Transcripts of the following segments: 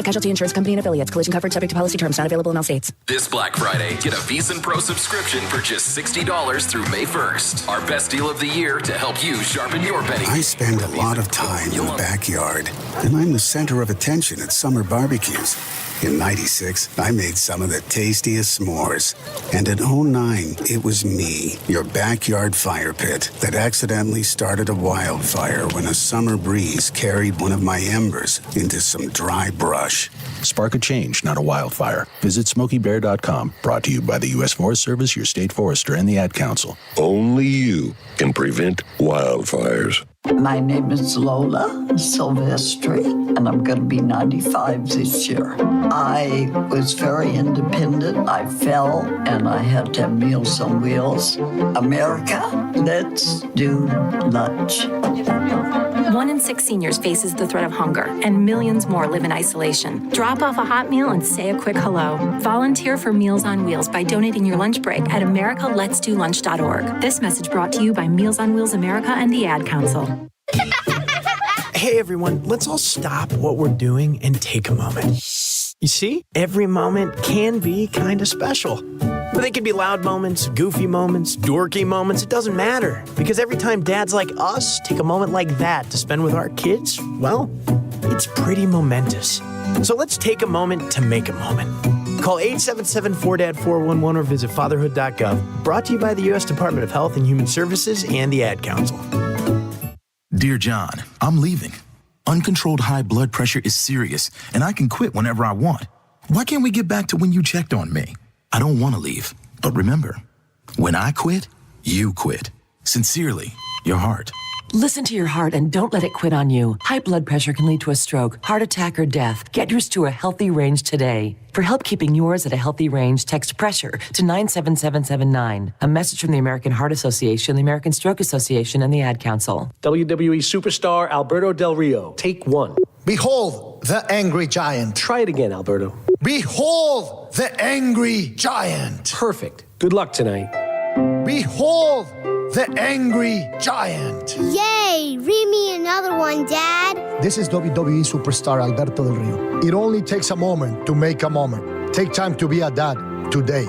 Casualty Insurance Company and Affiliates. Collision coverage subject to policy terms. Not available in all states. This Black Friday, get a VEASAN Pro subscription for just $60 through May 1st. Our best deal of the year to help you sharpen your betting. I spend a lot of time in the backyard, and I'm the center of attention at summer barbecues. In '96, I made some of the tastiest s'mores. And in '09, it was me, your backyard fire pit, that accidentally started a wildfire when a summer breeze carried one of my embers into some dry brush. Spark a change, not a wildfire. Visit SmokeyBear.com. Brought to you by the U.S. Forest Service, your state forester, and the Ad Council. Only you can prevent wildfires. My name is Lola Silvestri, and I'm going to be 95 this year. I was very independent. I fell, and I had to have Meals on Wheels. America, let's do lunch. 1 in 6 seniors faces the threat of hunger, and millions more live in isolation. Drop off a hot meal and say a quick hello. Volunteer for Meals on Wheels by donating your lunch break at americaletsdolunch.org. This message brought to you by Meals on Wheels America and the Ad Council. Hey everyone, let's all stop what we're doing and take a moment. You see, every moment can be kind of special. But they can be loud moments, goofy moments, dorky moments, it doesn't matter. Because every time dads like us take a moment like that to spend with our kids, well, it's pretty momentous. So let's take a moment to make a moment. Call 877-4DAD-411 or visit fatherhood.gov. Brought to you by the U.S. Department of Health and Human Services and the Ad Council. Dear John, I'm leaving. Uncontrolled high blood pressure is serious, and I can quit whenever I want. Why can't we get back to when you checked on me? I don't want to leave, but remember, when I quit, you quit. Sincerely, your heart. Listen to your heart and don't let it quit on you. High blood pressure can lead to a stroke, heart attack, or death. Get yours to a healthy range today. For help keeping yours at a healthy range, text PRESSURE to 97779. A message from the American Heart Association, the American Stroke Association, and the Ad Council. WWE superstar Alberto Del Rio. Take 1. Behold the angry giant. Try it again, Alberto. Behold the angry giant. Perfect. Good luck tonight. Behold the angry giant. Yay! Read me another one, Dad. This is WWE superstar Alberto Del Rio. It only takes a moment to make a moment. Take time to be a dad today.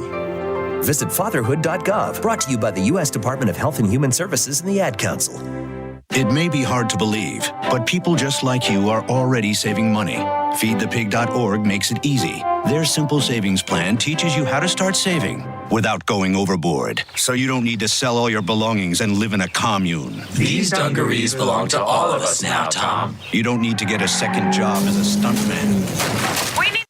Visit fatherhood.gov. Brought to you by the U.S. Department of Health and Human Services and the Ad Council. It may be hard to believe, but people just like you are already saving money. FeedThePig.org makes it easy. Their simple savings plan teaches you how to start saving without going overboard, so you don't need to sell all your belongings and live in a commune. These dungarees belong to all of us now, Tom. You don't need to get a second job as a stuntman. We need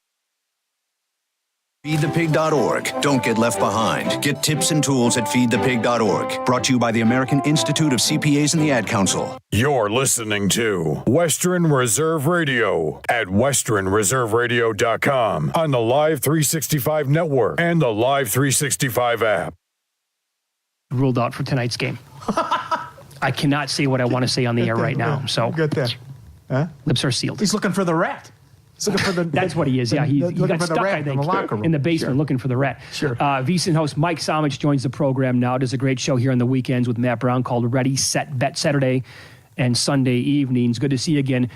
FeedThePig.org. Don't get left behind. Get tips and tools at FeedThePig.org. Brought to you by the American Institute of CPAs and the Ad Council. You're listening to Western Reserve Radio at westernreserveradio.com on the Live 365 network and the Live 365 app. Ruled out for tonight's game. I cannot say what I want to say on the air right now. So Get that. Huh? Lips are sealed. He's looking for the rat. He's looking for the. That's what he is. Yeah, he got stuck, I think, in the basement looking for the rat. Sure. VEASAN host Mike Somich joins the program now. Does a great show here on the weekends with Matt Brown called Ready, Set, Bet Saturday and Sunday evenings. Good to see you again.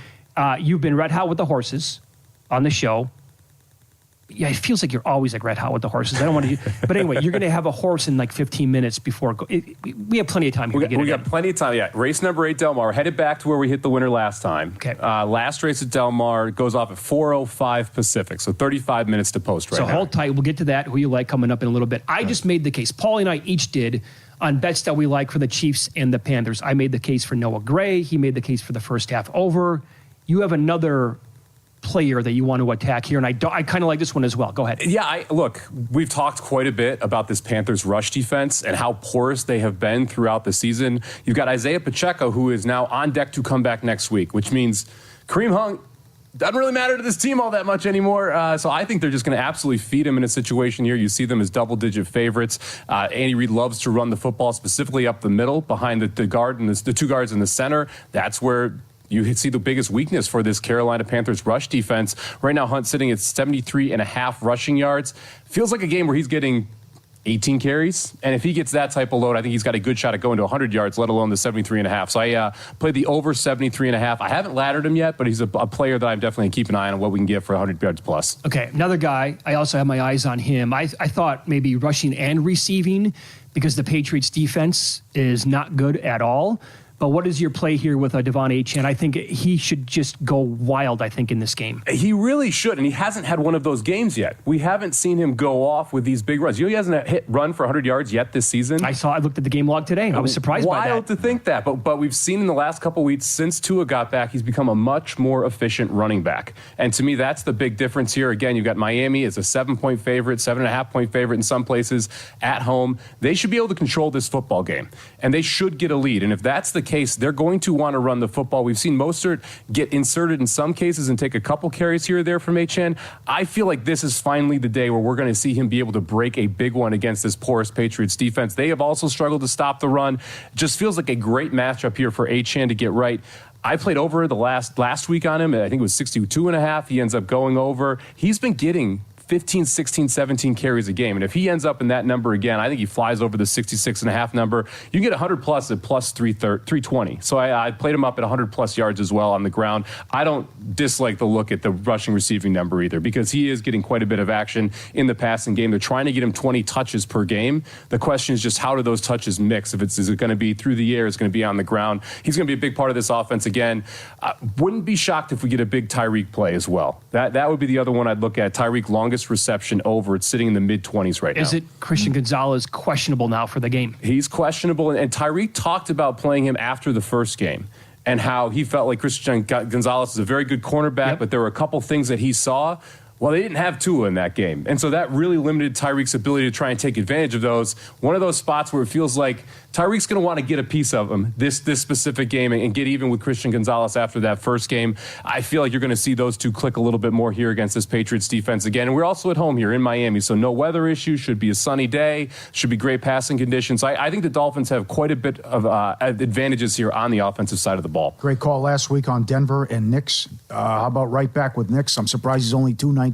You've been red hot with the horses on the show. Yeah, it feels like you're always like red hot with the horses. I don't want to, but anyway, you're going to have a horse in like 15 minutes before. We have plenty of time here to get it. We got plenty of time. Yeah, race number 8, Del Mar, headed back to where we hit the winner last time. Okay. Last race at Del Mar goes off at 4:05 Pacific, so 35 minutes to post right now. So hold tight. We'll get to that. Who you like coming up in a little bit. I just made the case. Paulie and I each did on bets that we like for the Chiefs and the Panthers. I made the case for Noah Gray. He made the case for the first half over. You have another player that you want to attack here, and I kind of like this one as well. Go ahead. Yeah, look, we've talked quite a bit about this Panthers rush defense and how porous they have been throughout the season. You've got Isaiah Pacheco, who is now on deck to come back next week, which means Kareem Hunt doesn't really matter to this team all that much anymore. So I think they're just going to absolutely feed him in a situation here. You see them as double-digit favorites. Andy Reid loves to run the football specifically up the middle behind the guard and the two guards in the center. That's where you see the biggest weakness for this Carolina Panthers rush defense. Right now, Hunt sitting at 73.5 rushing yards. Feels like a game where he's getting 18 carries. And if he gets that type of load, I think he's got a good shot at going to 100 yards, let alone the 73.5. So I played the over 73.5. I haven't laddered him yet, but he's a player that I'm definitely keeping an eye on what we can get for 100 yards plus. Okay, another guy, I also have my eyes on him. I thought maybe rushing and receiving because the Patriots defense is not good at all. But what is your play here with Devon Achane? I think he should just go wild, I think, in this game. He really should, and he hasn't had one of those games yet. We haven't seen him go off with these big runs. He hasn't run for 100 yards yet this season. I looked at the game log today. I was surprised by that. Wild to think that, but we've seen in the last couple weeks since Tua got back, he's become a much more efficient running back. And to me, that's the big difference here. Again, you've got Miami as a 7-point favorite, 7.5-point favorite in some places at home. They should be able to control this football game, and they should get a lead. And if that's the case, they're going to want to run the football. We've seen Mostert get inserted in some cases and take a couple carries here or there from Achane. I feel like this is finally the day where we're going to see him be able to break a big one against this porous Patriots defense. They have also struggled to stop the run. Just feels like a great matchup here for Achane to get right. I played over the last week on him. I think it was 62.5. He ends up going over. He's been getting 15, 16, 17 carries a game. And if he ends up in that number again, I think he flies over the 66.5 number. You can get 100 plus at plus 320. So I played him up at 100 plus yards as well on the ground. I don't dislike the look at the rushing receiving number either because he is getting quite a bit of action in the passing game. They're trying to get him 20 touches per game. The question is just how do those touches mix? Is it going to be through the air? Is it going to be on the ground? He's going to be a big part of this offense again. Wouldn't be shocked if we get a big Tyreek play as well. That would be the other one I'd look at. Tyreek longest reception over. It's sitting in the mid-20s right now. Is it Christian Gonzalez questionable now for the game? He's questionable, and Tyreek talked about playing him after the first game and how he felt like Christian Gonzalez is a very good cornerback, but there were a couple things that he saw. Well, they didn't have Tua in that game. And so that really limited Tyreek's ability to try and take advantage of those. One of those spots where it feels like Tyreek's going to want to get a piece of him this specific game and get even with Christian Gonzalez after that first game. I feel like you're going to see those two click a little bit more here against this Patriots defense again. And we're also at home here in Miami, so no weather issues. Should be a sunny day. Should be great passing conditions. I think the Dolphins have quite a bit of advantages here on the offensive side of the ball. Great call last week on Denver and Knicks. How about right back with Knicks? I'm surprised he's only 219.5.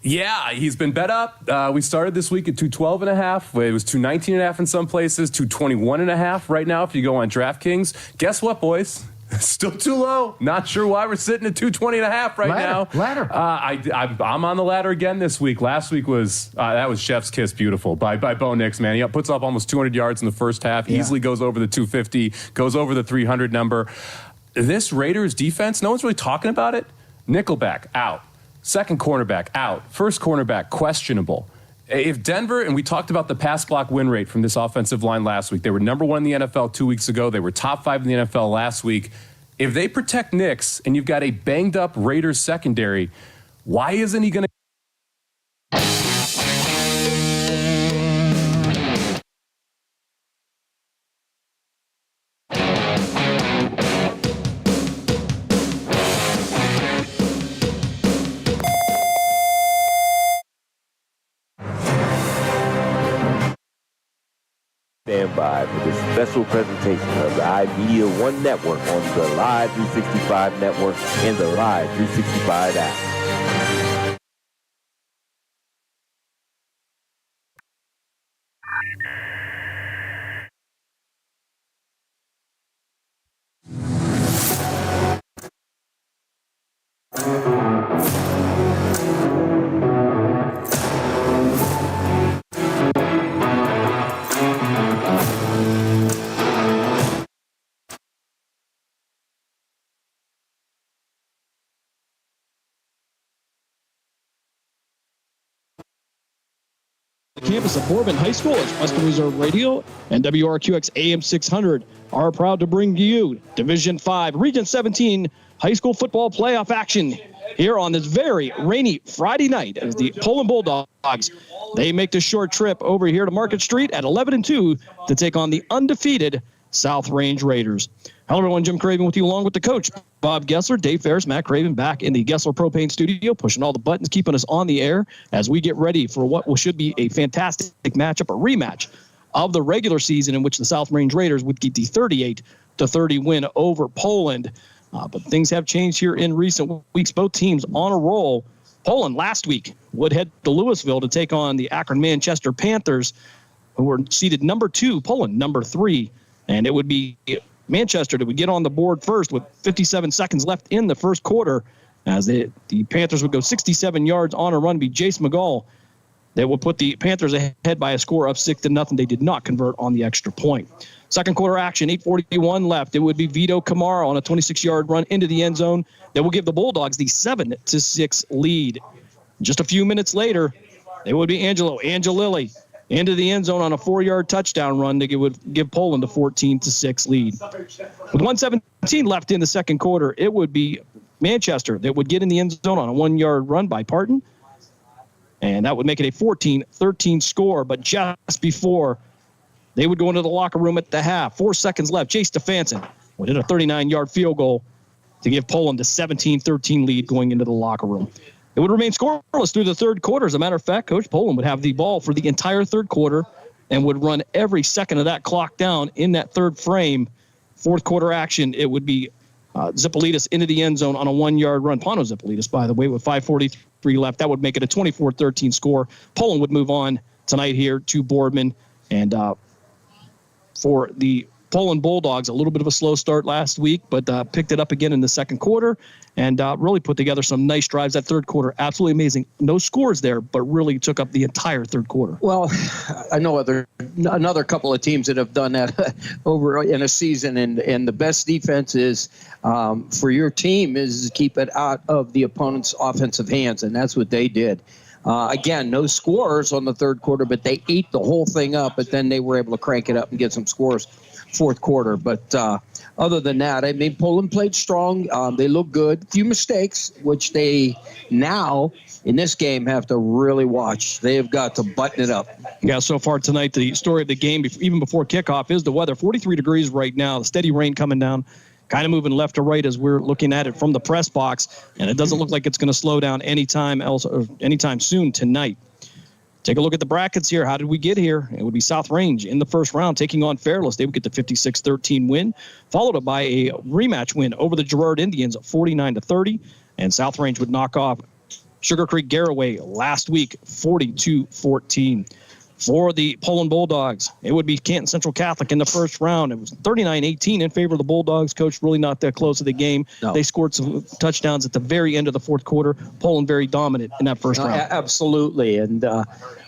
Yeah, he's been bet up. We started this week at 212.5. It was 219.5 in some places, 221.5 right now if you go on DraftKings. Guess what, boys? Still too low. Not sure why we're sitting at 220.5 right now. Ladder. I'm on the ladder again this week. Last week was that was chef's kiss beautiful by Bo Nix, man. He puts up almost 200 yards in the first half. Yeah. Easily goes over the 250, goes over the 300 number. This Raiders defense, no one's really talking about it. Nickelback out. Second cornerback out. First cornerback questionable. If Denver, and we talked about the pass block win rate from this offensive line last week. They were number 1 in the NFL 2 weeks ago. They were top 5 in the NFL last week. If they protect Nix and you've got a banged up Raiders secondary, why isn't he going to? Stand by for this special presentation of the iMedia One Network on the Live 365 Network and the Live 365 app. Campus of Bourbon High School as Western Reserve Radio and WRQX AM 600 are proud to bring you Division 5 Region 17 high school football playoff action here on this very rainy Friday night as the Poland Bulldogs, they make the short trip over here to Market Street at 11-2 to take on the undefeated South Range Raiders. Hello, everyone. Jim Craven with you, along with the coach, Bob Gessler, Dave Ferris, Matt Craven, back in the Gessler Propane Studio, pushing all the buttons, keeping us on the air as we get ready for what should be a fantastic matchup, a rematch of the regular season in which the South Range Raiders would get the 38-30 win over Poland. But things have changed here in recent weeks. Both teams on a roll. Poland last week would head to Louisville to take on the Akron-Manchester Panthers, who were seeded number 2, Poland number 3. And it would be Manchester that would get on the board first with 57 seconds left in the first quarter, as the Panthers would go 67 yards on a run, be Jace McGall. That would put the Panthers ahead by a score of 6-0. They did not convert on the extra point. Second quarter action, 8:41 left. It would be Vito Kamara on a 26-yard run into the end zone that will give the Bulldogs the 7-6 lead. Just a few minutes later, it would be Angelo Angelilli into the end zone on a 4-yard touchdown run that would give Poland a 14-6 lead. With 1:17 left in the second quarter, it would be Manchester that would get in the end zone on a 1-yard run by Parton, and that would make it a 14-13 score. But just before they would go into the locker room at the half, 4 seconds left, Jay Stefanson would hit a 39-yard field goal to give Poland a 17-13 lead going into the locker room. It would remain scoreless through the third quarter. As a matter of fact, Coach Poland would have the ball for the entire third quarter and would run every second of that clock down in that third frame. Fourth quarter action, it would be Zipolitis into the end zone on a 1-yard run. Pano Zipolitis, by the way, with 5:43 left. That would make it a 24-13 score. Poland would move on tonight here to Boardman. And for the Poland Bulldogs, a little bit of a slow start last week, but picked it up again in the second quarter and really put together some nice drives. That third quarter, absolutely amazing. No scores there, but really took up the entire third quarter. Well, I know another couple of teams that have done that over in a season, and the best defense is for your team is to keep it out of the opponent's offensive hands, and that's what they did. Again, no scores on the third quarter, but they ate the whole thing up, but then they were able to crank it up and get some scores fourth quarter. But other than that, I mean, Poland played strong. They look good. Few mistakes, which they now in this game have to really watch. They have got to button it up. Yeah, so far tonight, the story of the game, even before kickoff, is the weather. 43 degrees right now. The steady rain coming down, kind of moving left to right as we're looking at it from the press box, and it doesn't look like it's going to slow down anytime soon tonight. Take a look at the brackets here. How did we get here? It would be South Range in the first round taking on Fairless. They would get the 56-13 win, followed up by a rematch win over the Girard Indians, 49-30. And South Range would knock off Sugar Creek Garraway last week, 42-14. For the Poland Bulldogs, it would be Canton Central Catholic in the first round. It was 39-18 in favor of the Bulldogs. Coach, really not that close to the game. No. They scored some touchdowns at the very end of the fourth quarter. Poland very dominant in that first round. Absolutely. And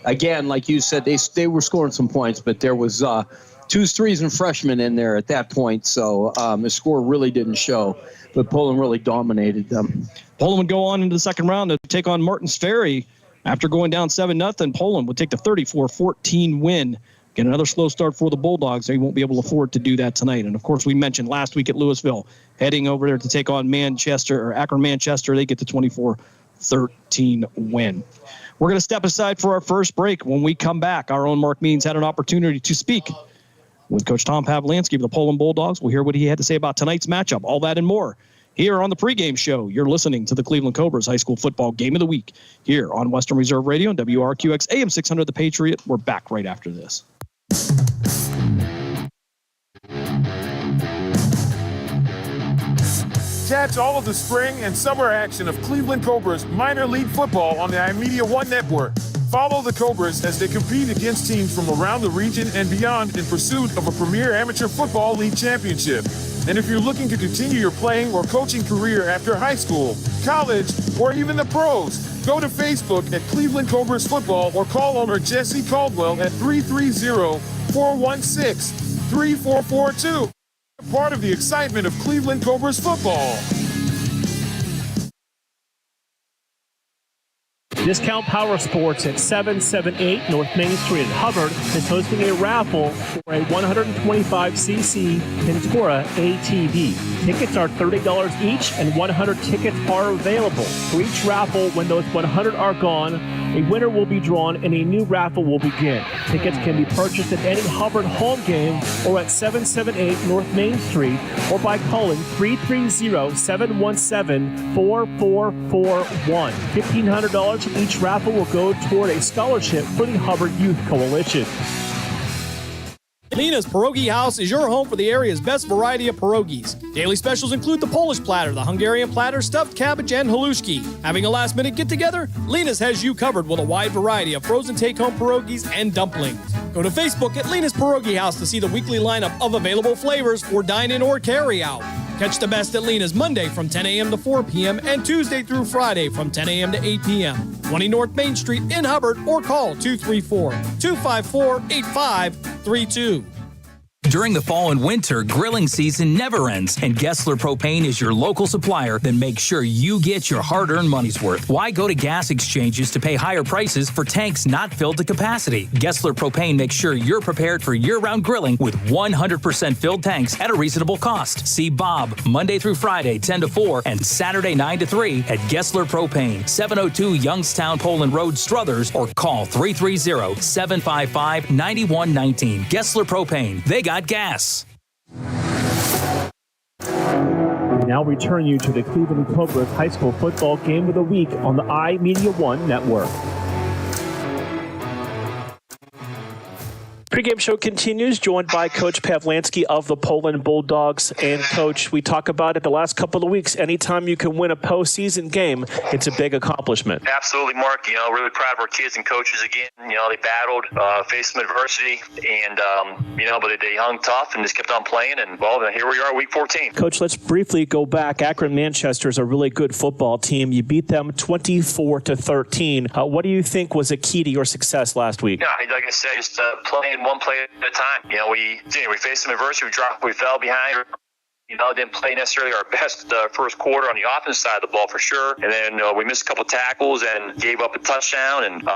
again, like you said, they were scoring some points, but there was 2s, 3s, and freshmen in there at that point. So the score really didn't show, but Poland really dominated them. Poland would go on into the second round to take on Martins Ferry. After going down 7-0, Poland would take the 34-14 win. Get another slow start for the Bulldogs. They won't be able to afford to do that tonight. And, of course, we mentioned last week at Louisville, heading over there to take on Akron-Manchester. They get the 24-13 win. We're going to step aside for our first break. When we come back, our own Mark Means had an opportunity to speak with Coach Tom Pavlansky of the Poland Bulldogs. We'll hear what he had to say about tonight's matchup, all that and more. Here on the pregame show, you're listening to the Cleveland Cobras High School Football Game of the Week here on Western Reserve Radio and WRQX AM 600 The Patriot. We're back right after this. Catch all of the spring and summer action of Cleveland Cobras minor league football on the iMedia One Network. Follow the Cobras as they compete against teams from around the region and beyond in pursuit of a premier amateur football league championship. And if you're looking to continue your playing or coaching career after high school, college, or even the pros, go to Facebook at Cleveland Cobras Football or call owner Jesse Caldwell at 330-416-3442. Part of the excitement of Cleveland Cobras football. Discount Power Sports at 778 North Main Street in Hubbard is hosting a raffle for a 125cc Ventura ATV. Tickets are $30 each and 100 tickets are available. For each raffle, when those 100 are gone, a winner will be drawn and a new raffle will begin. Tickets can be purchased at any Hubbard home game or at 778 North Main Street or by calling 330-717-4441. $1,500 of each raffle will go toward a scholarship for the Hubbard Youth Coalition. Lena's Pierogi House is your home for the area's best variety of pierogies. Daily specials include the Polish platter, the Hungarian platter, stuffed cabbage, and halushki. Having a last-minute get-together? Lena's has you covered with a wide variety of frozen take-home pierogies and dumplings. Go to Facebook at Lena's Pierogi House to see the weekly lineup of available flavors for dine-in or carry-out. Catch the best at Lena's Monday from 10 a.m. to 4 p.m. and Tuesday through Friday from 10 a.m. to 8 p.m. 20 North Main Street in Hubbard, or call 234-254-8532. During the fall and winter, grilling season never ends, and Gessler Propane is your local supplier that makes sure you get your hard-earned money's worth. Why go to gas exchanges to pay higher prices for tanks not filled to capacity? Gessler Propane makes sure you're prepared for year-round grilling with 100% filled tanks at a reasonable cost. See Bob Monday through Friday, 10 to 4, and Saturday, 9 to 3 at Gessler Propane, 702 Youngstown Poland Road, Struthers, or call 330-755-9119. Gessler Propane. They got gas. Now return you to the Cleveland Cobras High School Football Game of the Week on the iMedia One Network. Pregame show continues, joined by Coach Pavlansky of the Poland Bulldogs. And, Coach, we talk about it the last couple of weeks. Anytime you can win a postseason game, it's a big accomplishment. Absolutely, Mark. Really proud of our kids and coaches again. They battled, faced some adversity, and, but they hung tough and just kept on playing. And, well, here we are, week 14. Coach, let's briefly go back. Akron Manchester is a really good football team. You beat them 24-13. What do you think was a key to your success last week? Yeah, like I said, just playing one play at a time. We faced some adversity. We fell behind. Didn't play necessarily our best first quarter on the offense side of the ball for sure. And then we missed a couple tackles and gave up a touchdown and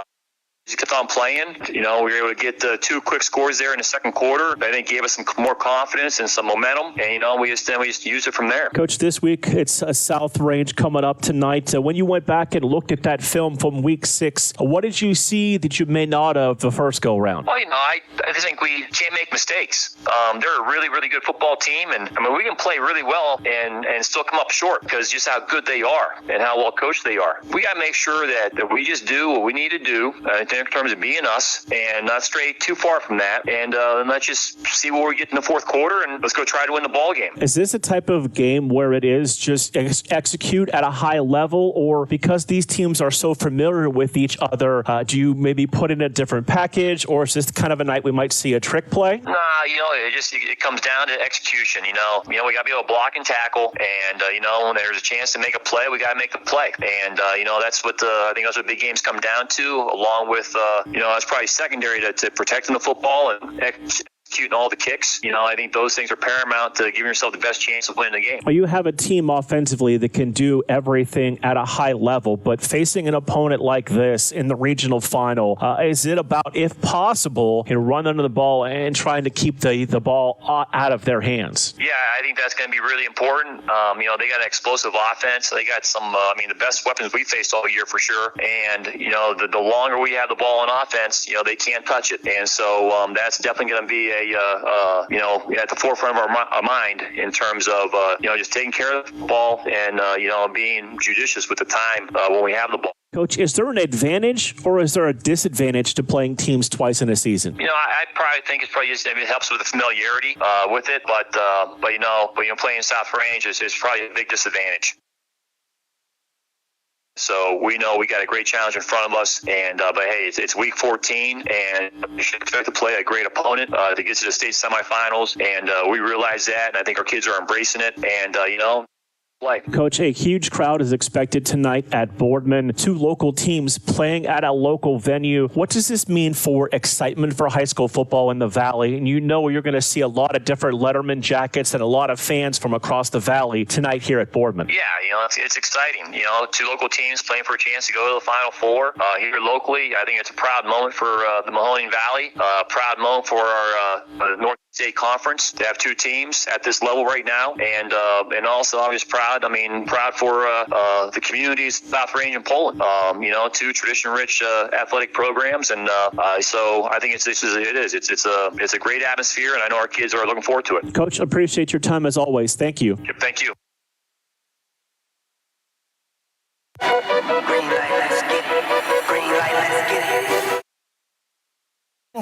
just kept on playing. We were able to get 2 quick scores there in the second quarter. I think gave us some more confidence and some momentum. And, we just used it from there. Coach, this week it's a South Range coming up tonight. When you went back and looked at that film from week 6, what did you see that you may not have the first go round? Well, I think we can't make mistakes. They're a really, really good football team. And, we can play really well and still come up short because just how good they are and how well coached they are. We got to make sure that we just do what we need to do in terms of being us and not stray too far from that. And let's just see where we get in the fourth quarter and let's go try to win the ball game. Is this a type of game where it is just execute at a high level, or because these teams are so familiar with each other, do you maybe put in a different package, or is this kind of a night we might see a trick play? Nah, it comes down to execution. We got to be able to block and tackle, and when there's a chance to make a play, we got to make the play. And that's what I think that's what big games come down to, along with that's probably secondary to protecting the football and executing all the kicks. I think those things are paramount to giving yourself the best chance of winning the game. Well, you have a team offensively that can do everything at a high level, but facing an opponent like this in the regional final, is it about, if possible, run under the ball and trying to keep the ball out of their hands? Yeah, I think that's going to be really important. They got an explosive offense. They got some, the best weapons we faced all year for sure. And, the longer we have the ball on offense, they can't touch it. And so that's definitely going to be at the forefront of our mind in terms of, just taking care of the ball and, being judicious with the time when we have the ball. Coach, is there an advantage or is there a disadvantage to playing teams twice in a season? I probably think it's probably just, it helps with the familiarity with it, but playing South Range is probably a big disadvantage. So we know we got a great challenge in front of us, and but hey, it's week 14, and we should expect to play a great opponent to get to the state semifinals, and we realize that, and I think our kids are embracing it, and Coach, a huge crowd is expected tonight at Boardman. 2 local teams playing at a local venue. What does this mean for excitement for high school football in the Valley? And you're going to see a lot of different Letterman jackets and a lot of fans from across the Valley tonight here at Boardman. Yeah, it's exciting. 2 local teams playing for a chance to go to the Final Four here locally. I think it's a proud moment for the Mahoning Valley. Proud moment for our North State Conference to have 2 teams at this level right now, and also I'm just proud for the communities, South Range and Poland. 2 tradition-rich athletic programs, and so I think it's a great atmosphere, and I know our kids are looking forward to it. Coach, appreciate your time as always. Thank you. Yep, thank you. Green light, let's get it. Green light, let's get it.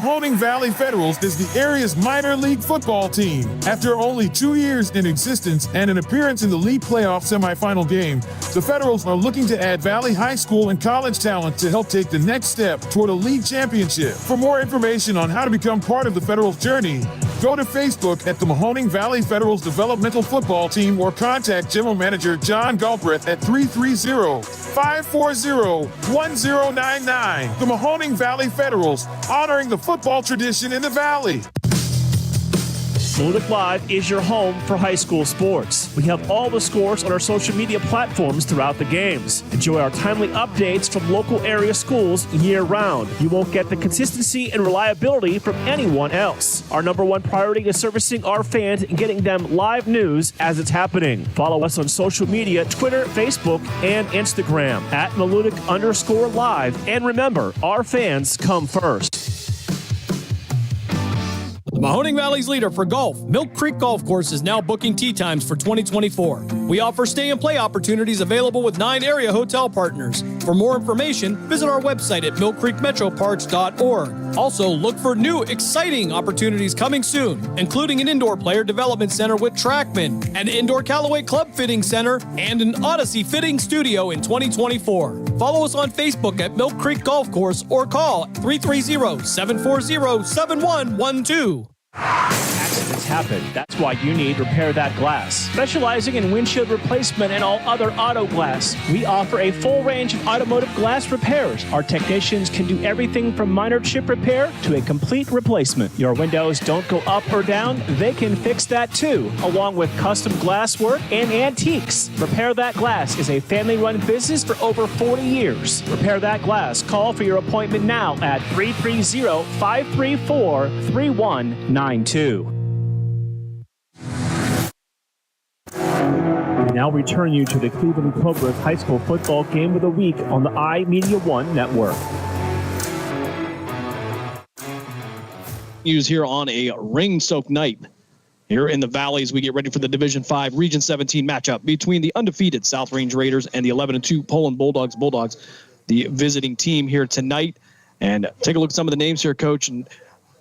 Mahoning Valley Federals is the area's minor league football team. After only 2 years in existence and an appearance in the league playoff semifinal game, the Federals are looking to add Valley High School and college talent to help take the next step toward a league championship. For more information on how to become part of the Federals' journey, go to Facebook at the Mahoning Valley Federals Developmental Football Team or contact General Manager John Galbraith at 330-540-1099. The Mahoning Valley Federals, honoring the football tradition in the Valley. Malutic Live is your home for high school sports. We have all the scores on our social media platforms throughout the games. Enjoy our timely updates from local area schools year-round. You won't get the consistency and reliability from anyone else. Our number one priority is servicing our fans and getting them live news as it's happening. Follow us on social media, Twitter, Facebook, and Instagram at Malutic_live. And remember, our fans come first. The Mahoning Valley's leader for golf, Milk Creek Golf Course, is now booking tee times for 2024. We offer stay and play opportunities available with 9 area hotel partners. For more information, visit our website at millcreekmetroparks.org. Also, look for new, exciting opportunities coming soon, including an indoor player development center with Trackman, an indoor Callaway Club Fitting Center, and an Odyssey Fitting Studio in 2024. Follow us on Facebook at Milk Creek Golf Course or call 330-740-7112. Accidents happen. That's why you need Repair That Glass. Specializing in windshield replacement and all other auto glass, we offer a full range of automotive glass repairs. Our technicians can do everything from minor chip repair to a complete replacement. Your windows don't go up or down, they can fix that too, along with custom glass work and antiques. Repair That Glass is a family-run business for over 40 years. Repair That Glass. Call for your appointment now at 330-534-3192. We now return you to the Cleveland Cobras High School Football Game of the Week on the iMedia One Network. News here on a rain-soaked night. Here in the Valley as we get ready for the Division 5 Region 17 matchup between the undefeated South Range Raiders and the 11-2 Poland Bulldogs. Bulldogs, the visiting team here tonight. And take a look at some of the names here, Coach. And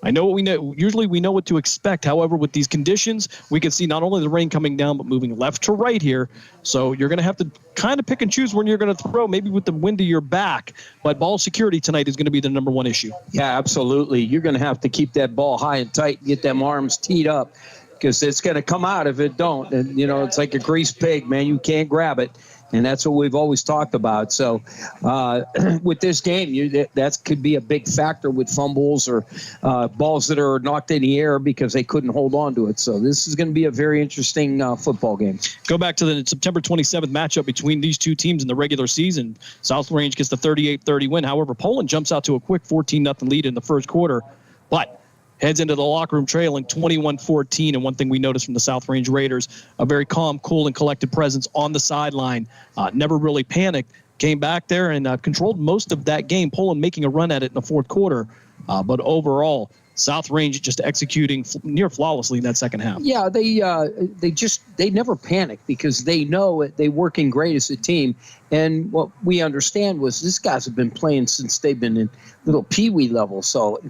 I know what we know. Usually we know what to expect. However, with these conditions, we can see not only the rain coming down, but moving left to right here. So you're going to have to kind of pick and choose when you're going to throw, maybe with the wind to your back. But ball security tonight is going to be the number one issue. Yeah, absolutely. You're going to have to keep that ball high and tight and get them arms teed up because it's going to come out if it don't. And, you know, it's like a greased pig, man. You can't grab it. And that's what we've always talked about. So with this game, that could be a big factor with fumbles or balls that are knocked in the air because they couldn't hold on to it. So this is going to be a very interesting football game. Go back to the September 27th matchup between these two teams in the regular season. South Range gets the 38-30 win. However, Poland jumps out to a quick 14-0 lead in the first quarter. But heads into the locker room trailing 21-14. And one thing we noticed from the South Range Raiders, a very calm, cool, and collected presence on the sideline. Never really panicked. Came back there and controlled most of that game. Poland making a run at it in the fourth quarter. But overall, South Range just executing near flawlessly in that second half. Yeah, they never panic because they know they're working great as a team. And what we understand was these guys have been playing since they've been in little peewee level. So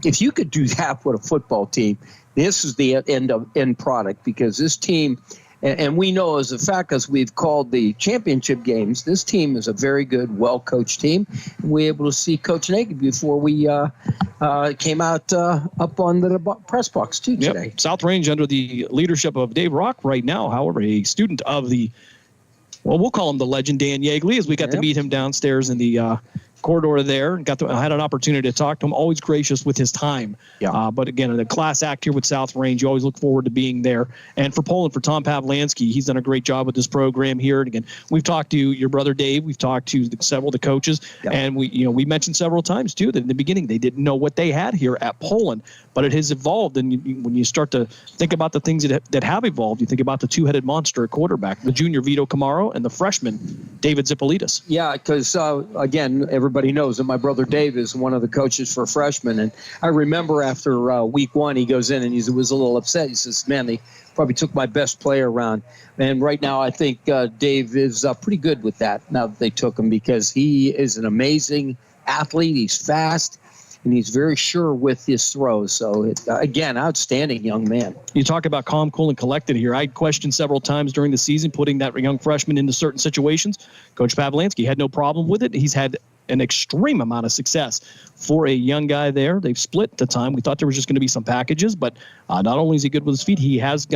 if you could do that with a football team, this is the end product because this team, and we know as a fact, as we've called the championship games, this team is a very good, well-coached team. We were able to see Coach Nagy before we came out up on the press box too today. Yep. South Range under the leadership of Dave Rock right now, however, a student of the, well, we'll call him the legend, Dan Yeagley, as we got to meet him downstairs in the corridor there and I had an opportunity to talk to him. Always gracious with his time. But again, the class act here with South Range, you always look forward to being there. And for Poland, for Tom Pavlansky, he's done a great job with this program here. And again, we've talked to your brother Dave, we've talked to several of the coaches, and we mentioned several times too that in the beginning they didn't know what they had here at Poland, but it has evolved. And when you start to think about the things that have evolved, you think about the two-headed monster at quarterback, the junior Vito Camaro and the freshman David Zippolitis. Yeah, because again, everybody knows that my brother Dave is one of the coaches for freshmen. And I remember after week one, he goes in and he was a little upset. He says, man, they probably took my best player around. And right now, I think Dave is pretty good with that now that they took him because he is an amazing athlete. He's fast. and he's very sure with his throws. So, again, outstanding young man. You talk about calm, cool, and collected here. I questioned several times during the season putting that young freshman into certain situations. Coach Pavlansky had no problem with it. He's had an extreme amount of success for a young guy there. They've split the time. We thought there was just going to be some packages, but not only is he good with his feet, he has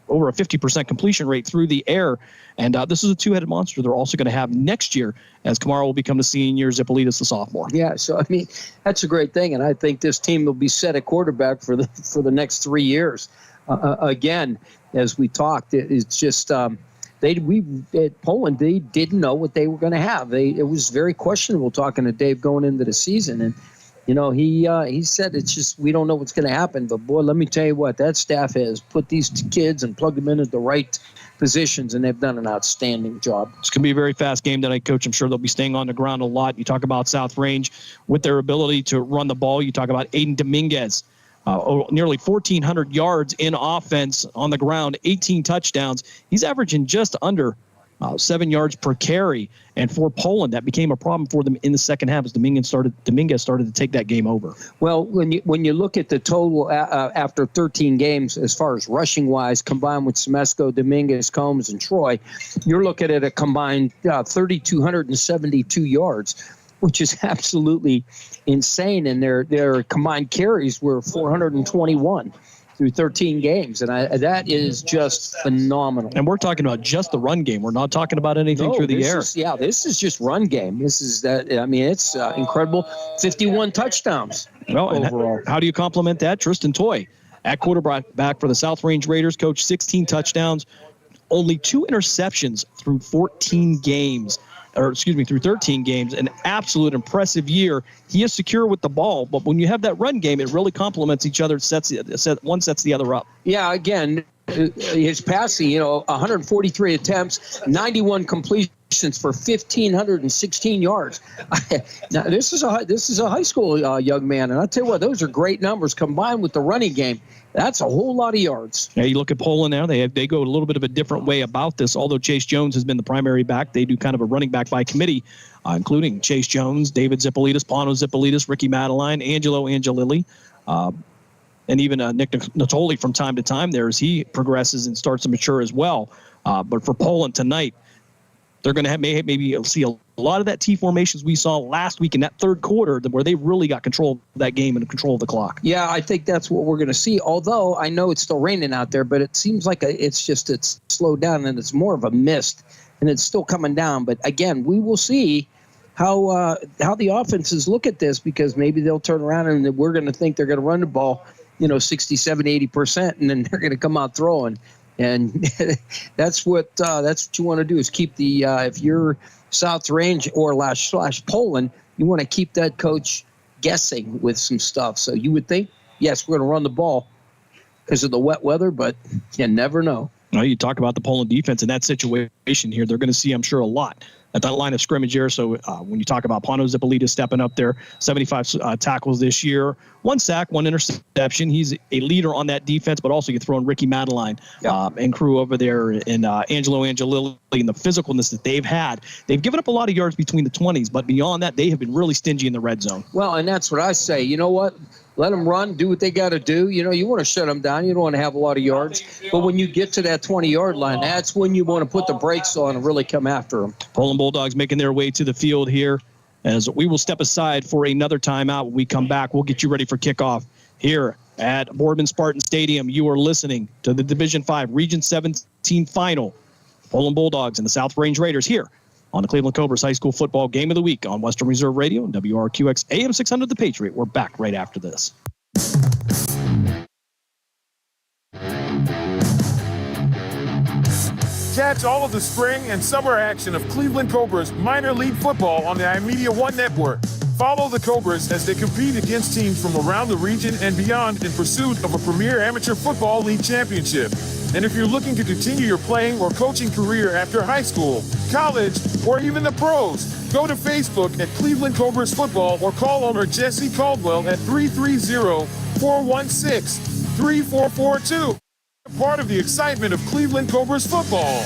over a 50% completion rate through the air. And this is a two-headed monster they're also going to have next year as Kamara will become the senior, Zipolitis the sophomore. Yeah, so, I mean, that's a great thing. And I think this team will be set at quarterback for the next 3 years. Again, as we talked, it's just at Poland, they didn't know what they were going to have. It was very questionable talking to Dave going into the season. And, he said it's just we don't know what's going to happen. But, boy, let me tell you what, that staff has put these kids and plugged them into the right positions, and they've done an outstanding job. It's going to be a very fast game tonight, Coach. I'm sure they'll be staying on the ground a lot. You talk about South Range with their ability to run the ball. You talk about Aiden Dominguez, nearly 1,400 yards in offense on the ground, 18 touchdowns. He's averaging just under 7 yards per carry. And for Poland, that became a problem for them in the second half as Dominguez started to take that game over. Well, when you look at the total after 13 games, as far as rushing wise, combined with Semesco, Dominguez, Combs, and Troy, you're looking at a combined 3,272 yards, which is absolutely insane. And their combined carries were 421. Through 13 games, and that is just phenomenal. And we're talking about just the run game. We're not talking about anything through the air. This is just run game. This is that. I mean, it's incredible. 51 touchdowns overall. How do you complement that? Tristan Toy at quarterback for the South Range Raiders. Coach, 16 touchdowns, only 2 interceptions through 13 games. An absolute impressive year. He is secure with the ball, but when you have that run game, it really complements each other. One sets the other up. Yeah, again, his passing, 143 attempts, 91 completions for 1,516 yards. Now, this is a high school young man, and I'll tell you what, those are great numbers combined with the running game. That's a whole lot of yards. Yeah, you look at Poland now. They go a little bit of a different way about this. Although Chase Jones has been the primary back, they do kind of a running back by committee, including Chase Jones, David Zipolitis, Pano Zipolitis, Ricky Madeline, Angelo Angelilli, and even Nick Natoli from time to time there as he progresses and starts to mature as well. But for Poland tonight, they're going to have maybe see a lot of that T formations we saw last week in that third quarter where they really got control of that game and control of the clock. Yeah, I think that's what we're going to see. Although I know it's still raining out there, but it seems like it's slowed down and it's more of a mist and it's still coming down. But again, we will see how the offenses look at this because maybe they'll turn around and we're going to think they're going to run the ball, 60, 70, 80%, and then they're going to come out throwing. And that's what you want to do is keep the if you're South Range or / Poland, you want to keep that coach guessing with some stuff. So you would think, yes, we're going to run the ball because of the wet weather, but you never know. Well, you talk about the Poland defense in that situation here. They're going to see, I'm sure, a lot at that line of scrimmage here. So when you talk about Pano Zipolitis stepping up there, 75 tackles this year, 1 sack, 1 interception. He's a leader on that defense, but also you throw in Ricky Madeline and crew over there and Angelo Angelilli and the physicalness that they've had. They've given up a lot of yards between the 20s, but beyond that, they have been really stingy in the red zone. Well, and that's what I say. You know what? Let them run, do what they got to do. You want to shut them down. You don't want to have a lot of yards. But when you get to that 20-yard line, that's when you want to put the brakes on and really come after them. Poland Bulldogs making their way to the field here as we will step aside for another timeout. When we come back, we'll get you ready for kickoff here at Boardman Spartan Stadium. You are listening to the Division 5 Region 17 final. Poland Bulldogs and the South Range Raiders here on the Cleveland Cobras High School Football Game of the Week on Western Reserve Radio and WRQX AM 600 The Patriot. We're back right after this. Catch all of the spring and summer action of Cleveland Cobras minor league football on the iMedia One Network. Follow the Cobras as they compete against teams from around the region and beyond in pursuit of a premier amateur football league championship. And if you're looking to continue your playing or coaching career after high school, college, or even the pros, go to Facebook at Cleveland Cobras Football or call owner Jesse Caldwell at 330-416-3442. Part of the excitement of Cleveland Cobras football.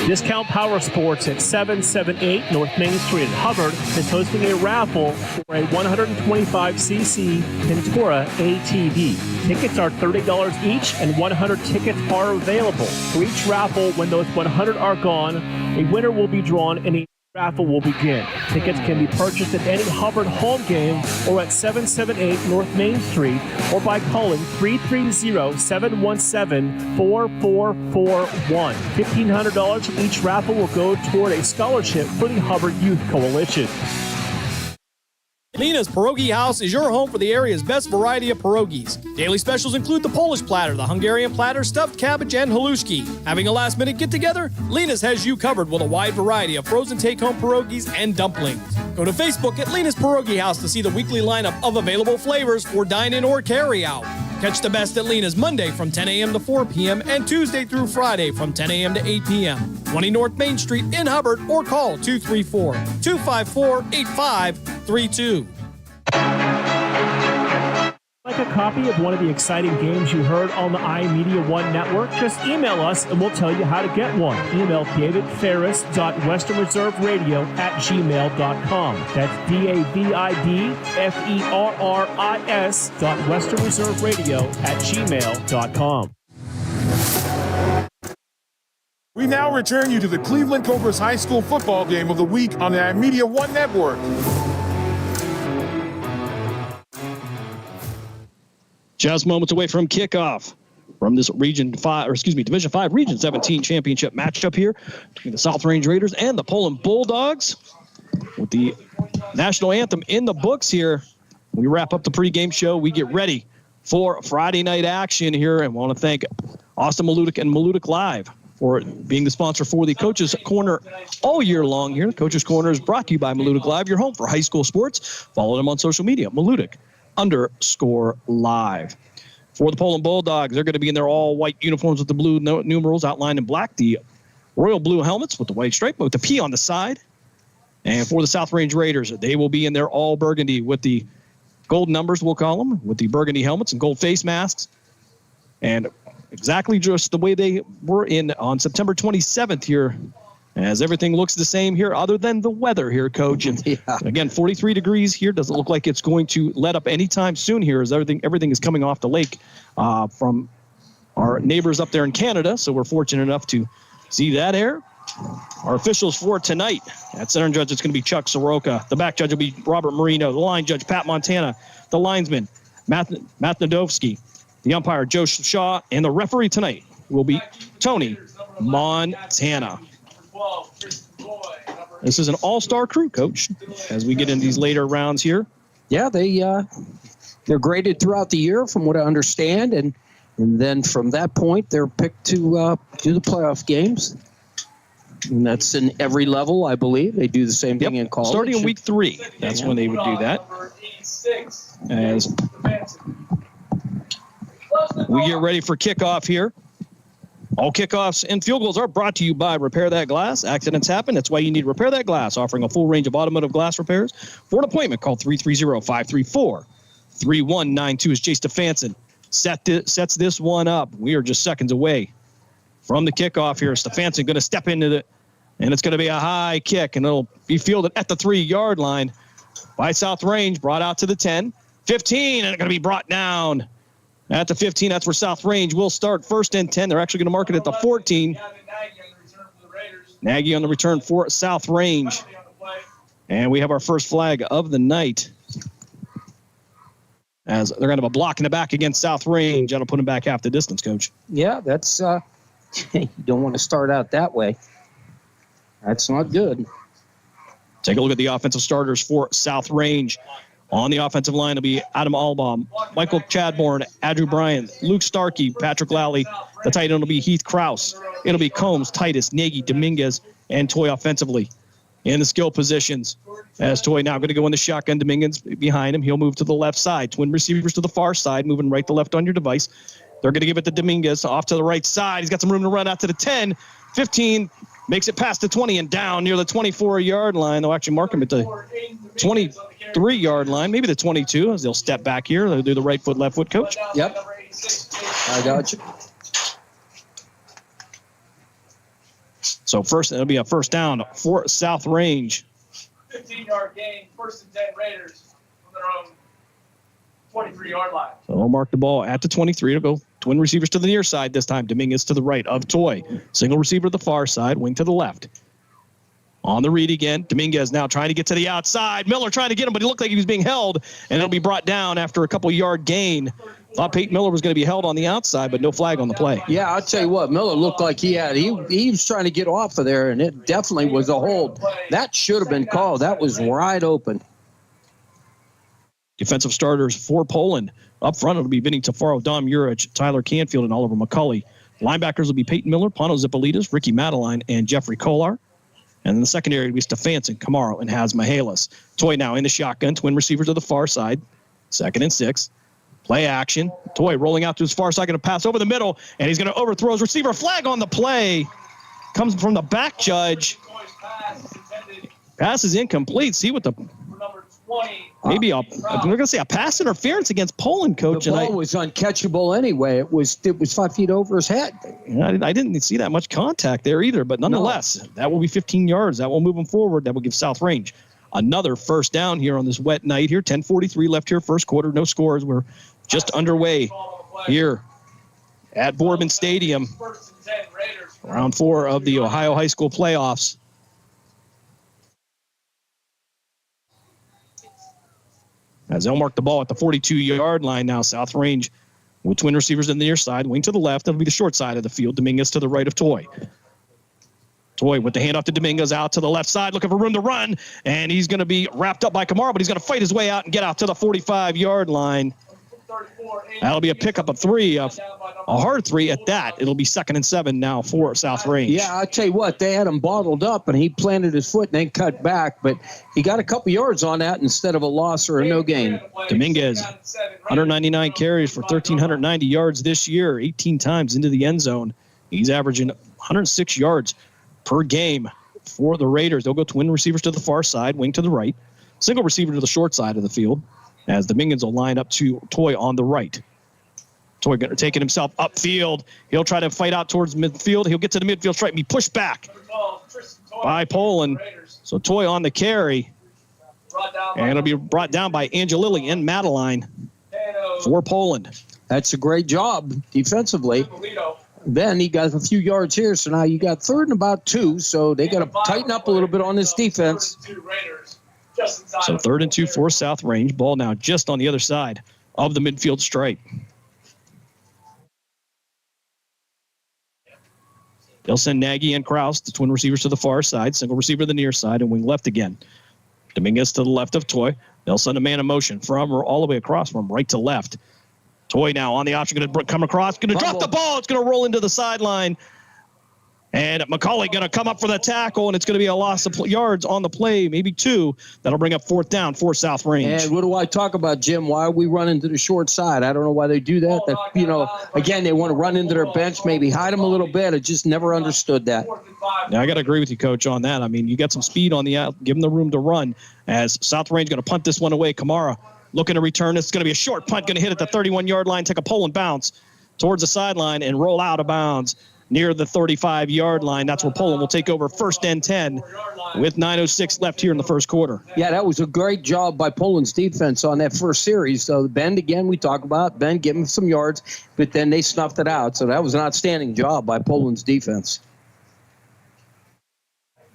Discount Power Sports at 778 North Main Street in Hubbard is hosting a raffle for a 125cc Ventura ATV. Tickets are $30 each, and 100 tickets are available. For each raffle, when those 100 are gone, a winner will be drawn and a raffle will begin. Tickets can be purchased at any Hubbard home game or at 778 North Main Street or by calling 330-717-4441. $1,500 from each raffle will go toward a scholarship for the Hubbard Youth Coalition. Lena's Pierogi House is your home for the area's best variety of pierogies. Daily specials include the Polish platter, the Hungarian platter, stuffed cabbage, and halushki. Having a last-minute get-together? Lena's has you covered with a wide variety of frozen take-home pierogies and dumplings. Go to Facebook at Lena's Pierogi House to see the weekly lineup of available flavors for dine-in or carry-out. Catch the best at Lena's Monday from 10 a.m. to 4 p.m. and Tuesday through Friday from 10 a.m. to 8 p.m. 20 North Main Street in Hubbard or call 234-254-8532. Like a copy of one of the exciting games you heard on the iMedia One network? Just email us and we'll tell you how to get one. Email davidferris.westernreserveradio@gmail.com. That's davidferris.westernreserveradio@gmail.com. We now return you to the Cleveland Cobras High School football game of the week on the iMedia One network. Just moments away from kickoff from this Division 5 Region 17 championship matchup here between the South Range Raiders and the Poland Bulldogs. With the national anthem in the books here, we wrap up the pregame show. We get ready for Friday night action here, and want to thank Austin Maludik and Maludik Live for being the sponsor for the Coach's Corner all year long here. Coach's Corner is brought to you by Maludik Live, your home for high school sports. Follow them on social media, Maludik_live. For the Poland Bulldogs, they're going to be in their all-white uniforms with the blue numerals outlined in black, the royal blue helmets with the white stripe with the P on the side. And for the South Range Raiders, they will be in their all burgundy with the gold numbers, we'll call them, with the burgundy helmets and gold face masks. And exactly just the way they were on September 27th here, as everything looks the same here other than the weather here, Coach. And again, 43 degrees here. Doesn't look like it's going to let up anytime soon here, as everything is coming off the lake from our neighbors up there in Canada. So we're fortunate enough to see that air. Our officials for tonight, at center judge, it's going to be Chuck Soroka. The back judge will be Robert Marino. The line judge, Pat Montana. The linesman, Matt Nadovsky. The umpire, Joe Shaw. And the referee tonight will be Tony Montana. This is an all-star crew, Coach, as we get into these later rounds here. Yeah, they're graded throughout the year from what I understand, and then from that point they're picked to do the playoff games. And that's in every level, I believe. They do the same thing in college. Starting in week 3, that's when they would do that. As we get ready for kickoff here. All kickoffs and field goals are brought to you by Repair That Glass. Accidents happen. That's why you need Repair That Glass, offering a full range of automotive glass repairs. For an appointment, call 330-534-3192 as Jay Stefanson sets this one up. We are just seconds away from the kickoff here. Stefanson going to step into it, and it's going to be a high kick, and it'll be fielded at the 3-yard line by South Range, brought out to the 10, 15, and it's going to be brought down at the 15. That's where South Range will start. 1st and 10. They're actually going to mark it at the 14. Nagy on the return for South Range. And we have our first flag of the night, as they're going to have a block in the back against South Range. That'll put them back half the distance, Coach. Yeah, that's you don't want to start out that way. That's not good. Take a look at the offensive starters for South Range. On the offensive line will be Adam Albaum, Michael Chadbourne, Andrew Bryan, Luke Starkey, Patrick Lally. The tight end will be Heath Krause. It'll be Combs, Titus, Nagy, Dominguez, and Toy offensively. In the skill positions, as Toy now going to go in the shotgun. Dominguez behind him. He'll move to the left side. Twin receivers to the far side, moving right to left on your device. They're going to give it to Dominguez off to the right side. He's got some room to run out to the 10, 15, makes it past the 20 and down near the 24-yard line. They'll actually mark him at the 23-yard line, maybe the 22, as they'll step back here. They'll do the right foot, left foot, Coach. Yep. I got you. So it'll be a first down for South Range. 15-yard gain, 1st and 10 Raiders from their own 23-yard line. So they'll mark the ball at the 23. It'll go twin receivers to the near side this time. Dominguez to the right of Toy. Single receiver to the far side, wing to the left. On the read again. Dominguez now trying to get to the outside. Miller trying to get him, but he looked like he was being held, and it'll be brought down after a couple-yard gain. Thought Peyton Miller was going to be held on the outside, but no flag on the play. Yeah, I'll tell you what, Miller looked like he was trying to get off of there, and it definitely was a hold. That should have been called. That was wide open. Defensive starters for Poland. Up front, it'll be Vinny Tafaro, Dom Urich, Tyler Canfield, and Oliver McCulley. Linebackers will be Peyton Miller, Pano Zipolitas, Ricky Madeline, and Jeffrey Kolar. And in the secondary, it'll be Stefanson, Camaro, and Haz Mihalis. Toy now in the shotgun, twin receivers to the far side. 2nd and 6. Play action. Toy rolling out to his far side, going to pass over the middle, and he's going to overthrow his receiver. Flag on the play. Comes from the back judge. Pass is incomplete. See what the... Maybe I'm going to say a pass interference against Poland, coach. The ball was uncatchable anyway. It was 5 feet over his head. I didn't see that much contact there either, but nonetheless, that will be 15 yards. That will move them forward. That will give South Range another first down here on this wet night here. 10:43 left here, first quarter. No scores. We're just underway here at Boardman Stadium. Round 4 of the Ohio High School playoffs. As they'll mark the ball at the 42-yard line now, South Range with twin receivers on the near side, wing to the left. That'll be the short side of the field. Dominguez to the right of Toy. Toy with the handoff to Dominguez out to the left side, looking for room to run, and he's going to be wrapped up by Kamara, but he's going to fight his way out and get out to the 45-yard line. That'll be a pickup of 3, a hard 3 at that. It'll be 2nd and 7 now for South Range. Yeah, I'll tell you what, they had him bottled up, and he planted his foot and then cut back, but he got a couple yards on that instead of a loss or a no gain. Dominguez, 199 carries for 1,390 yards this year, 18 times into the end zone. He's averaging 106 yards per game for the Raiders. They'll go twin receivers to the far side, wing to the right, single receiver to the short side of the field, as Dominguez will line up to Toy on the right. Toy taking himself upfield. He'll try to fight out towards midfield. He'll get to the midfield stripe and be pushed back by Poland. So Toy on the carry. And it'll be brought down by Angelilli and Madeline for Poland. That's a great job defensively. Then he got a few yards here, so now you got 3rd and about 2, so they got to tighten up a little bit on this defense. So 3rd and 2 for South Range. Ball now just on the other side of the midfield stripe. They'll send Nagy and Kraus, the twin receivers, to the far side. Single receiver to the near side and wing left again. Dominguez to the left of Toy. They'll send a man in motion from or all the way across from right to left. Toy now on the option, going to come across, going to drop the ball. It's going to roll into the sideline. And McCauley going to come up for the tackle, and it's going to be a loss of yards on the play, maybe 2. That'll bring up 4th down for South Range. And what do I talk about, Jim? Why are we running to the short side? I don't know why they do that. Again, they want to run into their bench, maybe hide them a little bit. I just never understood that. Now, I got to agree with you, Coach, on that. I mean, you got some speed on the out. Give them the room to run. As South Range going to punt this one away. Kamara looking to return. It's going to be a short punt, going to hit at the 31-yard line, take a Poland bounce towards the sideline, and roll out of bounds near the 35-yard line. That's where Poland will take over 1st and 10 with 9:06 left here in the first quarter. Yeah, that was a great job by Poland's defense on that first series. So Bend, again, we talk about Bend giving some yards, but then they snuffed it out. So that was an outstanding job by Poland's defense.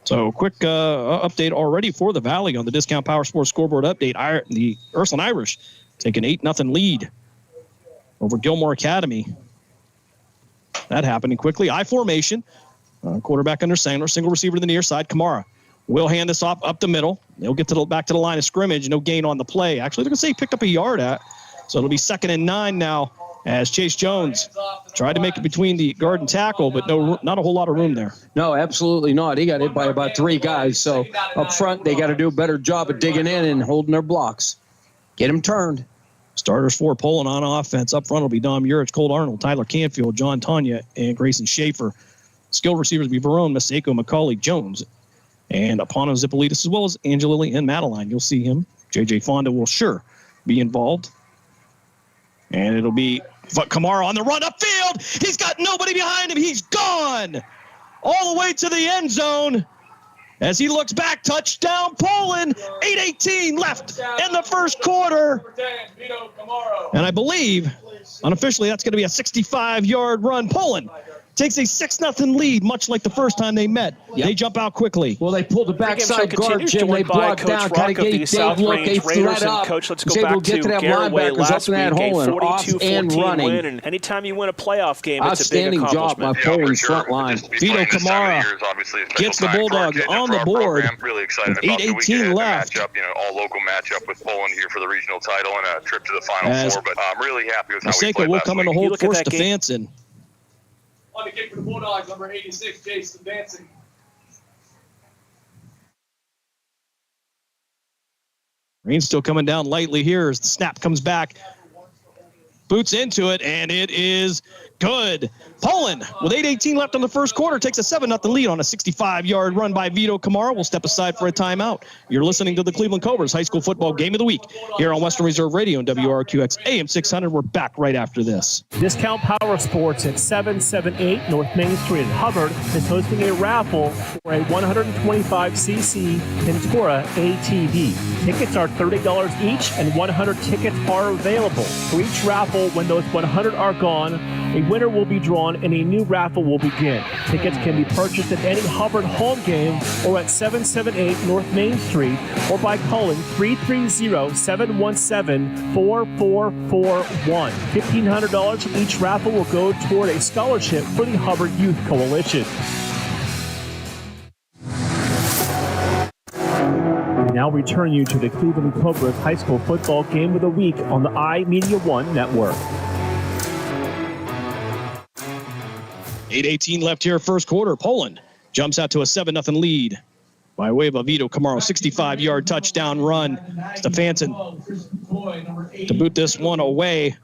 So quick update already for the Valley on the Discount Power Sports scoreboard update. The Ursuline Irish take an 8-0 lead over Gilmore Academy. That happening quickly. I formation. Quarterback under Sandler. Single receiver to the near side. Kamara will hand this off up the middle. They'll get back to the line of scrimmage. No gain on the play. Actually, they're going to say he picked up a yard at. So it'll be 2nd and 9 now as Chase Jones tried to make it between the guard and tackle, but not a whole lot of room there. No, absolutely not. He got hit by about 3 guys. So up front, they got to do a better job of digging in and holding their blocks. Get him turned. Starters for Poland on offense. Up front will be Dom Urich, Colt Arnold, Tyler Canfield, John Tanya, and Grayson Schaefer. Skilled receivers will be Verone, Maseko, McCauley, Jones, and Apano Zipolitas, as well as Angelilli and Madeline. You'll see him. J.J. Fonda will sure be involved. And it'll be Kamara on the run upfield. He's got nobody behind him. He's gone. all the way to the end zone. As he looks back, touchdown Poland, 8:18 left in the first quarter. And I believe, unofficially, that's going to be a 65-yard run. Poland takes a 6-0 lead, much like the first time they met. Yep. They jump out quickly. Well, they pulled the backside guard, Jim. They blocked down, kind of gave Dave look. They thread up. Coach, let's go back to Garraway last week, a 42-14 win. And anytime you win a playoff game, it's a big accomplishment. Outstanding job by Poland's front line. Vito Kamara gets the Bulldogs on the board. Really excited about 8:18 left. Matchup, all local matchup with Poland here for the regional title and a trip to the Final Four. But I'm really happy with how we played will come in to hold for Stefanson. On the kick for the Bulldogs, number 86, Jason Danson. Rain still coming down lightly here as the snap comes back. Boots into it, and it is good. Poland, with 8:18 left in the first quarter, takes a 7-0 lead on a 65-yard run by Vito Kamara. We'll step aside for a timeout. You're listening to the Cleveland Cobras High School Football Game of the Week here on Western Reserve Radio and WRQX AM 600. We're back right after this. Discount Power Sports at 778 North Main Street in Hubbard is hosting a raffle for a 125cc Ventura ATV. Tickets are $30 each, and 100 tickets are available. For each raffle, when those 100 are gone, a winner will be drawn and a new raffle will begin. Tickets can be purchased at any Hubbard home game or at 778 North Main Street or by calling 330-717-4441. $1,500 from each raffle will go toward a scholarship for the Hubbard Youth Coalition. We now return you to the Cleveland Cobras High School Football Game of the Week on the iMedia One Network. 8:18 left here, first quarter. Poland jumps out to a 7-0 lead by way of a Vito Kamara 65-yard touchdown run. Stefanson to boot this one away.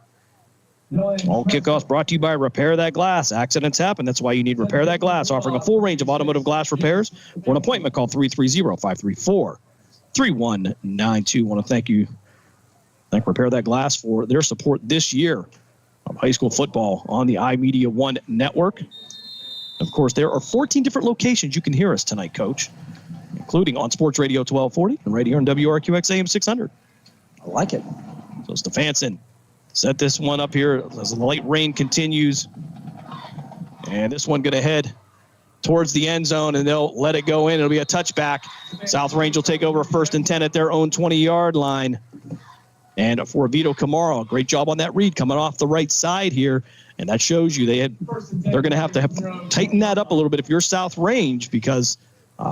All kickoffs brought to you by Repair That Glass. Accidents happen. That's why you need Repair That Glass, offering a full range of automotive glass repairs. For an appointment, call 330-534-3192. Want to thank Repair That Glass for their support this year of high school football on the iMedia One Network. Of course, there are 14 different locations you can hear us tonight, Coach, including on Sports Radio 1240 and right here on WRQX AM 600. I like it. So Stefanson set this one up here as the late rain continues. And this one going to head towards the end zone, and they'll let it go in. It'll be a touchback. South Range will take over 1st and 10 at their own 20-yard line. And for Vito Kamara, great job on that read coming off the right side here. And that shows you they're going to have tighten that up a little bit if you're South Range, because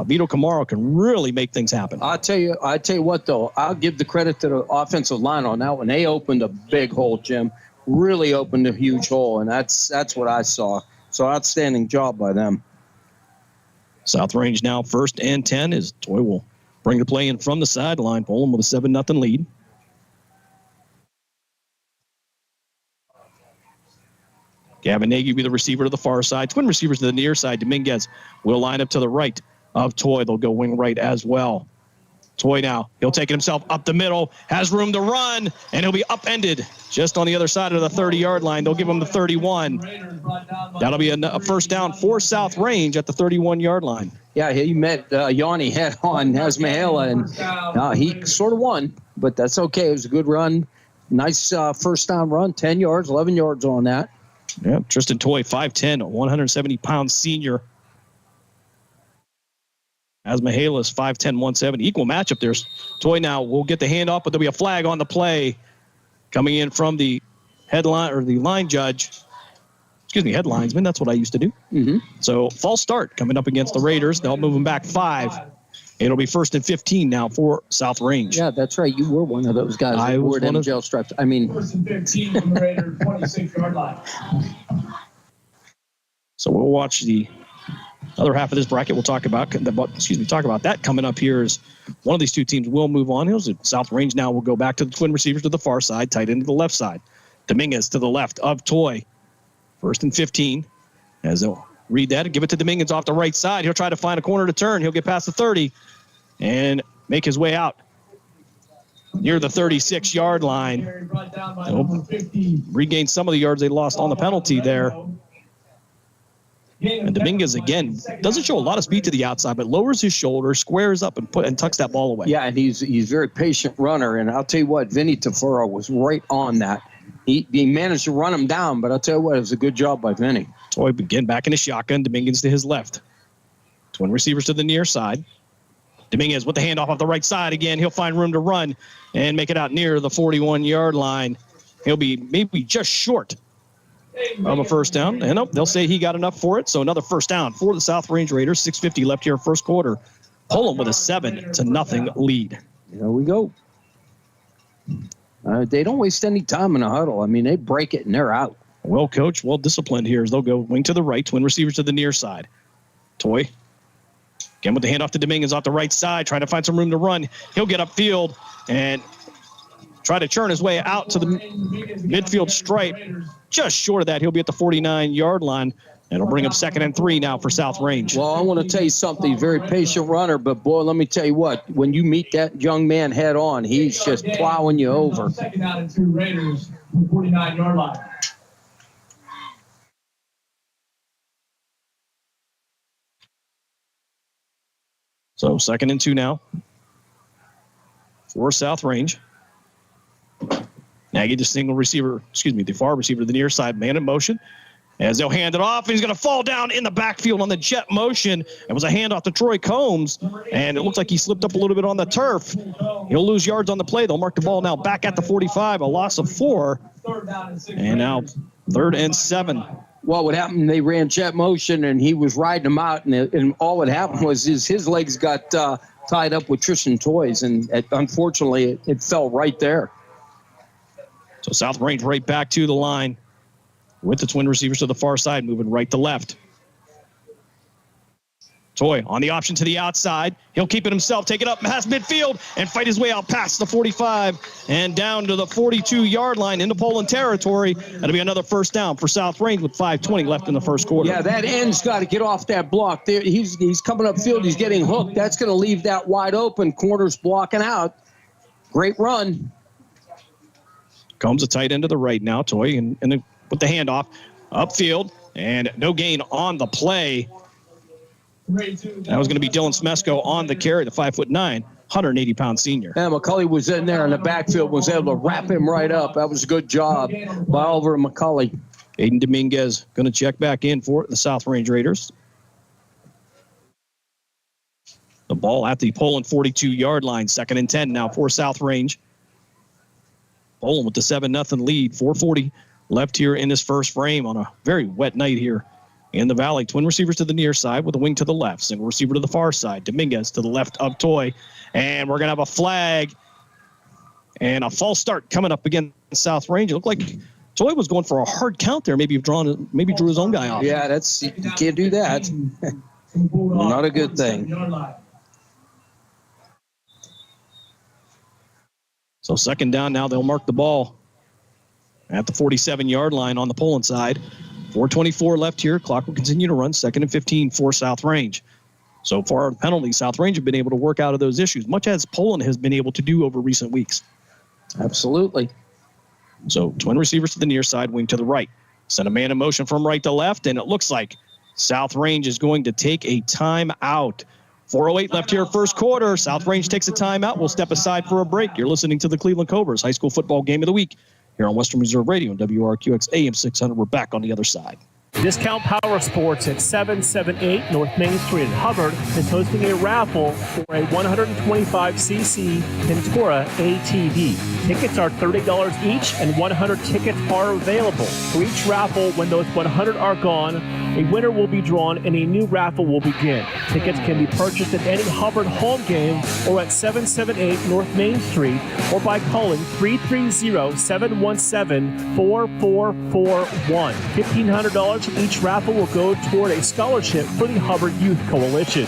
Vito Kamara can really make things happen. I tell you what, though, I'll give the credit to the offensive line on that one. They opened a big hole, Jim. Really opened a huge hole, and that's what I saw. So outstanding job by them. South Range now 1st and 10 as Toy will bring the play in from the sideline. Poland with a 7-0 lead. Gavin Nagy will be the receiver to the far side. Twin receivers to the near side. Dominguez will line up to the right of Toy. They'll go wing right as well. Toy now, he'll take it himself up the middle, has room to run, and he'll be upended just on the other side of the 30-yard line. They'll give him the 31. That'll be a first down for South Range at the 31-yard line. Yeah, he met Yanni head on Hasmahala, and he sort of won, but that's okay. It was a good run. Nice first down run, 10 yards, 11 yards on that. Yeah, Tristan Toy, 5'10", 170-pound senior. Asmahala is 5'10", 170. Equal matchup there. Toy now will get the handoff, but there'll be a flag on the play coming in from the headline or the line judge. Headlinesman. That's what I used to do. Mm-hmm. So false start coming up against the Raiders. They'll move them back 5. It'll be 1st and 15 now for South Range. Yeah, that's right. You were one of those guys that wore them gel stripes. I mean, 1st and 15 from the Raiders, 26-yard line. So we'll watch the other half of this bracket. We'll talk about that coming up here. Is one of these two teams will move on. South Range now will go back to the twin receivers to the far side, tight end to the left side. Dominguez to the left of Toy. 1st and 15 as they'll read that and give it to Dominguez off the right side. He'll try to find a corner to turn. He'll get past the 30 and make his way out near the 36-yard line. He'll regain some of the yards they lost on the penalty there. And Dominguez, again, doesn't show a lot of speed to the outside, but lowers his shoulder, squares up, and tucks that ball away. Yeah, and he's a very patient runner. And I'll tell you what, Vinny Tafaro was right on that. He managed to run him down, but I'll tell you what, it was a good job by Vinny. Toy again back in the shotgun. Dominguez to his left. Twin receivers to the near side. Dominguez with the handoff off the right side again. He'll find room to run and make it out near the 41-yard line. He'll be maybe just short of a first down. And nope, they'll say he got enough for it. So another first down for the South Range Raiders. 6:50 left here first quarter. Pull them with a 7-0 lead. There we go. They don't waste any time in a huddle. I mean, they break it and they're out. Well coached, well disciplined here as they'll go wing to the right, twin receivers to the near side. Toy again with the handoff to Dominguez off the right side, trying to find some room to run. He'll get upfield and try to churn his way out to the midfield stripe. Just short of that, he'll be at the 49-yard line. And it'll bring up 2nd and 3 now for South Range. Well, I want to tell you something. Very patient runner, but boy, let me tell you what. When you meet that young man head on, he's just plowing you over. 2nd down and 2 Raiders, 49-yard line. So 2nd and 2 now for South Range. Nagy, the far receiver to the near side, man in motion. As they'll hand it off, and he's going to fall down in the backfield on the jet motion. It was a handoff to Troy Combs, and it looks like he slipped up a little bit on the turf. He'll lose yards on the play. They'll mark the ball now back at the 45, a loss of 4. And now 3rd and 7. Well, what happened, they ran jet motion, and he was riding them out, and all that happened was his legs got tied up with Tristan Toys, and unfortunately, it fell right there. So South Range right back to the line with the twin receivers to the far side, moving right to left. Toy on the option to the outside. He'll keep it himself, take it up past midfield, and fight his way out past the 45 and down to the 42-yard line into Poland territory. That'll be another first down for South Range with 5:20 left in the first quarter. Yeah, that end's got to get off that block. There, he's coming upfield. He's getting hooked. That's going to leave that wide open. Corner's blocking out. Great run. Comes a tight end to the right now, Toy, and with the handoff upfield, and no gain on the play. That was going to be Dylan Smesko on the carry, the 5'9", 180-pound senior. Yeah, McCulley was in there in the backfield, was able to wrap him right up. That was a good job by Oliver McCulley. Aiden Dominguez going to check back in for the South Range Raiders. The ball at the Poland 42-yard line, 2nd and 10 now for South Range. Poland with the 7-0 lead, 4:40 left here in this first frame on a very wet night here in the Valley. Twin receivers to the near side with a wing to the left. Single receiver to the far side. Dominguez to the left of Toy. And we're going to have a flag and a false start coming up against South Range. It looked like Toy was going for a hard count there. Maybe drew his own guy off. Yeah, you can't do that. Not a good thing. So 2nd down now. They'll mark the ball at the 47-yard line on the Poland side. 4:24 left here. Clock will continue to run. 2nd and 15 for South Range. So far, the penalties, South Range have been able to work out of those issues, much as Poland has been able to do over recent weeks. Absolutely. So twin receivers to the near side, wing to the right. Send a man in motion from right to left, and it looks like South Range is going to take a timeout. 4:08 left here, first quarter. South Range takes a timeout. We'll step aside for a break. You're listening to the Cleveland Cobras High School Football Game of the Week here on Western Reserve Radio and WRQX AM 600. We're back on the other side. Discount Power Sports at 778 North Main Street in Hubbard is hosting a raffle for a 125cc Ventura ATV. Tickets are $30 each, and 100 tickets are available. For each raffle, when those 100 are gone, a winner will be drawn and a new raffle will begin. Tickets can be purchased at any Hubbard home game or at 778 North Main Street or by calling 330-717-4441. $1,500 from each raffle will go toward a scholarship for the Hubbard Youth Coalition.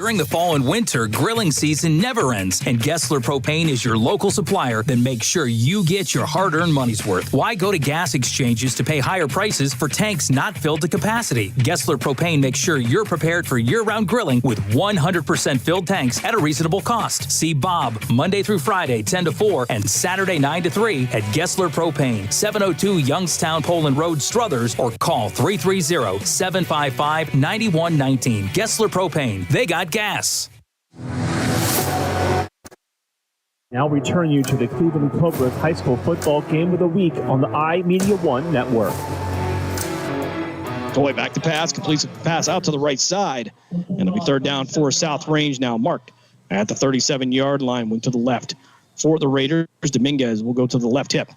During the fall and winter, grilling season never ends, and Gessler Propane is your local supplier that makes sure you get your hard-earned money's worth. Why go to gas exchanges to pay higher prices for tanks not filled to capacity? Gessler Propane makes sure you're prepared for year-round grilling with 100% filled tanks at a reasonable cost. See Bob Monday through Friday, 10 to 4, and Saturday, 9 to 3 at Gessler Propane, 702 Youngstown Poland Road, Struthers, or call 330-755-9119. Gessler Propane. They got gas. Now return you to the Cleveland Cobras high school football game of the week on the iMedia One network. Toy back to pass, completes a pass out to the right side. And it'll be third down for South Range now. Marked at the 37-yard line, went to the left. For the Raiders, Dominguez will go to the left hip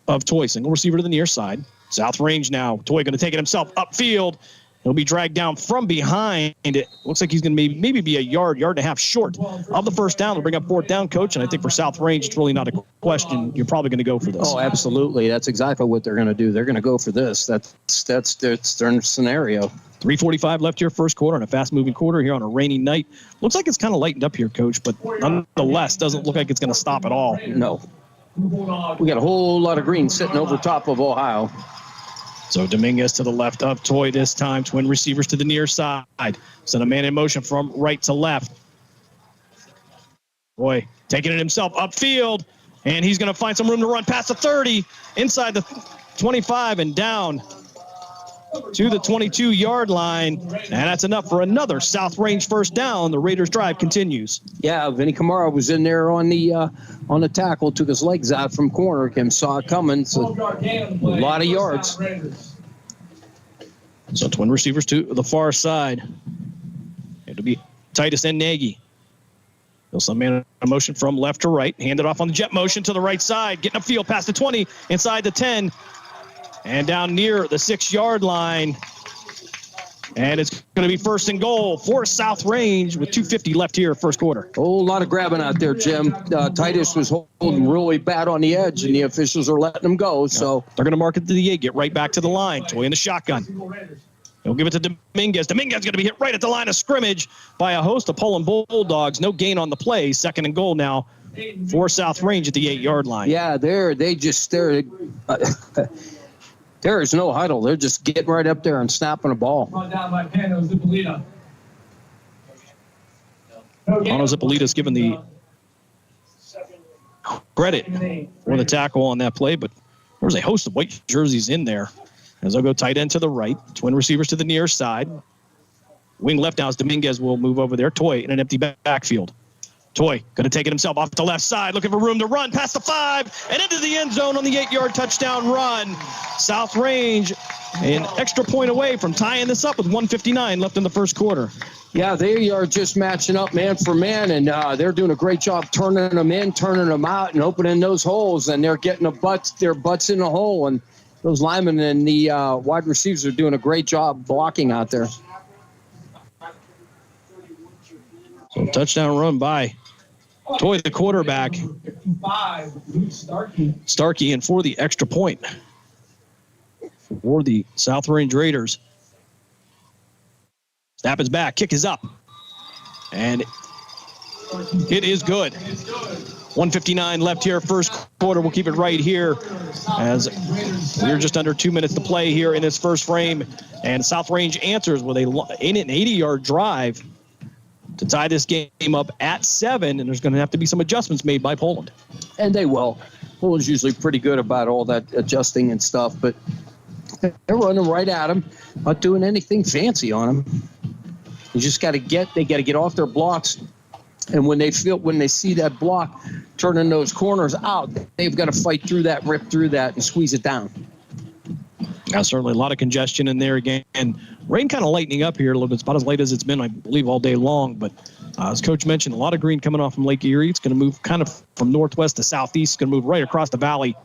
of Toy. Single receiver to the near side. South Range now. Toy going to take it himself upfield. He'll be dragged down from behind. It looks like he's going to maybe be a yard and a half short of the first down. They'll bring up fourth down, Coach, and I think for South Range, it's really not a question. You're probably going to go for this. Oh, absolutely. That's exactly what they're going to do. They're going to go for this. That's their scenario. 3:45 left here, first quarter, and a fast-moving quarter here on a rainy night. Looks like it's kind of lightened up here, Coach, but nonetheless, doesn't look like it's going to stop at all. No. We got a whole lot of green sitting over top of Ohio. So Dominguez to the left of Toy this time. Twin receivers to the near side. Send a man in motion from right to left. Toy taking it himself upfield. And he's going to find some room to run past the 30. Inside the 25 and down to the 22-yard line. And that's enough for another South Range first down. The Raiders drive continues. Yeah, Vinny Kamara was in there on the tackle, took his legs out from corner. Kim saw it coming. So a lot of yards. So twin receivers to the far side. It'll be Titus and Nagy. He'll some man in motion from left to right. Hand it off on the jet motion to the right side. Getting upfield past the 20, inside the 10. And down near the 6-yard line. And it's going to be first and goal for South Range with 2:50 left here, first quarter. A whole lot of grabbing out there, Jim. Titus was holding really bad on the edge, and the officials are letting him go. So they're going to mark it to the 8, get right back to the line. Toy in the shotgun. He'll give it to Dominguez. Dominguez is going to be hit right at the line of scrimmage by a host of Poland Bulldogs. No gain on the play. Second and goal now for South Range at the 8-yard line. Yeah, there is no huddle. They're just getting right up there and snapping a ball. Ono Zippolita's given the credit for the tackle on that play, but there's a host of white jerseys in there. As they'll go tight end to the right, twin receivers to the near side. Wing left now as Dominguez will move over there. Toy in an empty backfield. Toy going to take it himself off the left side, looking for room to run past the 5 and into the end zone on the 8-yard touchdown run. South Range an extra point away from tying this up with 1:59 left in the first quarter. Yeah, they are just matching up man for man, and they're doing a great job turning them in, turning them out, and opening those holes, and they're getting their butts in the hole, and those linemen and the wide receivers are doing a great job blocking out there. So touchdown run by Toy, the quarterback. Starkey, and for the extra point for the South Range Raiders. Snap is back. Kick is up. And it is good. 1:59 left here, first quarter. We'll keep it right here as we're just under 2 minutes to play here in this first frame. And South Range answers with an 80-yard drive to tie this game up at 7, and there's going to have to be some adjustments made by Poland. And they will. Poland's usually pretty good about all that adjusting and stuff, but they're running right at them, not doing anything fancy on them. You just got to get off their blocks, and when they see that block turning those corners out, they've got to fight through that, rip through that, and squeeze it down. Now, certainly a lot of congestion in there again. And rain kind of lightening up here a little bit. It's about as late as it's been, I believe, all day long. But as Coach mentioned, a lot of green coming off from Lake Erie. It's going to move kind of from northwest to southeast. It's going to move right across the valley.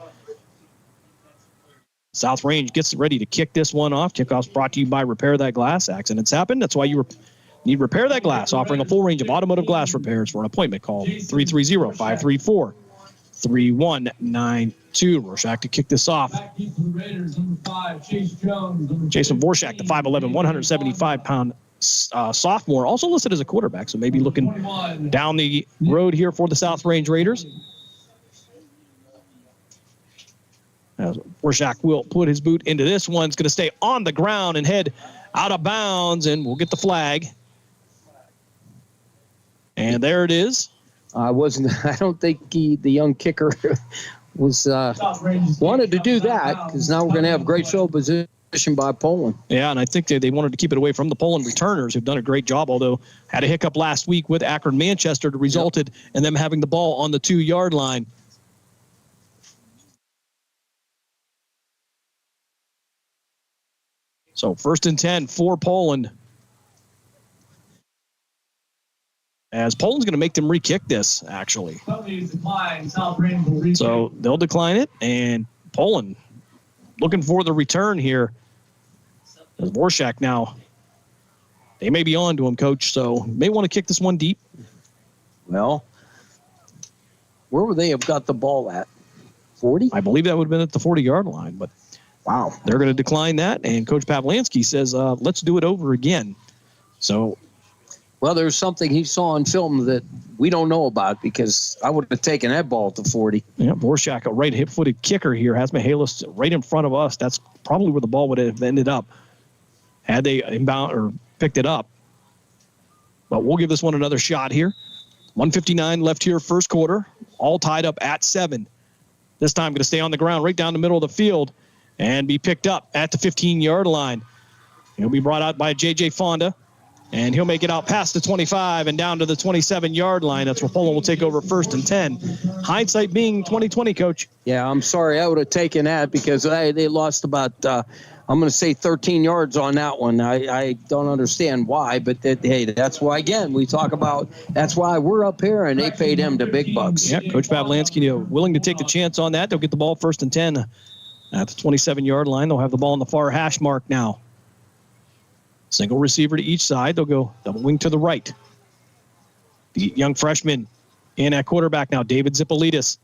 South Range gets ready to kick this one off. Kickoff's brought to you by Repair That Glass. Accidents happen. That's why you need Repair That Glass, offering a full range of automotive glass repairs. For an appointment, call 330-534-3192. Rorschach to kick this off. Jason Vorschach, the 5'11", 175-pound sophomore, also listed as a quarterback. So maybe looking down the road here for the South Range Raiders. Warshak will put his boot into this one. It's going to stay on the ground and head out of bounds, and we'll get the flag. And there it is. I don't think the young kicker was wanted to do that, because now we're going to have great field position by Poland. Yeah, and I think they wanted to keep it away from the Poland returners, who've done a great job, although had a hiccup last week with Akron Manchester that resulted in them having the ball on the 2-yard line. So 1st and 10 for Poland. As Poland's going to make them re-kick this, actually. So they'll decline it, and Poland looking for the return here. As Warshak now, they may be on to him, Coach, so may want to kick this one deep. Well, where would they have got the ball at? 40? I believe that would have been at the 40-yard line, but wow, they're going to decline that, and Coach Pavlansky says, let's do it over again. So, well, there's something he saw on film that we don't know about, because I would have taken that ball to 40. Yeah, Borshak, a right hip-footed kicker here, has Mihalis right in front of us. That's probably where the ball would have ended up had they inbound or picked it up. But we'll give this one another shot here. 1:59 left here, first quarter, all tied up at 7. This time going to stay on the ground right down the middle of the field and be picked up at the 15-yard line. He'll be brought out by J.J. Fonda, and he'll make it out past the 25 and down to the 27-yard line. That's where Poland will take over 1st and 10. Hindsight being 20/20, Coach. Yeah, I'm sorry. I would have taken that, because they lost about, I'm going to say 13 yards on that one. I don't understand why, but hey, that's why, again, we talk about, that's why we're up here and they paid them the big bucks. Yeah, Coach Pavlansky willing to take the chance on that. They'll get the ball 1st and 10 at the 27-yard line. They'll have the ball on the far hash mark now. Single receiver to each side. They'll go double wing to the right. The young freshman in at quarterback now, David Zippolitis.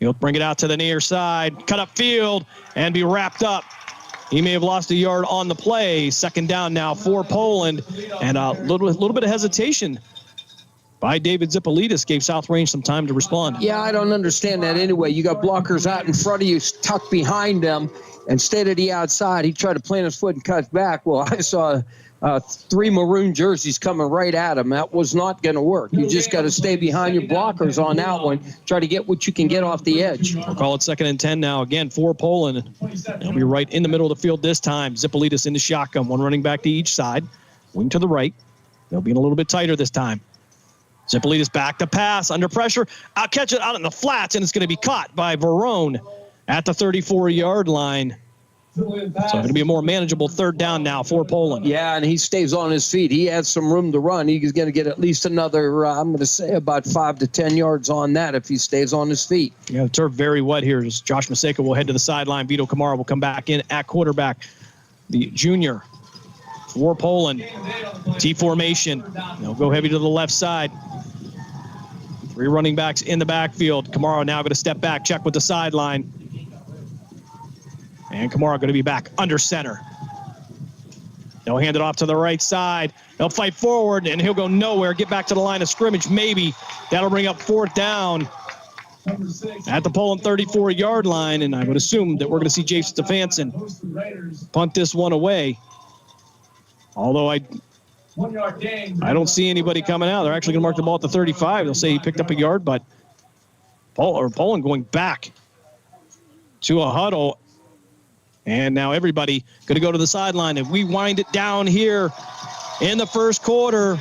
He'll bring it out to the near side, cut up field, and be wrapped up. He may have lost a yard on the play. 2nd down now for Poland, and a little bit of hesitation by David Zippolitis gave South Range some time to respond. Yeah, I don't understand that anyway. You got blockers out in front of you, tucked behind them. Instead of the outside, he tried to plant his foot and cut back. Well, I saw 3 maroon jerseys coming right at him. That was not going to work. You just got to stay behind your blockers on that one. Try to get what you can get off the edge. We'll call it 2nd and 10 now, again, for Poland. They'll be right in the middle of the field this time. Zippolitis in the shotgun, one running back to each side. Wing to the right. They'll be in a little bit tighter this time. Zippolitis back to pass, under pressure. I'll catch it out in the flats, and it's going to be caught by Verone at the 34-yard line. So it's going to be a more manageable 3rd down now for Poland. Yeah, and he stays on his feet. He has some room to run. He's going to get at least another, I'm going to say about 5 to 10 yards on that if he stays on his feet. Yeah, the turf very wet here. Josh Maseka will head to the sideline. Vito Kamara will come back in at quarterback. The junior for Poland. T formation. They'll go heavy to the left side. 3 running backs in the backfield. Kamara now going to step back, check with the sideline. And Kamara going to be back under center. They'll hand it off to the right side. They'll fight forward, and he'll go nowhere. Get back to the line of scrimmage, maybe. That'll bring up 4th down at the Poland 34-yard line, and I would assume that we're going to see Jace Stefanson punt this one away. Although I don't see anybody coming out. They're actually going to mark the ball at the 35. They'll say he picked up a yard, but Poland going back to a huddle. And now everybody going to go to the sideline. And we wind it down here in the first quarter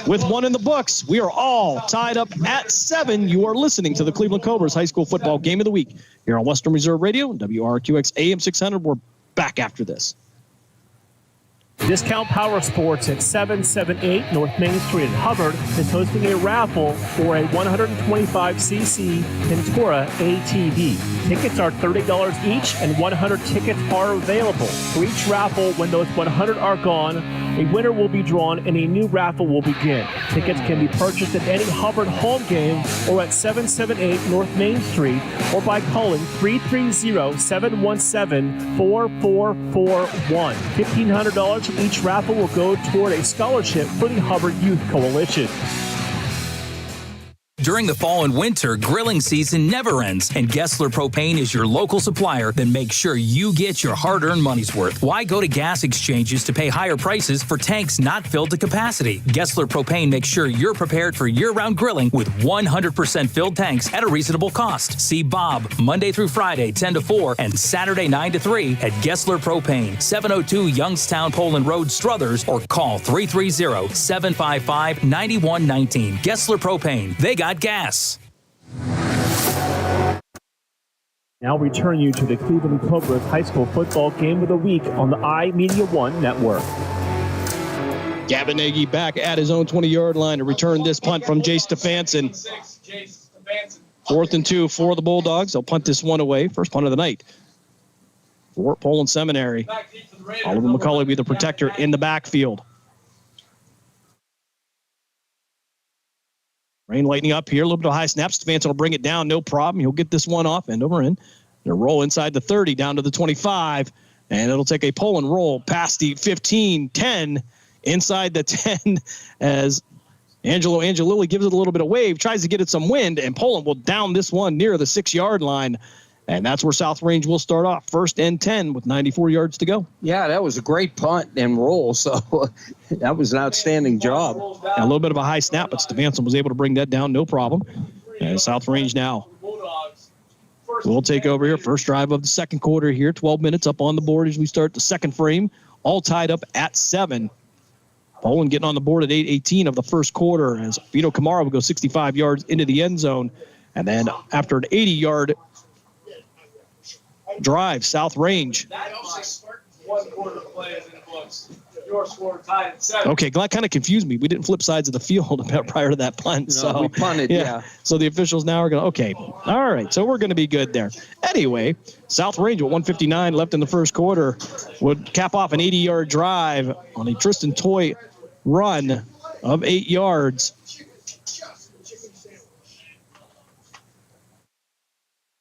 with 1 in the books. We are all tied up at 7. You are listening to the Cleveland Cobras High School Football Game of the Week here on Western Reserve Radio, WRQX AM 600. We're back after this. Discount Power Sports at 778 North Main Street in Hubbard is hosting a raffle for a 125cc Ventura ATV. Tickets are $30 each, and 100 tickets are available. For each raffle, when those 100 are gone, a winner will be drawn and a new raffle will begin. Tickets can be purchased at any Hubbard home game or at 778 North Main Street or by calling 330-717-4441. $1,500 from each raffle will go toward a scholarship for the Hubbard Youth Coalition. During the fall and winter, grilling season never ends, and Gessler Propane is your local supplier that makes sure you get your hard-earned money's worth. Why go to gas exchanges to pay higher prices for tanks not filled to capacity? Gessler Propane makes sure you're prepared for year-round grilling with 100% filled tanks at a reasonable cost. See Bob Monday through Friday, 10 to 4, and Saturday, 9 to 3 at Gessler Propane, 702 Youngstown Poland Road, Struthers, or call 330-755-9119. Gessler Propane. They got gas. Now return you to the Cleveland Cobras high school football game of the week on the iMedia One Network. Gavin Nagy back at his own 20-yard line to return this punt from Jay Stefanson. 4th and 2 for the Bulldogs. They'll punt this one away. First punt of the night for Poland Seminary. Oliver McCulley will be the protector in the backfield. Rain lightening up here, a little bit of high snap. Stefanson will bring it down, no problem. He'll get this one off, end over end. They'll roll inside the 30, down to the 25, and it'll take a pull and roll past the 15, 10, inside the 10 as Angelo Angelilli gives it a little bit of wave, tries to get it some wind, and Poland will down this one near the 6-yard line. And that's where South Range will start off. 1st and 10 with 94 yards to go. Yeah, that was a great punt and roll, so that was an outstanding job. And a little bit of a high snap, but Stefanson was able to bring that down, no problem. And South Range now will take over here. First drive of the second quarter here. 12 minutes up on the board as we start the second frame. All tied up at 7. Poland getting on the board at 8:18 of the first quarter as Vito Kamara will go 65 yards into the end zone. And then after an 80-yard drive, South Range. Okay, that kind of confused me. We didn't flip sides of the field prior to that punt. No, so we punted, yeah. So the officials now are going to, okay, all right, so we're going to be good there. Anyway, South Range with 1:59 left in the first quarter would cap off an 80-yard drive on a Tristan Toy run of 8 yards.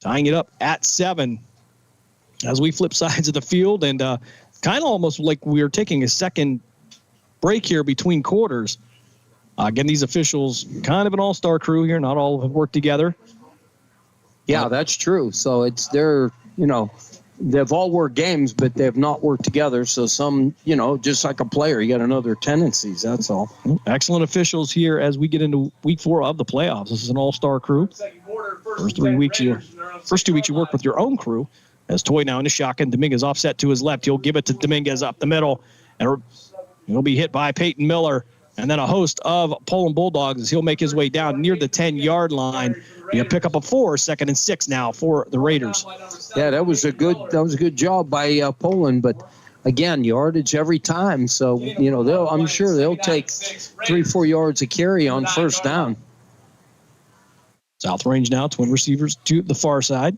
Tying it up at 7. As we flip sides of the field, and kind of almost like we're taking a second break here between quarters. Again, these officials, kind of an all-star crew here. Not all have worked together. Yeah, that's true. So they've all worked games, but they've not worked together. So some, just like a player, you got to know their tendencies. That's all. Excellent officials here as we get into week 4 of the playoffs. This is an all-star crew. First 2 weeks you work with your own crew. As Toy now in the shotgun, Dominguez offset to his left. He'll give it to Dominguez up the middle, and he'll be hit by Peyton Miller. And then a host of Poland Bulldogs as he'll make his way down near the 10-yard line. He'll pick up a 4, 2nd and 6 now for the Raiders. Yeah, that was a good job by Poland, but again, yardage every time. So I'm sure they'll take 3-4 yards a carry on first down. South Range now, twin receivers to the far side.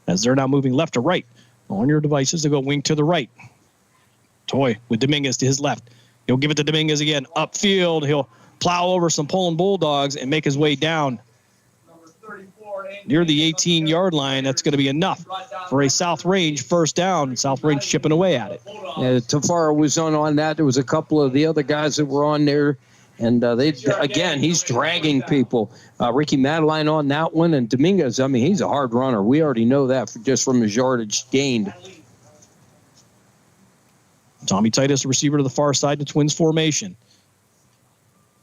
As they're now moving left to right. On your devices, they go wing to the right. Toy with Dominguez to his left. He'll give it to Dominguez again. Upfield, he'll plow over some Poland Bulldogs and make his way down near the 18-yard line. That's going to be enough for a South Range first down. South Range chipping away at it. Yeah, Tafara was on that. There was a couple of the other guys that were on there. And he's dragging people. Ricky Madeline on that one. And Dominguez, he's a hard runner. We already know that just from his yardage gained. Tommy Titus, receiver to the far side, the Twins formation.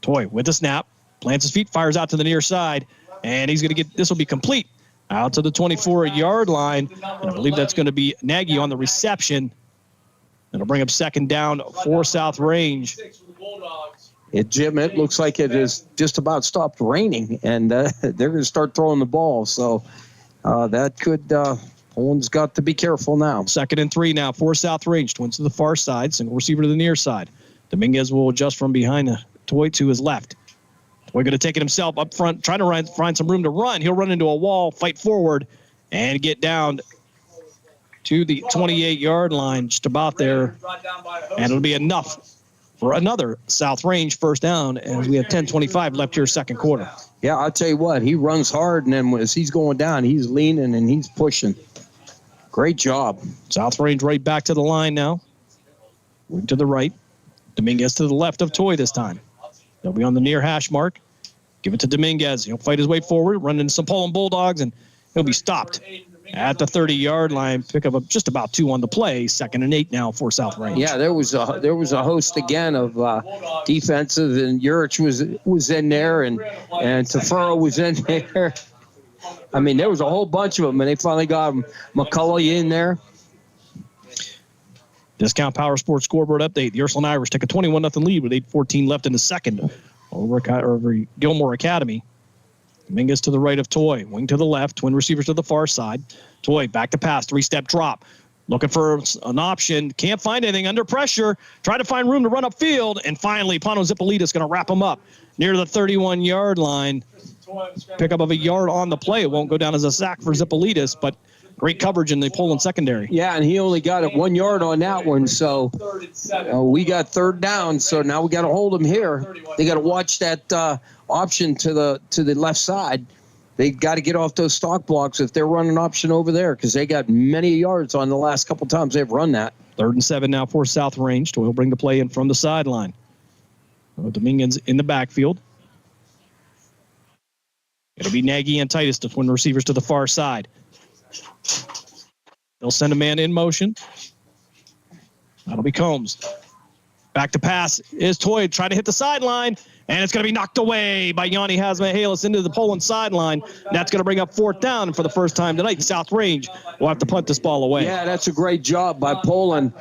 Toy with the snap. Plants his feet, fires out to the near side. And he's going to this will be complete. Out to the 24-yard line. And I believe that's going to be Nagy on the reception. It'll bring up second down for South Range. Jim, it looks like it has just about stopped raining, and they're going to start throwing the ball. So that could Poland's got to be careful now. 2nd and 3 now for South Range. Twins to the far side, single receiver to the near side. Dominguez will adjust from behind the Toy to his left. Toy going to take it himself up front, trying to find some room to run. He'll run into a wall, fight forward, and get down to the 28-yard line, just about there. And it'll be enough for another South Range first down, as we have 10:25 left here, second quarter. Yeah, I'll tell you what, he runs hard, and then as he's going down, he's leaning and he's pushing. Great job. South Range right back to the line now. Wing to the right. Dominguez to the left of Toy this time. They'll be on the near hash mark. Give it to Dominguez. He'll fight his way forward, run into some Poland Bulldogs, and he'll be stopped at the 30-yard line. Pick up just about 2 on the play. 2nd and 8 now for South Range. Yeah, there was a host again of defensive, and Urich was in there, and Tafaro was in there. I mean, there was a whole bunch of them, and they finally got McCullough in there. Discount Power Sports scoreboard update. The Ursuline Irish take a 21-0 lead with 8:14 left in the second over Gilmore Academy. Dominguez to the right of Toy. Wing to the left. Twin receivers to the far side. Toy back to pass. 3-step drop. Looking for an option. Can't find anything. Under pressure. Try to find room to run upfield. And finally, Pano Zipolitas going to wrap him up near the 31-yard line. Pickup of a yard on the play. It won't go down as a sack for Zipolitas, but great coverage in the Poland secondary. Yeah, and he only got it 1 yard on that one. So we got third down. So now we got to hold him here. They got to watch that option to the left side. They got to get off those stock blocks if they're running option over there, because they got many yards on the last couple times they've run that. 3rd and 7 now for South Range. We'll bring the play in from the sideline. Dominguez in the backfield. It'll be Nagy and Titus, the twin receivers to the far side. They'll send a man in motion. That'll be Combs. Back to pass is Toy. Trying to hit the sideline, and it's going to be knocked away by Yanni Hazmahalis into the Poland sideline. That's going to bring up 4th down for the first time tonight. South Range will have to punt this ball away. Yeah, that's a great job by Poland.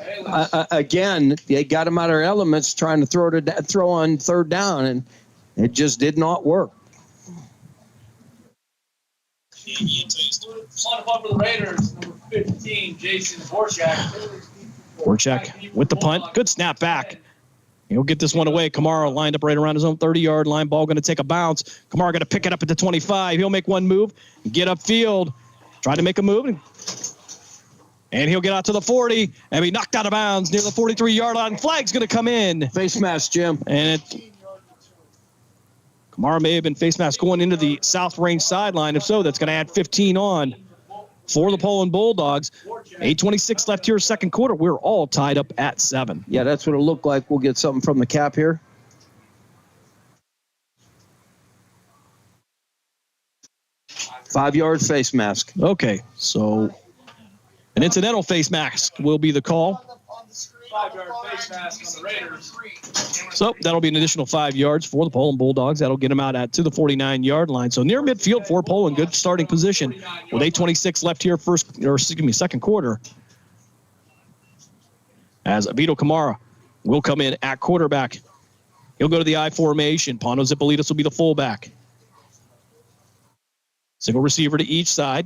Again, they got him out of their elements trying to throw on 3rd down, and it just did not work. For the Raiders, number 15, Jason Vorchak. Vorchak with the punt. Good snap back. He'll get this one away. Kamara lined up right around his own 30-yard line. Ball going to take a bounce. Kamara going to pick it up at the 25. He'll make one move, get upfield, try to make a move, and he'll get out to the 40 and be knocked out of bounds near the 43-yard line. Flag's going to come in. Face mask, Jim. And Kamara may have been face mask going into the South Range sideline. If so, that's going to add 15 on for the Poland Bulldogs. 8:26 left here, second quarter. We're all tied up at 7. Yeah, that's what it looked like. We'll get something from the cap here. Five-yard face mask. Okay, so an incidental face mask will be the call. 5-yard face mask on the Raiders. So that'll be an additional 5 yards for the Poland Bulldogs. That'll get them out to the 49-yard line. So near midfield for Poland, good starting position with 8:26 left here, second quarter. As Vito Kamara will come in at quarterback. He'll go to the I formation. Pano Zipolitas will be the fullback. Single receiver to each side.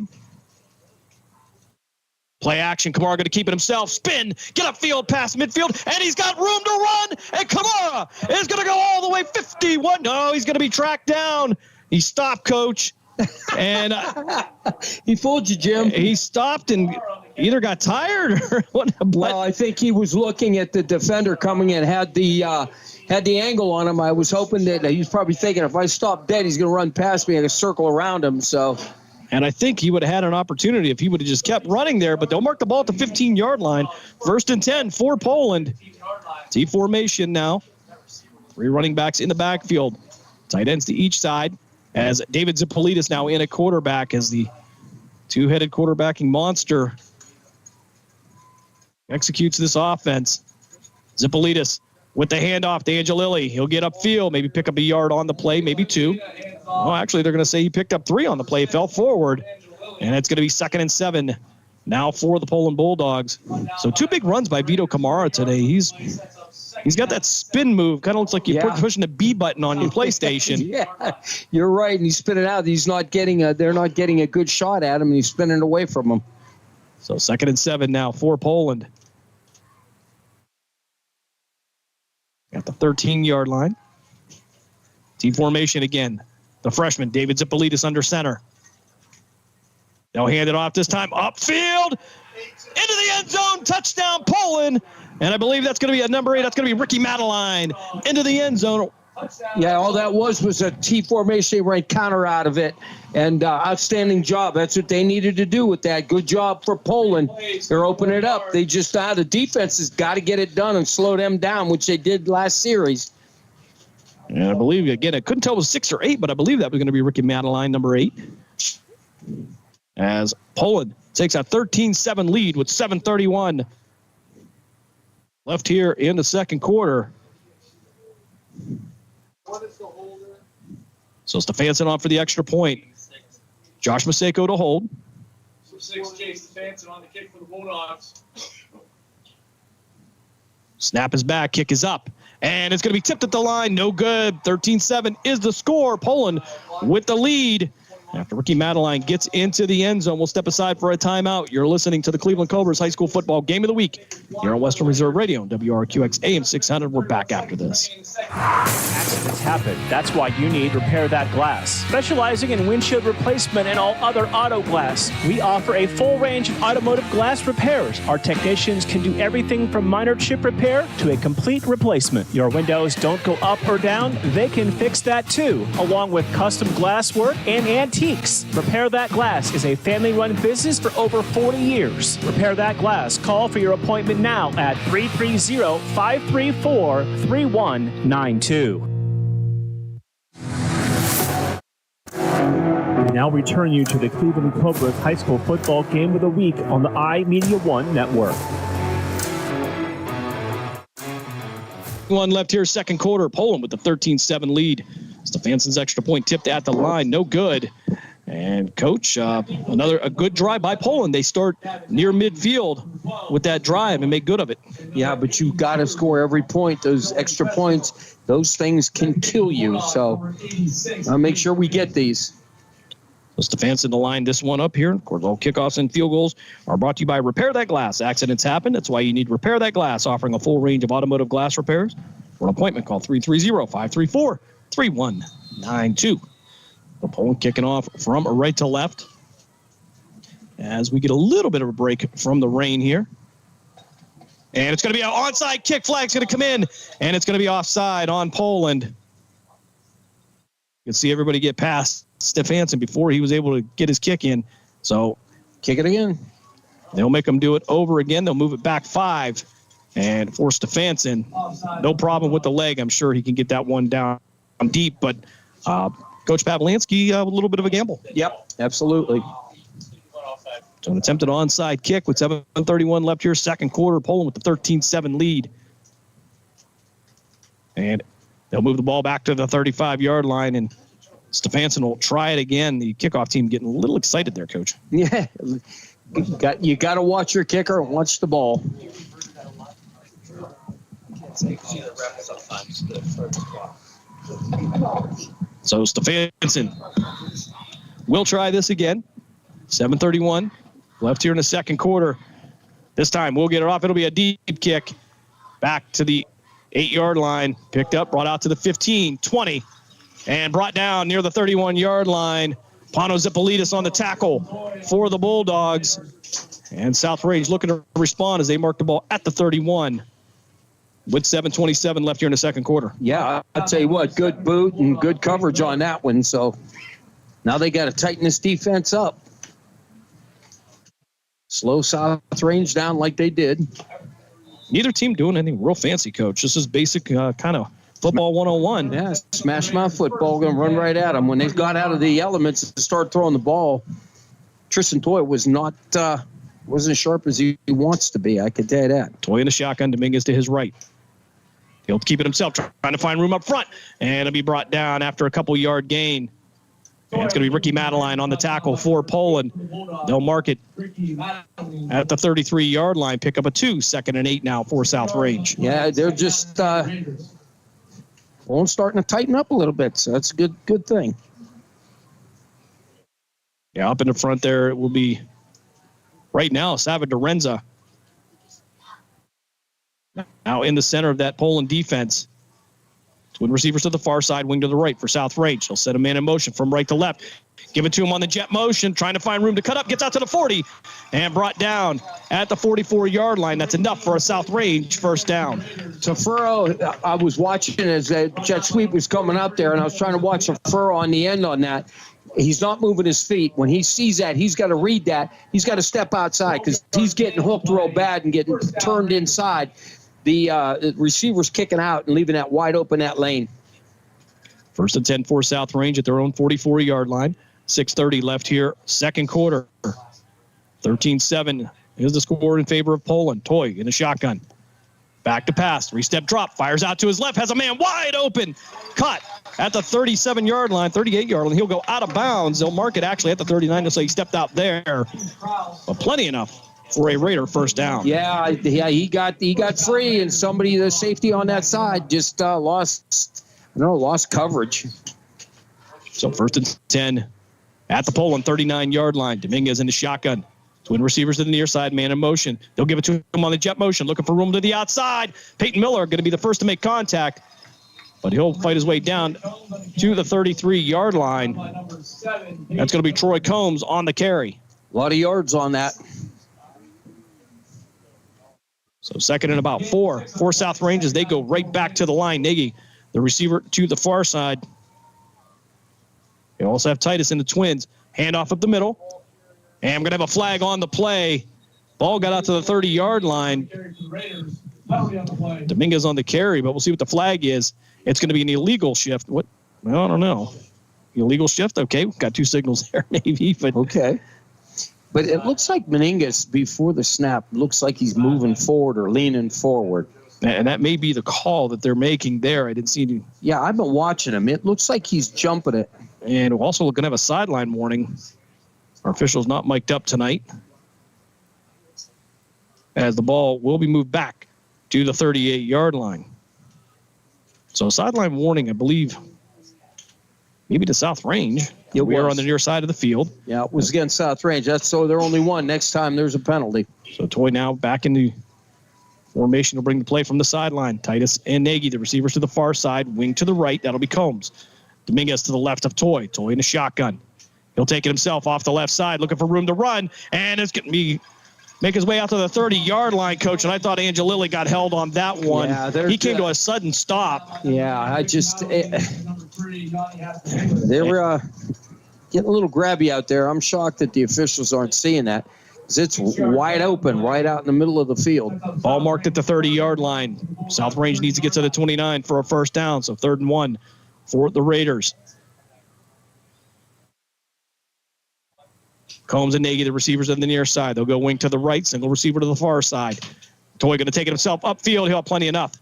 Play action. Kamara going to keep it himself. Spin. Get upfield past midfield. And he's got room to run. And Kamara is going to go all the way 51. No, he's going to be tracked down. He stopped, Coach. And he fooled you, Jim. He stopped and either got tired or what. Well, I think he was looking at the defender coming in, had the angle on him. I was hoping that he was probably thinking, if I stop dead, he's going to run past me and I circle around him. So. And I think he would have had an opportunity if he would have just kept running there, but they'll mark the ball at the 15-yard line. 1st and 10 for Poland. T formation now. 3 running backs in the backfield. Tight ends to each side as David Zipolitas now in a quarterback as the two-headed quarterbacking monster executes this offense. Zipolitas with the handoff to Angelilli. He'll get upfield, maybe pick up a yard on the play, maybe 2. Oh, actually, they're going to say he picked up 3 on the play, fell forward, and it's going to be 2nd and 7 now for the Poland Bulldogs. So 2 big runs by Vito Kamara today. He's got that spin move. Kind of looks like you're pushing the B button on your PlayStation. Yeah, you're right. And he's spinning out. He's not getting they're not getting a good shot at him, and he's spinning away from him. So 2nd and 7 now for Poland. At the 13-yard line. Team formation again. The freshman, David Zipolitas under center. They'll hand it off this time. Upfield. Into the end zone. Touchdown, Poland. And I believe that's going to be at number 8. That's going to be Ricky Madeline into the end zone. Yeah, all that was a T formation. They ran counter out of it, and outstanding job. That's what they needed to do with that. Good job for Poland. They're opening it up. They just the defense has got to get it done and slow them down, which they did last series. And I believe, again, I couldn't tell it was 6 or 8, but I believe that was going to be Ricky Madeline, number 8. As Poland takes a 13-7 lead with 7:31 left here in the second quarter. So Stefanson on for the extra point. Josh Maseko to hold. So 6, Chase Stefanson on the kick for the Bulldogs. Snap is back, kick is up, and it's going to be tipped at the line. No good. 13-7 is the score. Poland with the lead. After Ricky Madeline gets into the end zone, we'll step aside for a timeout. You're listening to the Cleveland Cobras High School Football Game of the Week here on Western Reserve Radio and WRQX AM 600. We're back after this. Accidents happen. That's why you need Repair That Glass. Specializing in windshield replacement and all other auto glass, we offer a full range of automotive glass repairs. Our technicians can do everything from minor chip repair to a complete replacement. Your windows don't go up or down, they can fix that too, along with custom glass work and antiques. Repair That Glass is a family-run business for over 40 years. Repair That Glass. Call for your appointment now at 330-534-3192. We now return you to the Cleveland Cobras High School Football Game of the Week on the iMedia One Network. One left here, second quarter. Poland with the 13-7 lead. Stefanson's extra point tipped at the line, no good. And Coach, a good drive by Poland. They start near midfield with that drive and make good of it. Yeah, but you got to score every point. Those extra points, those things can kill you. So make sure we get these. So Stefanson to line this one up here. Of course, all kickoffs and field goals are brought to you by Repair That Glass. Accidents happen. That's why you need Repair That Glass, offering a full range of automotive glass repairs. For an appointment, call 330-534-3192. The Poland kicking off from right to left as we get a little bit of a break from the rain here. And it's going to be an onside kick. Flag's going to come in, and it's going to be offside on Poland. You can see everybody get past Stefanson before he was able to get his kick in. So kick it again. They'll make him do it over again. They'll move it back 5. And for Stefanson, no problem with the leg. I'm sure he can get that one down deep, but Coach Pavlansky, a little bit of a gamble. Yep, absolutely. So an attempted onside kick with 7:31 left here, second quarter. Poland with the 13-7 lead. And they'll move the ball back to the 35-yard line, and Stefanson will try it again. The kickoff team getting a little excited there, Coach. Yeah, you got to watch your kicker and watch the ball. So Stefanson will try this again. 7:31 left here in the second quarter. This time we'll get it off. It'll be a deep kick back to the 8-yard line. Picked up, brought out to the 15, 20, and brought down near the 31-yard line. Pano Zipolidis on the tackle for the Bulldogs. And South Range looking to respond as they mark the ball at the 31. With 7:27 left here in the second quarter. Yeah, I'll tell you what, good boot and good coverage on that one. So now they got to tighten this defense up. Slow South Range down like they did. Neither team doing anything real fancy, Coach. This is basic kind of football 101. Yeah, smash mouth football, going to run right at them. When they got out of the elements and started throwing the ball, Tristan Toy was not wasn't as sharp as he wants to be. I could tell you that. Toy in the shotgun, Dominguez to his right. He'll keep it himself, trying to find room up front. And it'll be brought down after a couple-yard gain. And it's going to be Ricky Madeline on the tackle for Poland. They'll mark it at the 33-yard line. Pick up a 2, 2nd and 8 now for South Range. Yeah, they're just starting to tighten up a little bit, so that's a good thing. Yeah, up in the front there, it will be right now Sava Dorenza. Now in the center of that Poland defense. Twin receivers to the far side, wing to the right for South Range. He'll set a man in motion from right to left. Give it to him on the jet motion, trying to find room to cut up, gets out to the 40, and brought down at the 44-yard line. That's enough for a South Range first down. So Furrow, I was watching as that jet sweep was coming up there, and I was trying to watch Furrow on the end on that. He's not moving his feet. When he sees that, he's got to read that. He's got to step outside because he's getting hooked real bad and getting turned inside. The receiver's kicking out and leaving that wide open, that lane. First and 10 for South Range at their own 44-yard line. 6:30 left here, second quarter. 13-7 is the score in favor of Poland. Toy in a shotgun. Back to pass, three-step drop, fires out to his left, has a man wide open. Cut at the 37-yard line, 38-yard line. He'll go out of bounds. They'll mark it actually at the 39, so he stepped out there. But plenty enough for a Raider first down. Yeah, he got free, and somebody, the safety on that side, just lost coverage. So first and 10 at the Poland 39-yard line. Dominguez in the shotgun. Twin receivers to the near side, man in motion. They'll give it to him on the jet motion, looking for room to the outside. Peyton Miller going to be the first to make contact, but he'll fight his way down to the 33-yard line. That's going to be Troy Combs on the carry. A lot of yards on that. So second and about 4 for South Range as they go right back to the line. Nagy, the receiver to the far side. They also have Titus in the Twins. Handoff up the middle. And I'm going to have a flag on the play. Ball got out to the 30-yard line. Dominguez on the carry, but we'll see what the flag is. It's going to be an illegal shift. What? Well, I don't know. Illegal shift? Okay, we've got two signals there, maybe. But okay. But it looks like Meningus, before the snap, looks like he's moving forward or leaning forward. And that may be the call that they're making there. I didn't see any. Yeah, I've been watching him. It looks like he's jumping it. And we're also going to have a sideline warning. Our official's not mic'd up tonight, as the ball will be moved back to the 38-yard line. So sideline warning, I believe, maybe to South Range. We are on the near side of the field. Yeah, it was against South Range. That's so they're only one. Next time there's a penalty. So Toy now back into formation will bring the play from the sideline. Titus and Nagy, the receivers to the far side, wing to the right. That'll be Combs. Dominguez to the left of Toy. Toy in a shotgun. He'll take it himself off the left side, looking for room to run, and it's going to be make his way out to the 30-yard line, Coach, and I thought Angelilli got held on that one. Yeah, he came to a sudden stop. Yeah, they were getting a little grabby out there. I'm shocked that the officials aren't seeing that. It's wide open, right out in the middle of the field. Ball marked at the 30-yard line. South Range needs to get to the 29 for a first down, so 3rd and 1 for the Raiders. Combs and Nagy, the receivers on the near side. They'll go wing to the right, single receiver to the far side. Toy going to take it himself upfield. He'll have plenty enough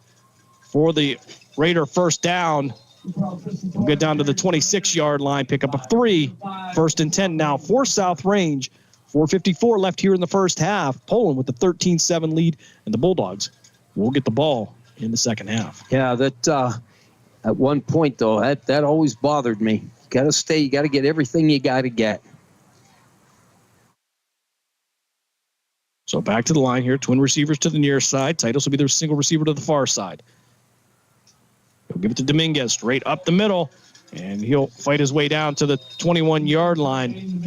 for the Raider first down. We'll get down to the 26-yard line, pick up a 3. 1st and 10 now for South Range. 4:54 left here in the first half. Poland with the 13-7 lead, and the Bulldogs will get the ball in the second half. Yeah, that at one point, though, that always bothered me. You got to stay. You got to get everything you got to get. So back to the line here. Twin receivers to the near side. Titus will be their single receiver to the far side. He'll give it to Dominguez straight up the middle, and he'll fight his way down to the 21-yard line.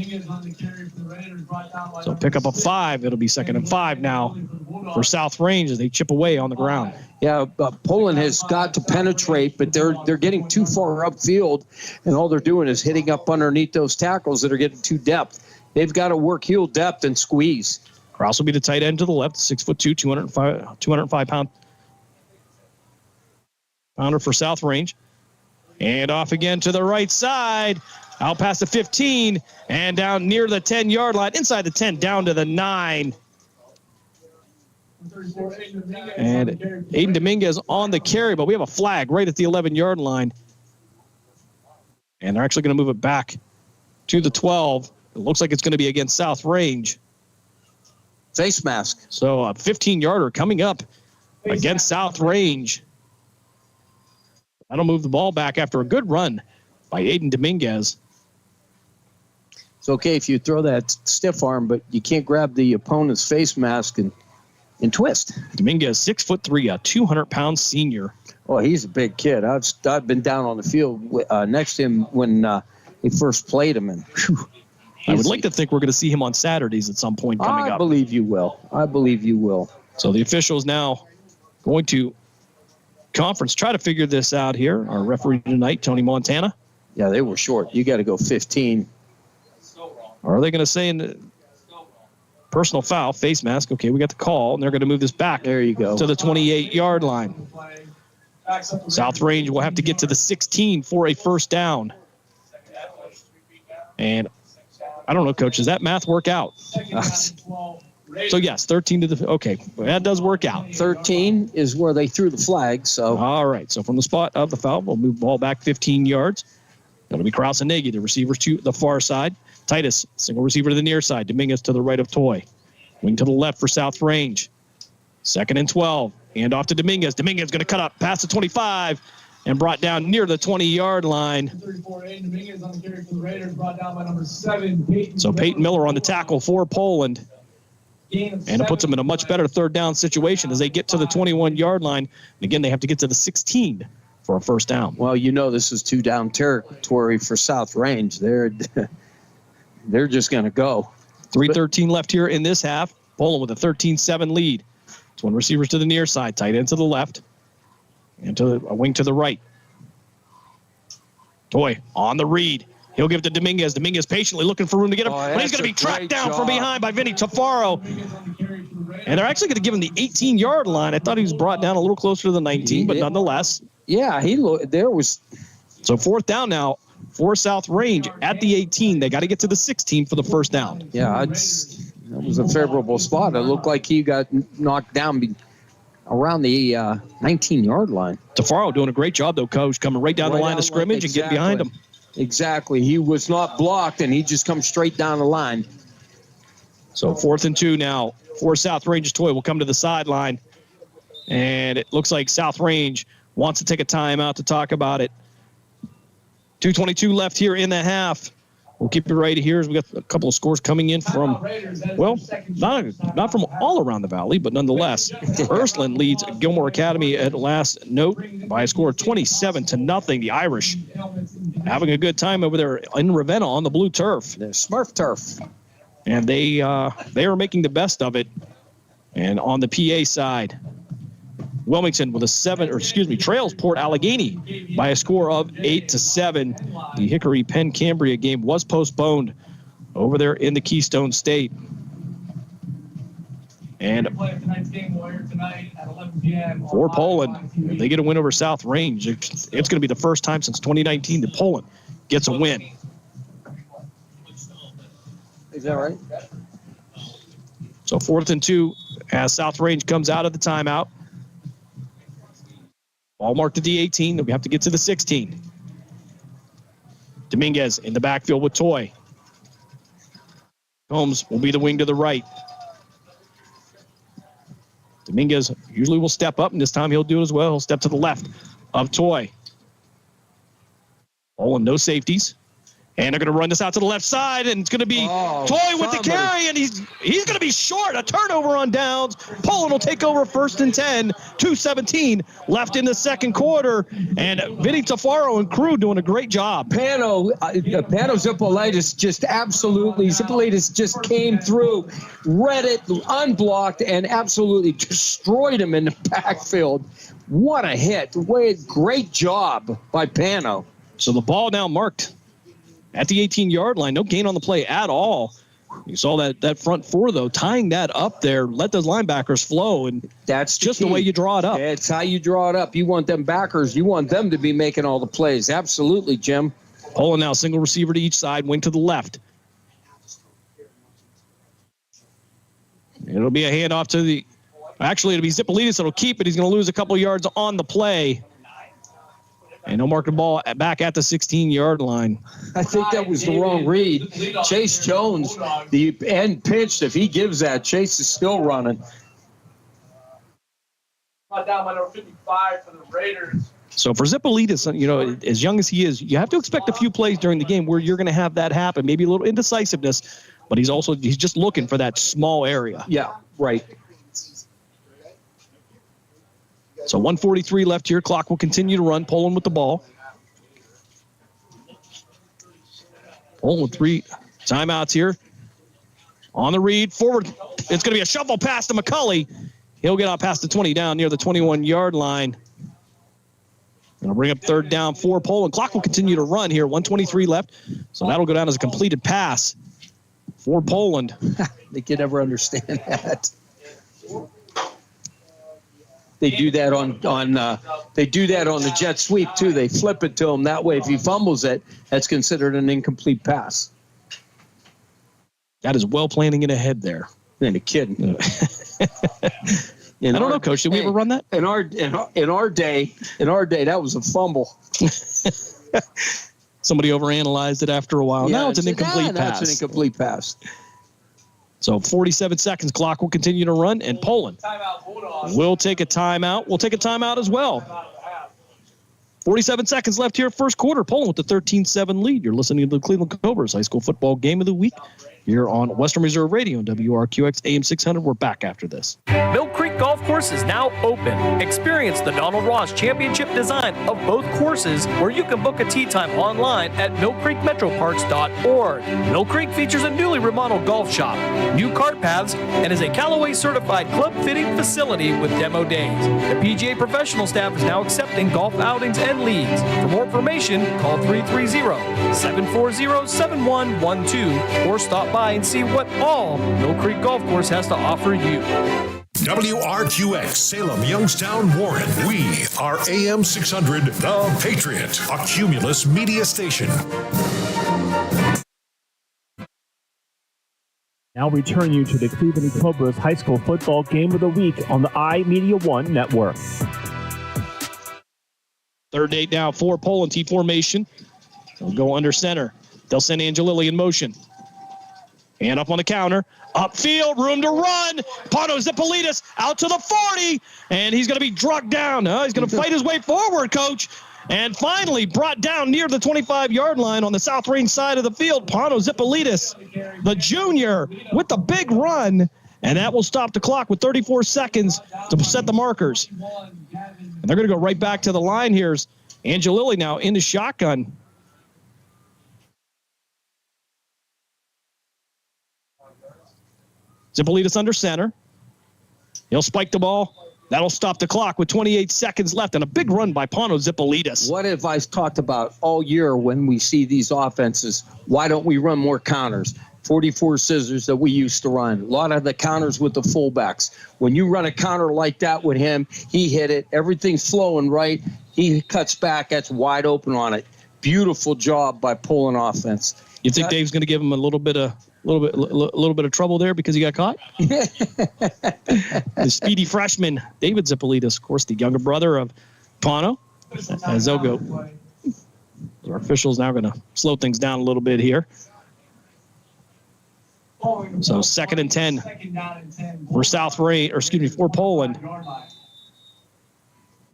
So pick up a 5. It'll be 2nd and 5 now for South Range as they chip away on the ground. Yeah, Poland has got to penetrate, but they're getting too far upfield, and all they're doing is hitting up underneath those tackles that are getting too depth. They've got to work heel depth and squeeze. Krause will be the tight end to the left, 6'2", 205 pounder for South Range. And off again to the right side, out past the 15, and down near the 10-yard line, inside the 10, down to the 9. And Aiden Dominguez on the carry, but we have a flag right at the 11-yard line. And they're actually going to move it back to the 12. It looks like it's going to be against South Range. Face mask. So a 15-yarder coming up against South Range. That'll move the ball back after a good run by Aiden Dominguez. It's okay if you throw that stiff arm, but you can't grab the opponent's face mask and and twist. Dominguez, 6'3", a 200-pound senior. Oh, he's a big kid. I've been down on the field next to him when he first played him, and I would like to think we're going to see him on Saturdays at some point coming up. I believe you will. So the officials now going to conference, try to figure this out here. Our referee tonight, Tony Montana. Yeah, they were short. You got to go 15. Or are they going to say in the personal foul, face mask? Okay, we got the call, and they're going to move this back. There you go. To the 28-yard line. South Range will have to get to the 16 for a first down. And I don't know, Coach, does that math work out? So, yes, 13 to the – okay, that does work out. 13 is where they threw the flag, so. All right, so from the spot of the foul, we'll move the ball back 15 yards. It'll be Krause and Nagy, the receivers to the far side. Titus, single receiver to the near side. Dominguez to the right of Toy. Wing to the left for South Range. 2nd and 12. Hand off to Dominguez. Dominguez going to cut up past the 25 and brought down near the 20-yard line. Dominguez on the carry for the Raiders, brought down by number 7. So Peyton Miller on the tackle for Poland. And it puts them in a much better third down situation as they get to the 21-yard line. And again, they have to get to the 16 for a first down. Well, this is 2-down territory for South Range. They're just going to go. 3:13 left here in this half. Poland with a 13-7 lead. It's one receivers to the near side, tight end to the left, and to a wing to the right. Toy on the read. He'll give it to Dominguez. Dominguez patiently looking for room to get him, but he's going to be tracked down from behind by Vinny Tafaro. And they're actually going to give him the 18-yard line. I thought he was brought down a little closer to the 19, but nonetheless. Yeah, there was. So 4th down now for South Range at the 18. They got to get to the 16 for the first down. Yeah, that was a favorable spot. It looked like he got knocked down around the 19-yard line. Tafaro doing a great job, though, Coach, coming right down the line of scrimmage and getting behind him. Exactly. He was not blocked, and he just comes straight down the line. So 4th and 2 now for South Range's Toy. Will come to the sideline, and it looks like South Range wants to take a timeout to talk about it. 2:22 left here in the half. We'll keep it right here as we got a couple of scores coming in from, well, not from all around the valley, but nonetheless, Ursuline leads Gilmore Academy at last note by a score of 27-0. The Irish having a good time over there in Ravenna on the blue turf. The Smurf turf. And they are making the best of it. And on the PA side, Wilmington with trails Port Allegheny by a score of 8-7. The Hickory Penn Cambria game was postponed over there in the Keystone State. And for Poland, if they get a win over South Range, it's going to be the first time since 2019 that Poland gets a win. Is that right? So 4th and 2 as South Range comes out of the timeout. Ball marked at the 18. We have to get to the 16. Dominguez in the backfield with Toy. Combs will be the wing to the right. Dominguez usually will step up, and this time he'll do it as well. He'll step to the left of Toy. Poland, no safeties. And they're going to run this out to the left side, and it's going to be Toy with the carry, and he's going to be short. A turnover on downs. Poland will take over 1st and 10. 2:17 left in the second quarter, and Vinny Tafaro and crew doing a great job. Pano Zippolitis just came through, read it, unblocked, and absolutely destroyed him in the backfield. What a hit. Great job by Pano. So the ball now marked at the 18-yard line. No gain on the play at all. You saw that front four, though, tying that up there. Let those linebackers flow, and that's just the way you draw it up. It's how you draw it up. You want them backers. You want them to be making all the plays. Absolutely, Jim. Poland now, single receiver to each side, wing to the left. It'll be a handoff to the – actually, it'll be Zippolitis that'll keep it. He's going to lose a couple yards on the play. And he'll mark the ball back at the 16-yard line. I think that was the wrong read. Chase Jones, the end pitched. If he gives that, Chase is still running. Down by number 55 for the Raiders. So for Zippolitis, as young as he is, you have to expect a few plays during the game where you're going to have that happen. Maybe a little indecisiveness, but he's just looking for that small area. Yeah, right. So 1:43 left here. Clock will continue to run. Poland with the ball. Poland with 3 timeouts here. On the read, forward. It's going to be a shuffle pass to McCulley. He'll get out past the 20, down near the 21-yard line. Going to bring up third down for Poland. Clock will continue to run here. 1:23 left. So that'll go down as a completed pass for Poland. They can never understand that. They do that on the jet sweep too. They flip it to him that way. If he fumbles it, that's considered an incomplete pass. That is well planning it ahead there. Ain't a kidding. I don't know, Coach. Did we ever run that? In our day, that was a fumble. Somebody overanalyzed it after a while. Yeah, now it's an incomplete pass. That's an incomplete pass. So 47 seconds. Clock will continue to run, and Poland will take a timeout. We'll take a timeout as well. 47 seconds left here, first quarter. Poland with the 13-7 lead. You're listening to the Cleveland Cobras High School Football Game of the Week here on Western Reserve Radio and WRQX AM 600. We're back after this. Mill Creek Golf Course is now open. Experience the Donald Ross Championship design of both courses, where you can book a tee time online at millcreekmetroparks.org. Mill Creek features a newly remodeled golf shop, new cart paths, and is a Callaway certified club fitting facility with demo days. The PGA professional staff is now accepting golf outings and leagues. For more information, call 330-740-7112 or stop by and see what all Mill Creek Golf Course has to offer you. WRQX, Salem, Youngstown, Warren. We are AM 600, The Patriot, a Cumulus media station. Now return you to the Cleveland Cobras High School Football Game of the Week on the iMedia One Network. Third and 8 now for Poland. T formation. They'll go under center. They'll send Angelilli in motion. And up on the counter. Upfield, room to run. Pano Zipolidis out to the 40. And he's going to be drugged down. He's going to fight his way forward, Coach. And finally brought down near the 25-yard line on the South Range side of the field. Pano Zipolidis, the junior, with the big run. And that will stop the clock with 34 seconds to set the markers. And they're going to go right back to the line here. Angelilli now in the shotgun. Zipolidis under center. He'll spike the ball. That'll stop the clock with 28 seconds left, and a big run by Pano Zipolidis. What have I talked about all year when we see these offenses? Why don't we run more counters? 44 scissors that we used to run. A lot of the counters with the fullbacks. When you run a counter like that with him, he hit it. Everything's flowing right. He cuts back. That's wide open on it. Beautiful job by Poland offense. You think Dave's going to give him a little bit of trouble there because he got caught? The speedy freshman, David Zipolidis, of course, the younger brother of Pano. As they'll go. Our officials now going to slow things down a little bit here. So 2nd and 10 for for Poland.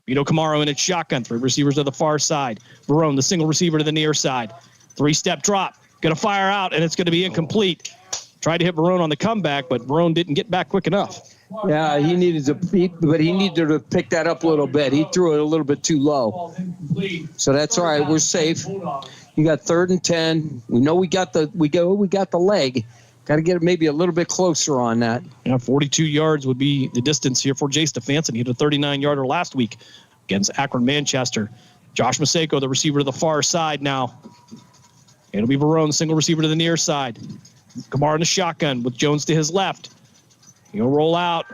Vito Camaro in its shotgun. 3 receivers to the far side. Barone, the single receiver to the near side. 3-step drop. Going to fire out, and it's going to be incomplete. Tried to hit Barone on the comeback, but Barone didn't get back quick enough. Yeah, he needed to pick that up a little bit. He threw it a little bit too low. So that's all right. We're safe. You got 3rd and 10. We know we got the leg. Got to get it maybe a little bit closer on that. Yeah, 42 yards would be the distance here for Jay Stefanson. He hit a 39-yarder last week against Akron Manchester. Josh Maseko, the receiver to the far side now. It'll be Barone, single receiver to the near side. Kamar in the shotgun with Jones to his left. He'll roll out.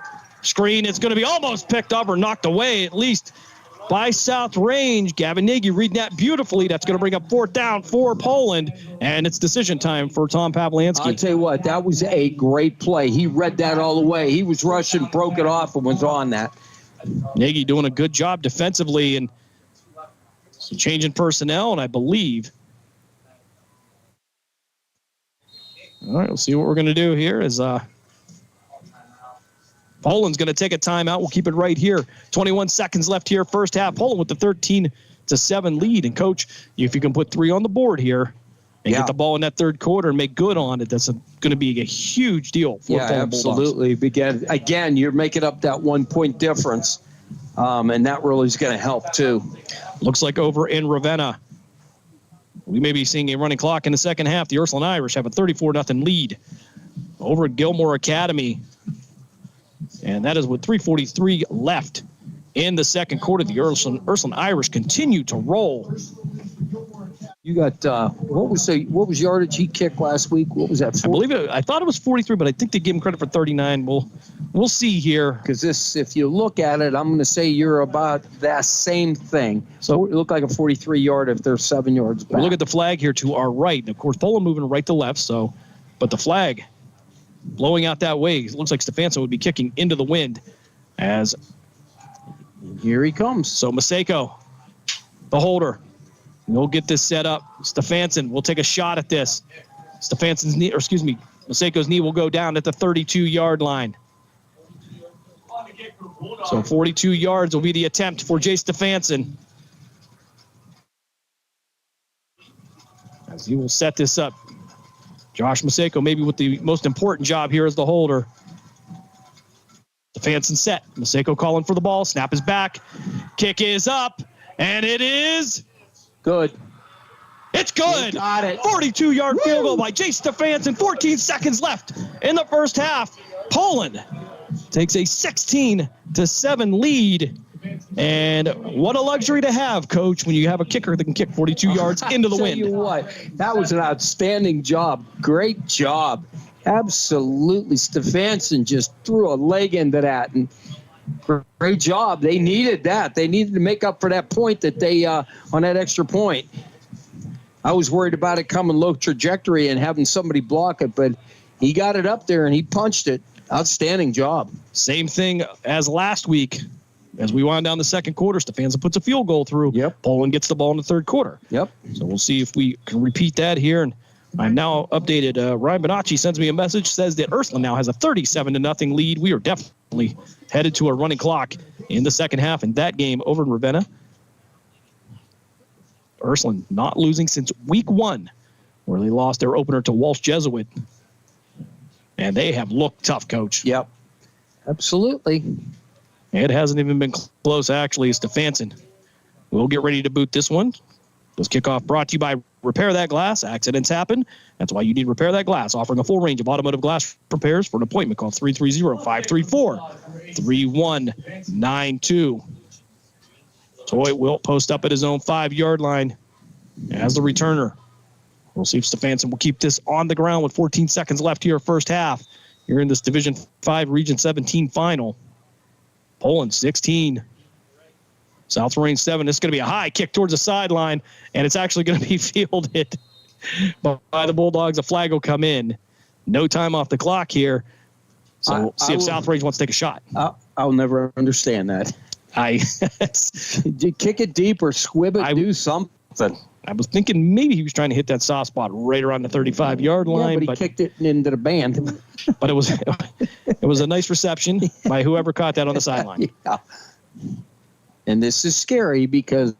Screen, it's going to be almost picked up or knocked away at least by South Range. Gavin Nagy reading that beautifully. That's going to bring up 4th down for Poland, and it's decision time for Tom Pavlansky. I'll tell you what, that was a great play. He read that all the way. He was rushing, broke it off, and was on that. Nagy doing a good job defensively and some change in personnel, and I believe. All right, we'll see what we're going to do here is Poland's going to take a timeout. We'll keep it right here. 21 seconds left here, first half. Poland with the 13-7 lead. And, Coach, if you can put 3 on the board here and get the ball in that third quarter and make good on it, that's going to be a huge deal for Poland absolutely. Bulldogs. Again, you're making up that 1-point difference. And that really is going to help, too. Looks like over in Ravenna, we may be seeing a running clock in the second half. The Ursuline Irish have a 34-0 lead over at Gilmore Academy. And that is with 3:43 left in the second quarter. The Ursuline Irish continue to roll. You got what was yardage he kicked last week? What was that? 40? I thought it was 43, but I think they give him credit for 39. We'll see here. Because if you look at it, I'm going to say you're about that same thing. So it looked like a 43 yard if they're 7 yards back. We'll look at the flag here to our right. And of course, Poland moving right to left. But the flag blowing out that way. It looks like Stefanson would be kicking into the wind as here he comes. So Maseko, the holder. We'll get this set up. Stefanson will take a shot at this. Maseko's knee will go down at the 32-yard line. So 42 yards will be the attempt for Jay Stefanson. As he will set this up. Josh Maseko maybe with the most important job here as the holder. Stefanson set. Maseko calling for the ball. Snap is back. Kick is up. And it is... good. It's good. You got it. 42-yard field goal by Jay Stefanson. 14 seconds left in the first half. Poland takes a 16-7 lead. And what a luxury to have, Coach, when you have a kicker that can kick 42 yards into the wind. Tell you what, that was an outstanding job. Great job. Absolutely. Stefanson just threw a leg into that. And great job. They needed that. They needed to make up for that point that they on that extra point. I was worried about it coming low trajectory and having somebody block it, but he got it up there and he punched it. Outstanding job. Same thing as last week. As we wind down the second quarter, Stefanson puts a field goal through. Yep. Poland gets the ball in the third quarter. Yep. So we'll see if we can repeat that here. And I'm now updated. Ryan Bonacci sends me a message, says that Ursuline now has a 37-0 lead. We are definitely headed to a running clock in the second half in that game over in Ravenna. Ursuline not losing since week 1, where they lost their opener to Walsh Jesuit. And they have looked tough, Coach. Yep. Absolutely. It hasn't even been close, actually. Stefanson. We'll get ready to boot this one. This kickoff brought to you by Repair That Glass. Accidents happen. That's why you need Repair That Glass. Offering a full range of automotive glass repairs. For an appointment, call 330-534-3192. Toy will post up at his own 5-yard line as the returner. We'll see if Stefanson will keep this on the ground with 14 seconds left here first half. Here in this Division 5 Region 17 final. Poland 16. South Range 7. This is going to be a high kick towards the sideline, and it's actually going to be fielded by the Bulldogs. A flag will come in. No time off the clock here. So we'll see if South Range wants to take a shot. I'll never understand that. Kick it deep or squib it, do something. I was thinking maybe he was trying to hit that soft spot right around the 35-yard line. Yeah, but he kicked it into the band. But it was a nice reception by whoever caught that on the sideline. Yeah. And this is scary because,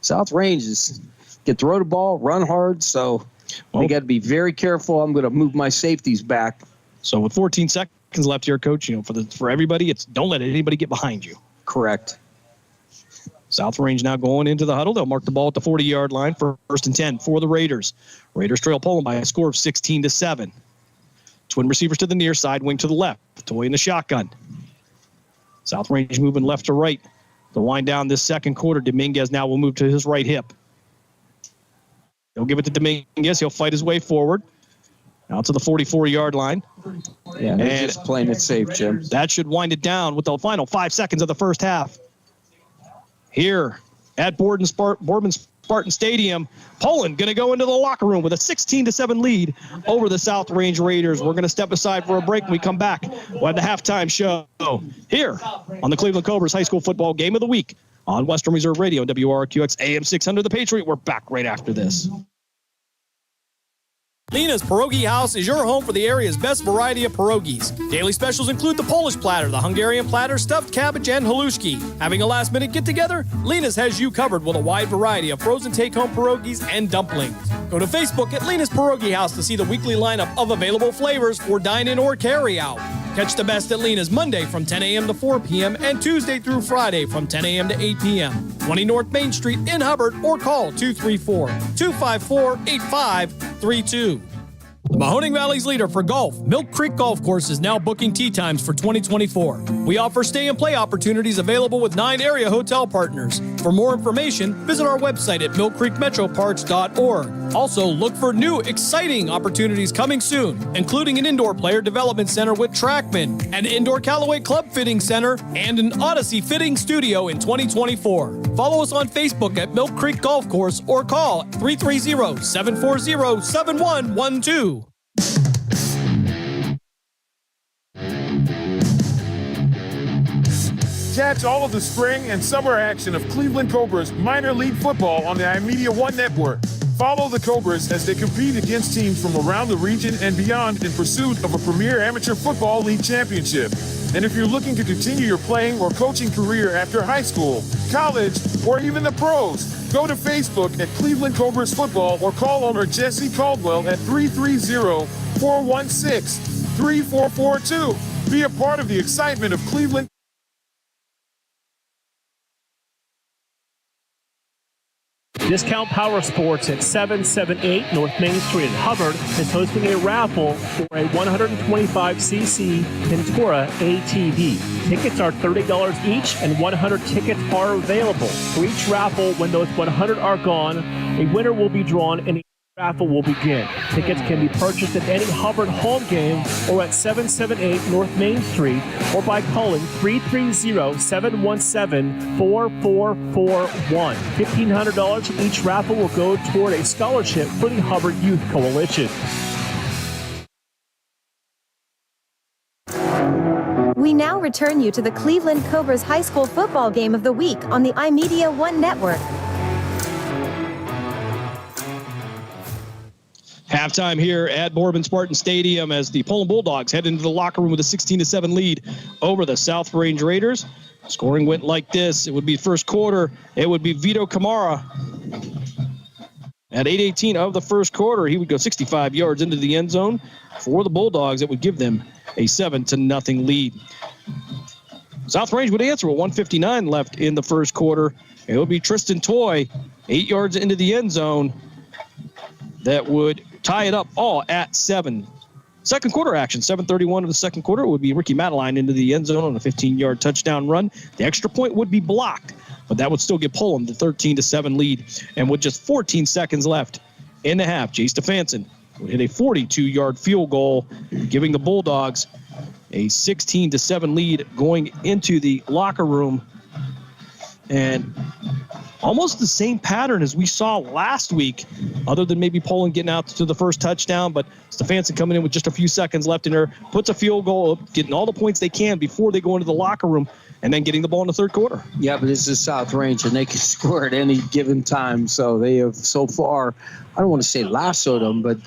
South Range can throw the ball, run hard, so we got to be very careful. I'm going to move my safeties back. So with 14 seconds left here, Coach, for everybody, it's don't let anybody get behind you. Correct. South Range now going into the huddle. They'll mark the ball at the 40-yard line for 1st and 10 for the Raiders. Raiders trail Poland by a score of 16-7. Twin receivers to the near side, wing to the left. Toy in the shotgun. South Range moving left to right. To wind down this second quarter, Dominguez now will move to his right hip. They'll give it to Dominguez. He'll fight his way forward. Out to the 44-yard line. Yeah, they're just playing it safe, Jim. That should wind it down with the final 5 seconds of the first half. Here at Boardman Spartan Stadium, Poland going to go into the locker room with a 16-7 lead over the South Range Raiders. We're going to step aside for a break. When we come back, we'll have the halftime show here on the Cleveland Cobras High School Football Game of the Week on Western Reserve Radio and WRQX AM 600 The Patriot. We're back right after this. Lena's Pierogi House is your home for the area's best variety of pierogies. Daily specials include the Polish platter, the Hungarian platter, stuffed cabbage, and halushki. Having a last-minute get-together? Lena's has you covered with a wide variety of frozen take-home pierogies and dumplings. Go to Facebook at Lena's Pierogi House to see the weekly lineup of available flavors for dine-in or carry-out. Catch the best at Lena's Monday from 10 a.m. to 4 p.m. and Tuesday through Friday from 10 a.m. to 8 p.m. 20 North Main Street in Hubbard, or call 234-254-8532. The Mahoning Valley's leader for golf, Milk Creek Golf Course, is now booking tee times for 2024. We offer stay and play opportunities available with 9 area hotel partners. For more information, visit our website at millcreekmetroparks.org. Also, look for new, exciting opportunities coming soon, including an indoor player development center with Trackman, an indoor Callaway Club Fitting Center, and an Odyssey Fitting Studio in 2024. Follow us on Facebook at Milk Creek Golf Course or call 330-740-7112. Catch all of the spring and summer action of Cleveland Cobras minor league football on the iMedia One Network. Follow the Cobras as they compete against teams from around the region and beyond in pursuit of a premier amateur football league championship. And if you're looking to continue your playing or coaching career after high school, college, or even the pros, go to Facebook at Cleveland Cobras Football or call owner Jesse Caldwell at 330-416-3442. Be a part of the excitement of Cleveland. Discount Power Sports at 778 North Main Street in Hubbard is hosting a raffle for a 125cc Ventura ATV. Tickets are $30 each, and 100 tickets are available. For each raffle, when those 100 are gone, a winner will be drawn and the raffle will begin. Tickets can be purchased at any Hubbard home game or at 778 North Main Street, or by calling 330-717-4441. $1,500 from each raffle will go toward a scholarship for the Hubbard Youth Coalition. We now return you to the Cleveland Cobras High School football game of the week on the iMedia One Network. Halftime here at Bourbon Spartan Stadium as the Poland Bulldogs head into the locker room with a 16-7 lead over the South Range Raiders. Scoring went like this. It would be first quarter. It would be Vito Kamara. At 8:18 of the first quarter, he would go 65 yards into the end zone for the Bulldogs. It would give them a 7-0 lead. South Range would answer with 1:59 left in the first quarter. It would be Tristan Toy, 8 yards into the end zone. That would tie it up all at 7. Second quarter action, 7:31 of the second quarter, would be Ricky Madeline into the end zone on a 15-yard touchdown run. The extra point would be blocked, but that would still give Poland the 13-7 lead. And with just 14 seconds left in the half, Jay Stefanson would hit a 42-yard field goal, giving the Bulldogs a 16-7 lead going into the locker room. And almost the same pattern as we saw last week, other than maybe Poland getting out to the first touchdown, but Stefanson coming in with just a few seconds left in there, puts a field goal, getting all the points they can before they go into the locker room, and then getting the ball in the third quarter. Yeah, but this is South Range, and they can score at any given time. So they have so far, I don't want to say lassoed them, but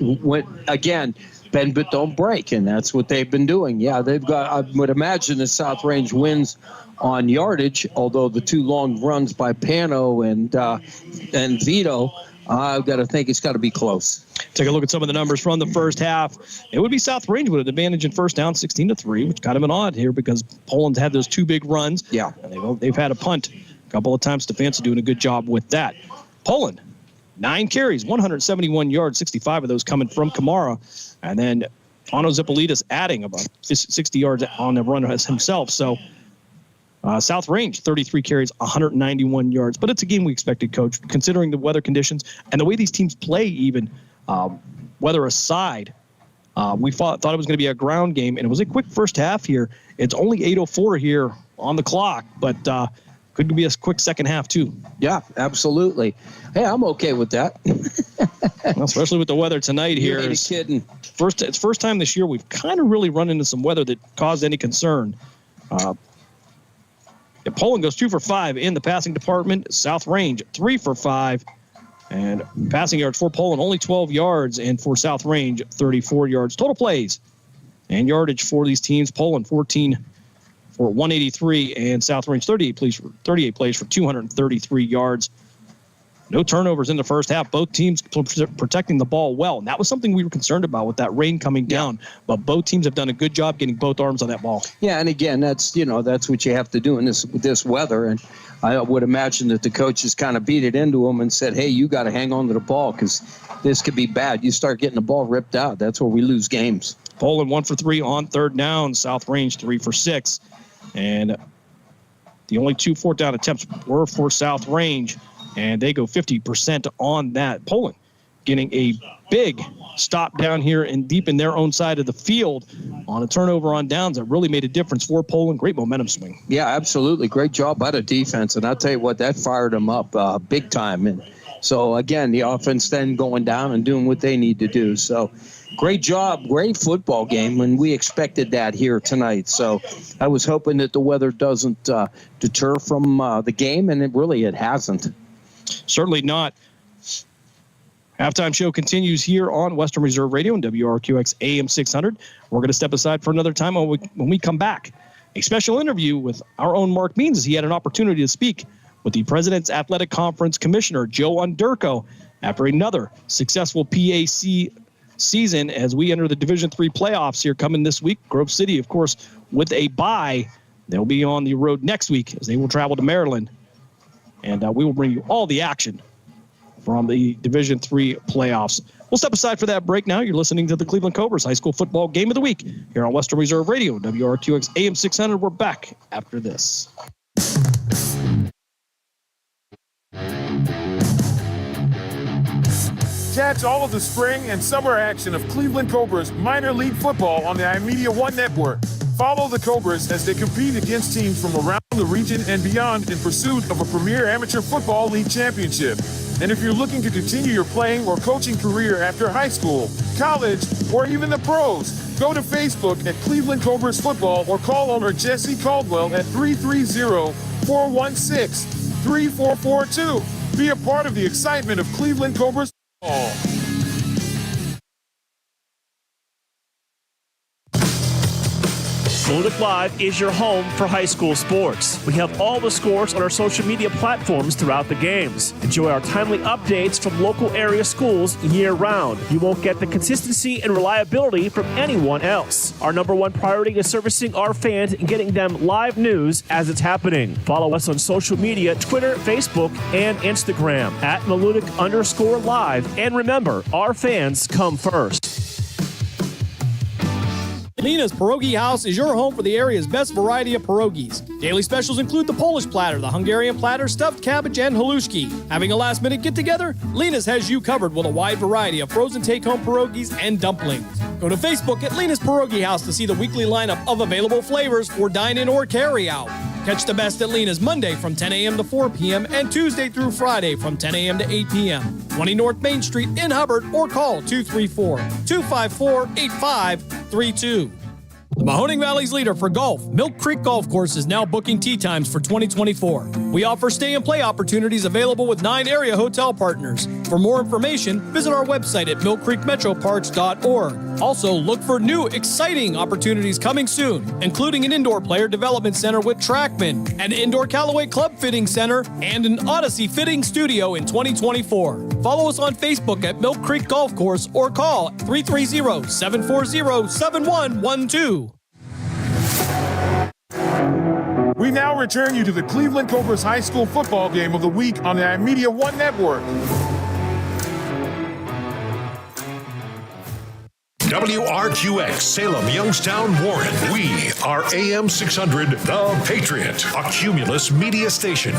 again, bend but don't break, and that's what they've been doing. Yeah, they've got, I would imagine the South Range wins on yardage, although the two long runs by Pano and Vito, I've got to think it's got to be close. Take a look at some of the numbers from the first half. It would be South Range with an advantage in first down, 16-3, which kind of an odd here because Poland's had those two big runs. Yeah. And they've had a punt a couple of times. Stefanson doing a good job with that. Poland, 9 carries, 171 yards, 65 of those coming from Kamara. And then Ano Zipolitas adding about 60 yards on the run himself. So South Range, 33 carries, 191 yards. But it's a game we expected, Coach, considering the weather conditions and the way these teams play even, weather aside. We thought it was going to be a ground game, and it was a quick first half here. It's only 8:04 here on the clock, but could be a quick second half, too. Yeah, absolutely. Hey, I'm okay with that. Well, especially with the weather tonight here. You ain't kidding. It's first time this year we've kind of really run into some weather that caused any concern. Poland goes 2 for 5 in the passing department. South Range, 3 for 5. And passing yards for Poland, only 12 yards. And for South Range, 34 yards. Total plays and yardage for these teams. Poland, 14 for 183. And South Range, 38 plays for 233 yards. No turnovers in the first half. Both teams protecting the ball well. And that was something we were concerned about with that rain coming down. But both teams have done a good job getting both arms on that ball. Yeah, and again, that's what you have to do in this weather. And I would imagine that the coaches kind of beat it into them and said, hey, you got to hang on to the ball because this could be bad. You start getting the ball ripped out. That's where we lose games. Poland 1 for 3 on third down. South Range 3 for 6. And the only 2 fourth down attempts were for South Range. And they go 50% on that. Poland getting a big stop down here and deep in their own side of the field on a turnover on downs that really made a difference for Poland. Great momentum swing. Yeah, absolutely. Great job by the defense. And I'll tell you what, that fired them up big time. And so, again, the offense then going down and doing what they need to do. So, great job. Great football game. And we expected that here tonight. So, I was hoping that the weather doesn't deter from the game. And it hasn't. Certainly not. Halftime show continues here on Western Reserve Radio and WRQX AM 600. We're going to step aside for another time when we come back. A special interview with our own Mark Means as he had an opportunity to speak with the President's Athletic Conference Commissioner, Joe Underko, after another successful PAC season as we enter the Division III playoffs here coming this week. Grove City, of course, with a bye. They'll be on the road next week as they will travel to Maryland. And we will bring you all the action from the Division III playoffs. We'll step aside for that break now. You're listening to the Cleveland Cobras High School Football Game of the Week here on Western Reserve Radio, WRQX AM 600. We're back after this. Catch all of the spring and summer action of Cleveland Cobras minor league football on the iMedia One Network. Follow the Cobras as they compete against teams from around the region and beyond in pursuit of a premier amateur football league championship. And if you're looking to continue your playing or coaching career after high school, college, or even the pros, go to Facebook at Cleveland Cobras Football or call owner Jesse Caldwell at 330-416-3442. Be a part of the excitement of Cleveland Cobras football. Bulldog Live is your home for high school sports. We have all the scores on our social media platforms throughout the games. Enjoy our timely updates from local area schools year-round. You won't get the consistency and reliability from anyone else. Our number one priority is servicing our fans and getting them live news as it's happening. Follow us on social media, Twitter, Facebook, and Instagram at Malutic_live. And remember, our fans come first. Lena's Pierogi House is your home for the area's best variety of pierogies. Daily specials include the Polish platter, the Hungarian platter, stuffed cabbage, and halushki. Having a last-minute get-together? Lena's has you covered with a wide variety of frozen take-home pierogies and dumplings. Go to Facebook at Lena's Pierogi House to see the weekly lineup of available flavors for dine-in or carry-out. Catch the best at Lena's Monday from 10 a.m. to 4 p.m. and Tuesday through Friday from 10 a.m. to 8 p.m. 20 North Main Street in Hubbard or call 234-254-8532. The Mahoning Valley's leader for golf, Milk Creek Golf Course, is now booking tee times for 2024. We offer stay and play opportunities available with 9 area hotel partners. For more information, visit our website at millcreekmetroparks.org. Also, look for new, exciting opportunities coming soon, including an indoor player development center with Trackman, an indoor Callaway Club Fitting Center, and an Odyssey Fitting Studio in 2024. Follow us on Facebook at Milk Creek Golf Course or call 330-740-7112. We now return you to the Cleveland Cobras High School Football Game of the Week on the iMedia One Network. WRQX, Salem, Youngstown, Warren. We are AM 600, The Patriot, a Cumulus media station.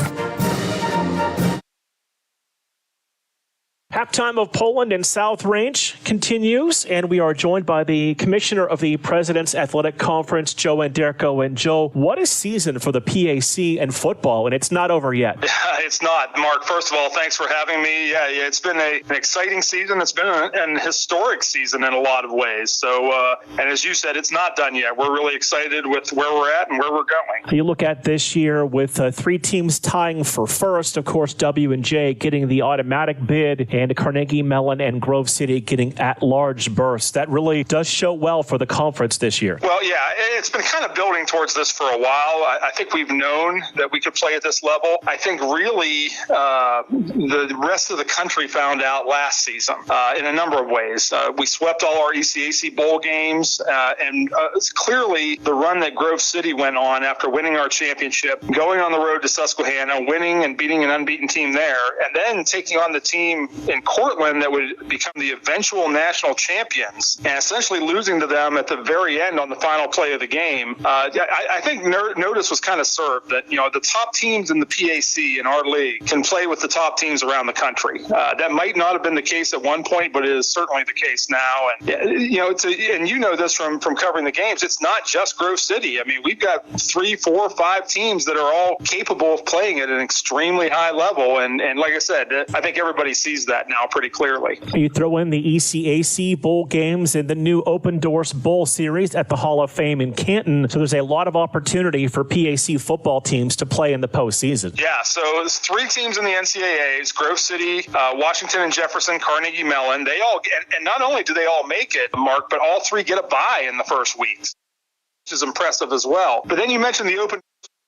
Halftime of Poland and South Range continues, and we are joined by the Commissioner of the President's Athletic Conference, Joe Anderko. And Joe, what a season for the PAC and football, and it's not over yet. It's not. Mark, first of all, thanks for having me. Yeah, it's been an exciting season. It's been an historic season in a lot of ways. So, and as you said, it's not done yet. We're really excited with where we're at and where we're going. You look at this year with 3 teams tying for first, of course, W&J getting the automatic bid, and and Carnegie Mellon and Grove City getting at-large berths. That really does show well for the conference this year. Well, yeah, it's been kind of building towards this for a while. I think we've known that we could play at this level. I think really the rest of the country found out last season in a number of ways. We swept all our ECAC bowl games, and it's clearly the run that Grove City went on after winning our championship, going on the road to Susquehanna, winning and beating an unbeaten team there, and then taking on the team in Cortland that would become the eventual national champions, and essentially losing to them at the very end on the final play of the game. I think notice was kind of served that, the top teams in the PAC in our league can play with the top teams around the country. That might not have been the case at one point, but it is certainly the case now. And, and you know this from covering the games, it's not just Grove City. I mean, we've got 3, 4, 5 teams that are all capable of playing at an extremely high level. And like I said, I think everybody sees that now pretty clearly. You throw in the ECAC bowl games and the new Open Doors Bowl series at the Hall of Fame in Canton. So there's a lot of opportunity for PAC football teams to play in the postseason. Yeah, so there's 3 teams in the NCAAs, Grove City, Washington and Jefferson, Carnegie Mellon. They all, and not only do they all make it, Mark, but all 3 get a bye in the first week, which is impressive as well. But then you mentioned the Open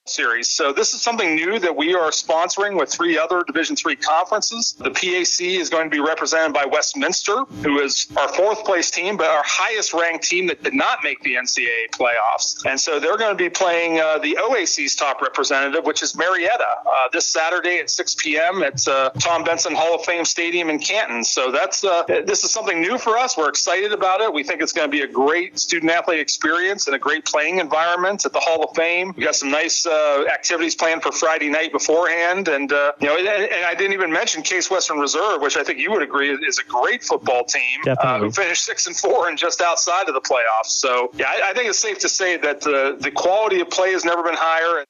series. So this is something new that we are sponsoring with 3 other Division III conferences. The PAC is going to be represented by Westminster, who is our 4th place team, but our highest ranked team that did not make the NCAA playoffs. And so they're going to be playing the OAC's top representative, which is Marietta, this Saturday at 6 p.m. at Tom Benson Hall of Fame Stadium in Canton. So that's this is something new for us. We're excited about it. We think it's going to be a great student-athlete experience and a great playing environment at the Hall of Fame. We got some nice activities planned for Friday night beforehand, and and I didn't even mention Case Western Reserve, which I think you would agree is a great football team who finished 6-4 and just outside of the playoffs. So yeah, I think it's safe to say that the quality of play has never been higher.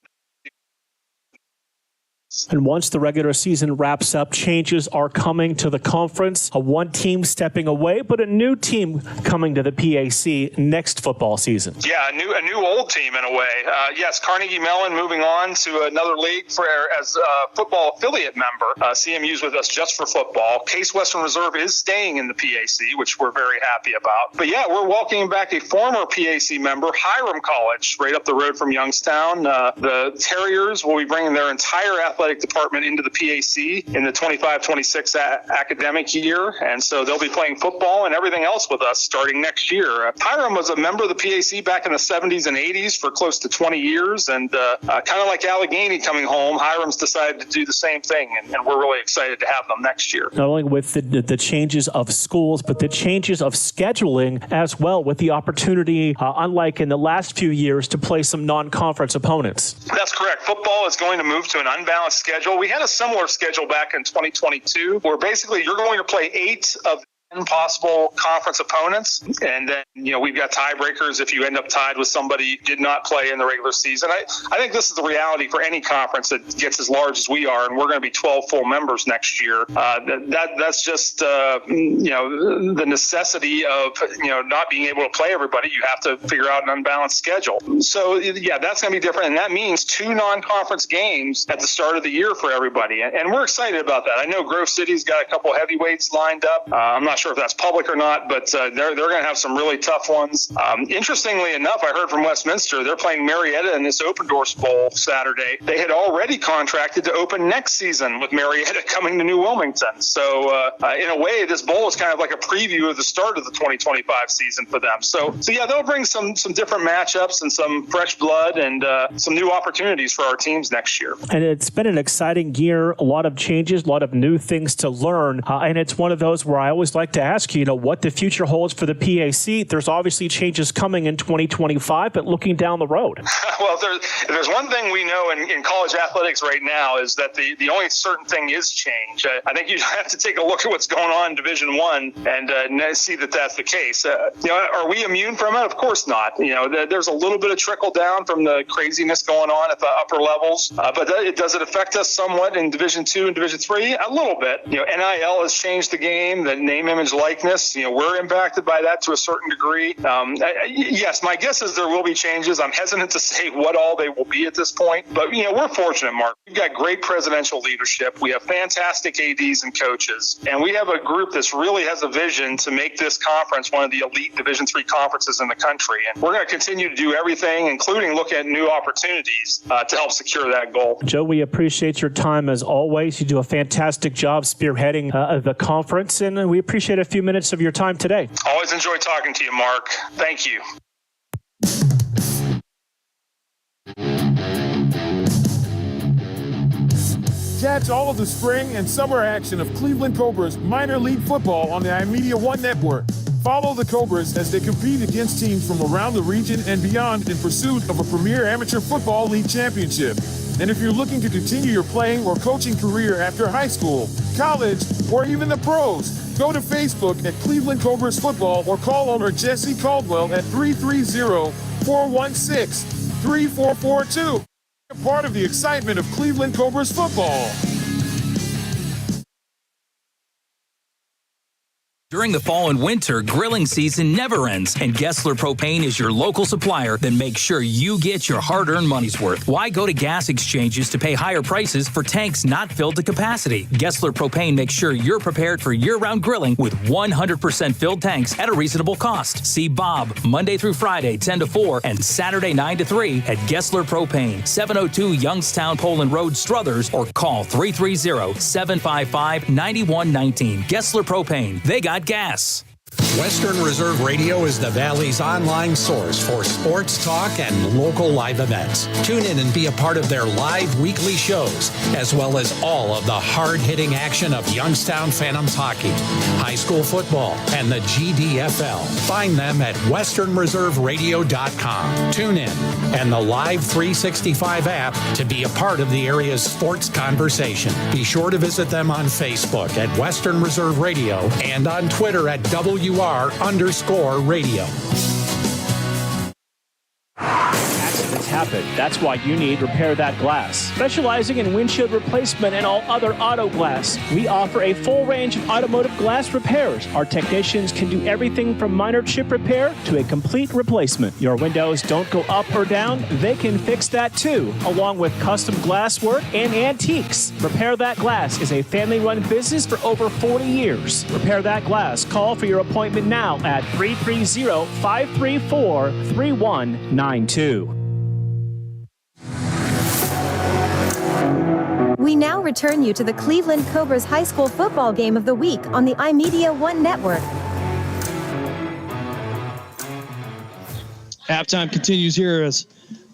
And once the regular season wraps up, changes are coming to the conference. One team stepping away, but a new team coming to the PAC next football season. Yeah, a new old team in a way. Yes, Carnegie Mellon moving on to another league as a football affiliate member. CMU's with us just for football. Case Western Reserve is staying in the PAC, which we're very happy about. But yeah, we're welcoming back a former PAC member, Hiram College, right up the road from Youngstown. The Terriers will be bringing their entire athletic department into the PAC in the 25-26 academic year, and so they'll be playing football and everything else with us starting next year. Hiram was a member of the PAC back in the 70s and 80s for close to 20 years, and kind of like Allegheny coming home, Hiram's decided to do the same thing, and we're really excited to have them next year. Not only with the changes of schools, but the changes of scheduling as well, with the opportunity, unlike in the last few years, to play some non-conference opponents. That's correct. Football is going to move to an unbalanced schedule. We had a similar schedule back in 2022 where basically you're going to play 8 of 10 possible conference opponents, and then we've got tiebreakers if you end up tied with somebody you did not play in the regular season. I think this is the reality for any conference that gets as large as we are, and we're going to be 12 full members next year. That's just the necessity of not being able to play everybody. You have to figure out an unbalanced schedule. So yeah, that's going to be different, and that means 2 non-conference games at the start of the year for everybody, and we're excited about that. I know Grove City's got a couple heavyweights lined up. I'm not sure if that's public or not, but they're going to have some really tough ones. Interestingly enough, I heard from Westminster, they're playing Marietta in this Open Doors Bowl Saturday. They had already contracted to open next season with Marietta coming to New Wilmington. So in a way, this bowl is kind of like a preview of the start of the 2025 season for them. So yeah, they'll bring some different matchups and some fresh blood and some new opportunities for our teams next year. And it's been an exciting year, a lot of changes, a lot of new things to learn. And it's one of those where I always like to ask you, what the future holds for the PAC. There's obviously changes coming in 2025, but looking down the road. Well, there's one thing we know in college athletics right now is that the only certain thing is change. I think you have to take a look at what's going on in Division I and see that that's the case. Are we immune from it? Of course not. There's a little bit of trickle down from the craziness going on at the upper levels, but does it affect us somewhat in Division II and Division III? A little bit. NIL has changed the game. The name, image likeness. We're impacted by that to a certain degree. Yes, my guess is there will be changes. I'm hesitant to say what all they will be at this point, but we're fortunate, Mark. We've got great presidential leadership. We have fantastic ADs and coaches, and we have a group that really has a vision to make this conference one of the elite Division III conferences in the country. And we're going to continue to do everything, including look at new opportunities to help secure that goal. Joe, we appreciate your time as always. You do a fantastic job spearheading the conference, and we appreciate a few minutes of your time today. Always enjoy talking to you, Mark. Thank you. Catch all of the spring and summer action of Cleveland Cobras minor league football on the iMedia One Network. Follow the Cobras as they compete against teams from around the region and beyond in pursuit of a premier amateur football league championship. And if you're looking to continue your playing or coaching career after high school, college, or even the pros, go to Facebook at Cleveland Cobras Football or call owner Jesse Caldwell at 330-416-3442. Part of the excitement of Cleveland Cobras football. During the fall and winter, grilling season never ends, and Gessler Propane is your local supplier that makes sure you get your hard-earned money's worth. Why go to gas exchanges to pay higher prices for tanks not filled to capacity? Gessler Propane makes sure you're prepared for year-round grilling with 100% filled tanks at a reasonable cost. See Bob Monday through Friday, 10 to 4, and Saturday, 9 to 3 at Gessler Propane, 702 Youngstown Poland Road, Struthers, or call 330-755-9119. Gessler Propane. They got gas. Western Reserve Radio is the Valley's online source for sports talk and local live events. Tune in and be a part of their live weekly shows, as well as all of the hard-hitting action of Youngstown Phantoms hockey, high school football, and the GDFL. Find them at westernreserveradio.com. Tune in and the Live 365 app to be a part of the area's sports conversation. Be sure to visit them on Facebook at Western Reserve Radio and on Twitter at WR_radio. Accidents happen. That's why you need Repair That Glass. Specializing in windshield replacement and all other auto glass, we offer a full range of automotive glass repairs. Our technicians can do everything from minor chip repair to a complete replacement. Your windows don't go up or down, they can fix that too, along with custom glass work and antiques. Repair That Glass is a family-run business for over 40 years. Repair That Glass. Call for your appointment now at 330-534-3192. We now return you to the Cleveland Cobras High School Football Game of the Week on the iMedia One Network. Halftime continues here as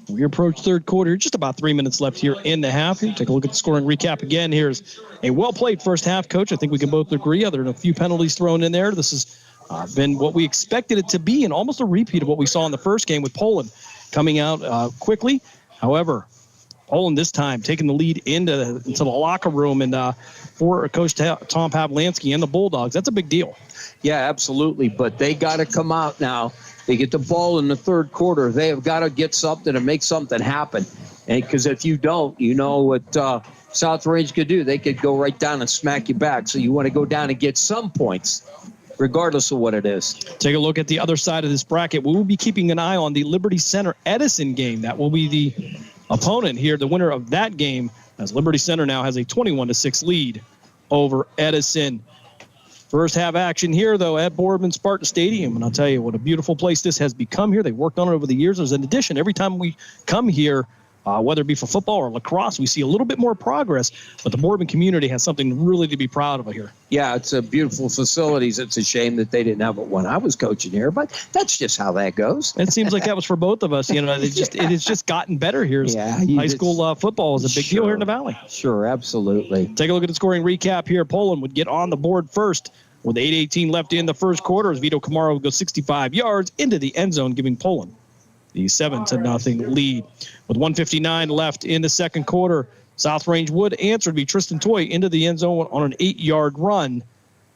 we approach third quarter. Just about 3 minutes left here in the half. Take a look at the scoring recap again. Here's a well-played first half, Coach. I think we can both agree, other than a few penalties thrown in there. This has been what we expected it to be, and almost a repeat of what we saw in the first game with Poland coming out quickly. However, Poland this time taking the lead into the locker room, and for Coach Tom Pavlansky and the Bulldogs, that's a big deal. Yeah, absolutely. But they got to come out now. They get the ball in the third quarter. They have got to get something to make something happen. And because if you don't, you know what South Range could do. They could go right down and smack you back. So you want to go down and get some points, regardless of what it is. Take a look at the other side of this bracket. We will be keeping an eye on the Liberty Center Edison game. That will be the opponent here, the winner of that game, as Liberty Center now has a 21-6 lead over Edison. First half action here, though, at Boardman Spartan Stadium. And I'll tell you what a beautiful place this has become here. They've worked on it over the years. There's an addition. Every time we come here, whether it be for football or lacrosse, we see a little bit more progress. But the Boardman community has something really to be proud of here. Yeah, it's a beautiful facilities. It's a shame that they didn't have it when I was coaching here, but that's just how that goes. It seems like that was for both of us. You know, it has just gotten better here. Yeah, high school football is a big deal here in the Valley. Sure, absolutely. Take a look at the scoring recap here. Poland would get on the board first with 8:18 left in the first quarter as Vito Camaro would go 65 yards into the end zone, giving Poland the 7-0 lead. With 1:59 left in the second quarter, South Range would answer to be Tristan Toy into the end zone on an 8-yard run,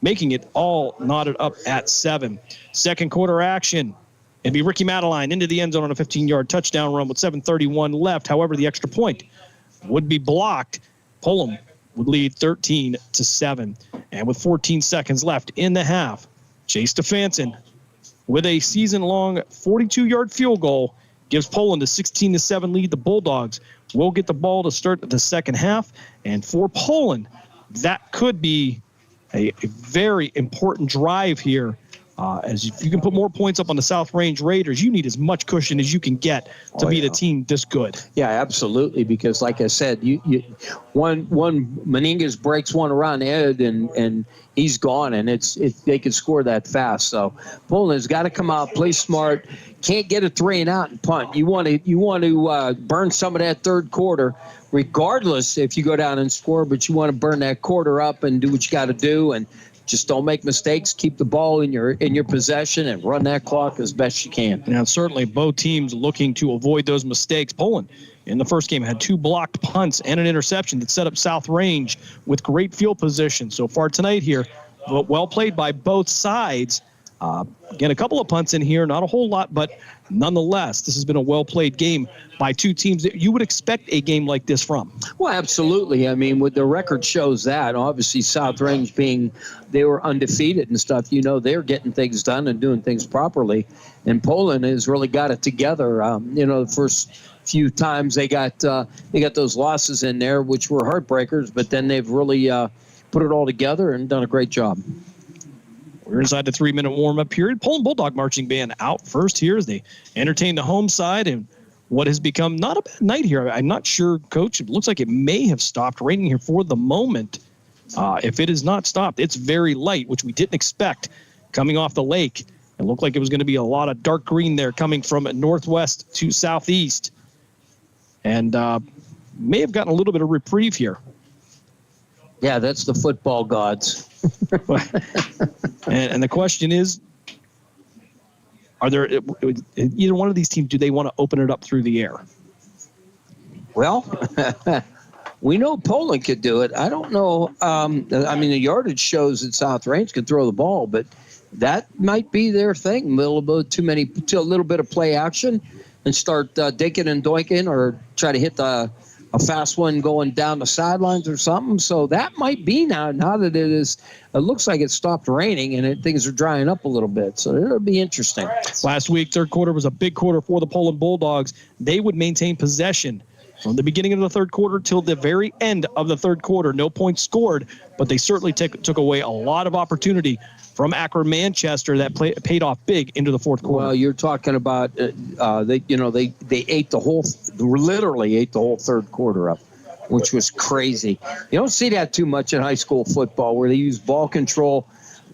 making it all knotted up at 7. Second quarter action. It'd be Ricky Madeline into the end zone on a 15-yard touchdown run with 7:31 left. However, the extra point would be blocked. Poland would lead 13-7. And with 14 seconds left in the half, Chase Stefanson, with a season-long 42-yard field goal, gives Poland a 16-7 lead. The Bulldogs will get the ball to start the second half. And for Poland, that could be a very important drive here. As if you can put more points up on the South Range Raiders, you need as much cushion as you can get to beat a team this good. Yeah, absolutely. Because, like I said, one Meningas breaks one around the head and he's gone, and they can score that fast. So Poland's got to come out, play smart. Can't get a 3-and-out and punt. You want to burn some of that third quarter, regardless if you go down and score. But you want to burn that quarter up and do what you got to do, and just don't make mistakes. Keep the ball in your possession and run that clock as best you can. Now, certainly both teams looking to avoid those mistakes. Poland in the first game had 2 blocked punts and an interception that set up South Range with great field position so far tonight here. But well played by both sides. Again, a couple of punts in here, not a whole lot, but nonetheless, this has been a well-played game by two teams that you would expect a game like this from. Well, absolutely. I mean, the record shows that. Obviously, South Range they were undefeated and stuff. They're getting things done and doing things properly. And Poland has really got it together. The first few times they got those losses in there, which were heartbreakers, but then they've really put it all together and done a great job. We're inside the 3-minute warm-up period. Poland Bulldog Marching Band out first here as they entertain the home side and what has become not a bad night here. I'm not sure, Coach. It looks like it may have stopped raining here for the moment. If it is not stopped, it's very light, which we didn't expect coming off the lake. It looked like it was going to be a lot of dark green there coming from northwest to southeast. And may have gotten a little bit of reprieve here. Yeah, that's the football gods. and the question is, are there either one of these teams, do they want to open it up through the air? Well, we know Poland could do it. I don't know. The yardage shows that South Range could throw the ball, but that might be their thing. A little bit of play action and start dinking and doinking, or try to hit a fast one going down the sidelines or something. So that might be now that it looks like it stopped raining and things are drying up a little bit. So it'll be interesting. Last week, third quarter was a big quarter for the Poland Bulldogs. They would maintain possession from the beginning of the third quarter till the very end of the third quarter. No points scored, but they certainly took away a lot of opportunity from Akron Manchester that paid off big into the fourth quarter. Well, you're talking about they literally ate the whole third quarter up, which was crazy. You don't see that too much in high school football, where they use ball control,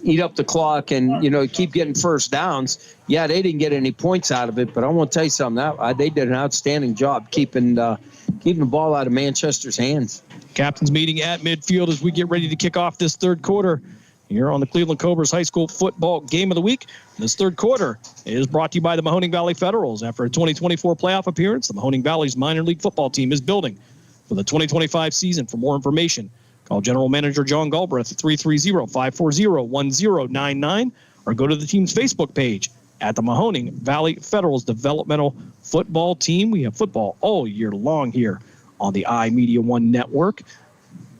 eat up the clock, and keep getting first downs. Yeah, they didn't get any points out of it, but I want to tell you something. They did an outstanding job keeping the ball out of Manchester's hands. Captain's meeting at midfield as we get ready to kick off this third quarter here on the Cleveland Cobras High School Football Game of the Week. This third quarter is brought to you by the Mahoning Valley Federals. After a 2024 playoff appearance, the Mahoning Valley's minor league football team is building for the 2025 season. For more information, call General Manager John Galbraith at 330-540-1099 or go to the team's Facebook page at the Mahoning Valley Federals Developmental Football Team. We have football all year long here on the iMedia One Network.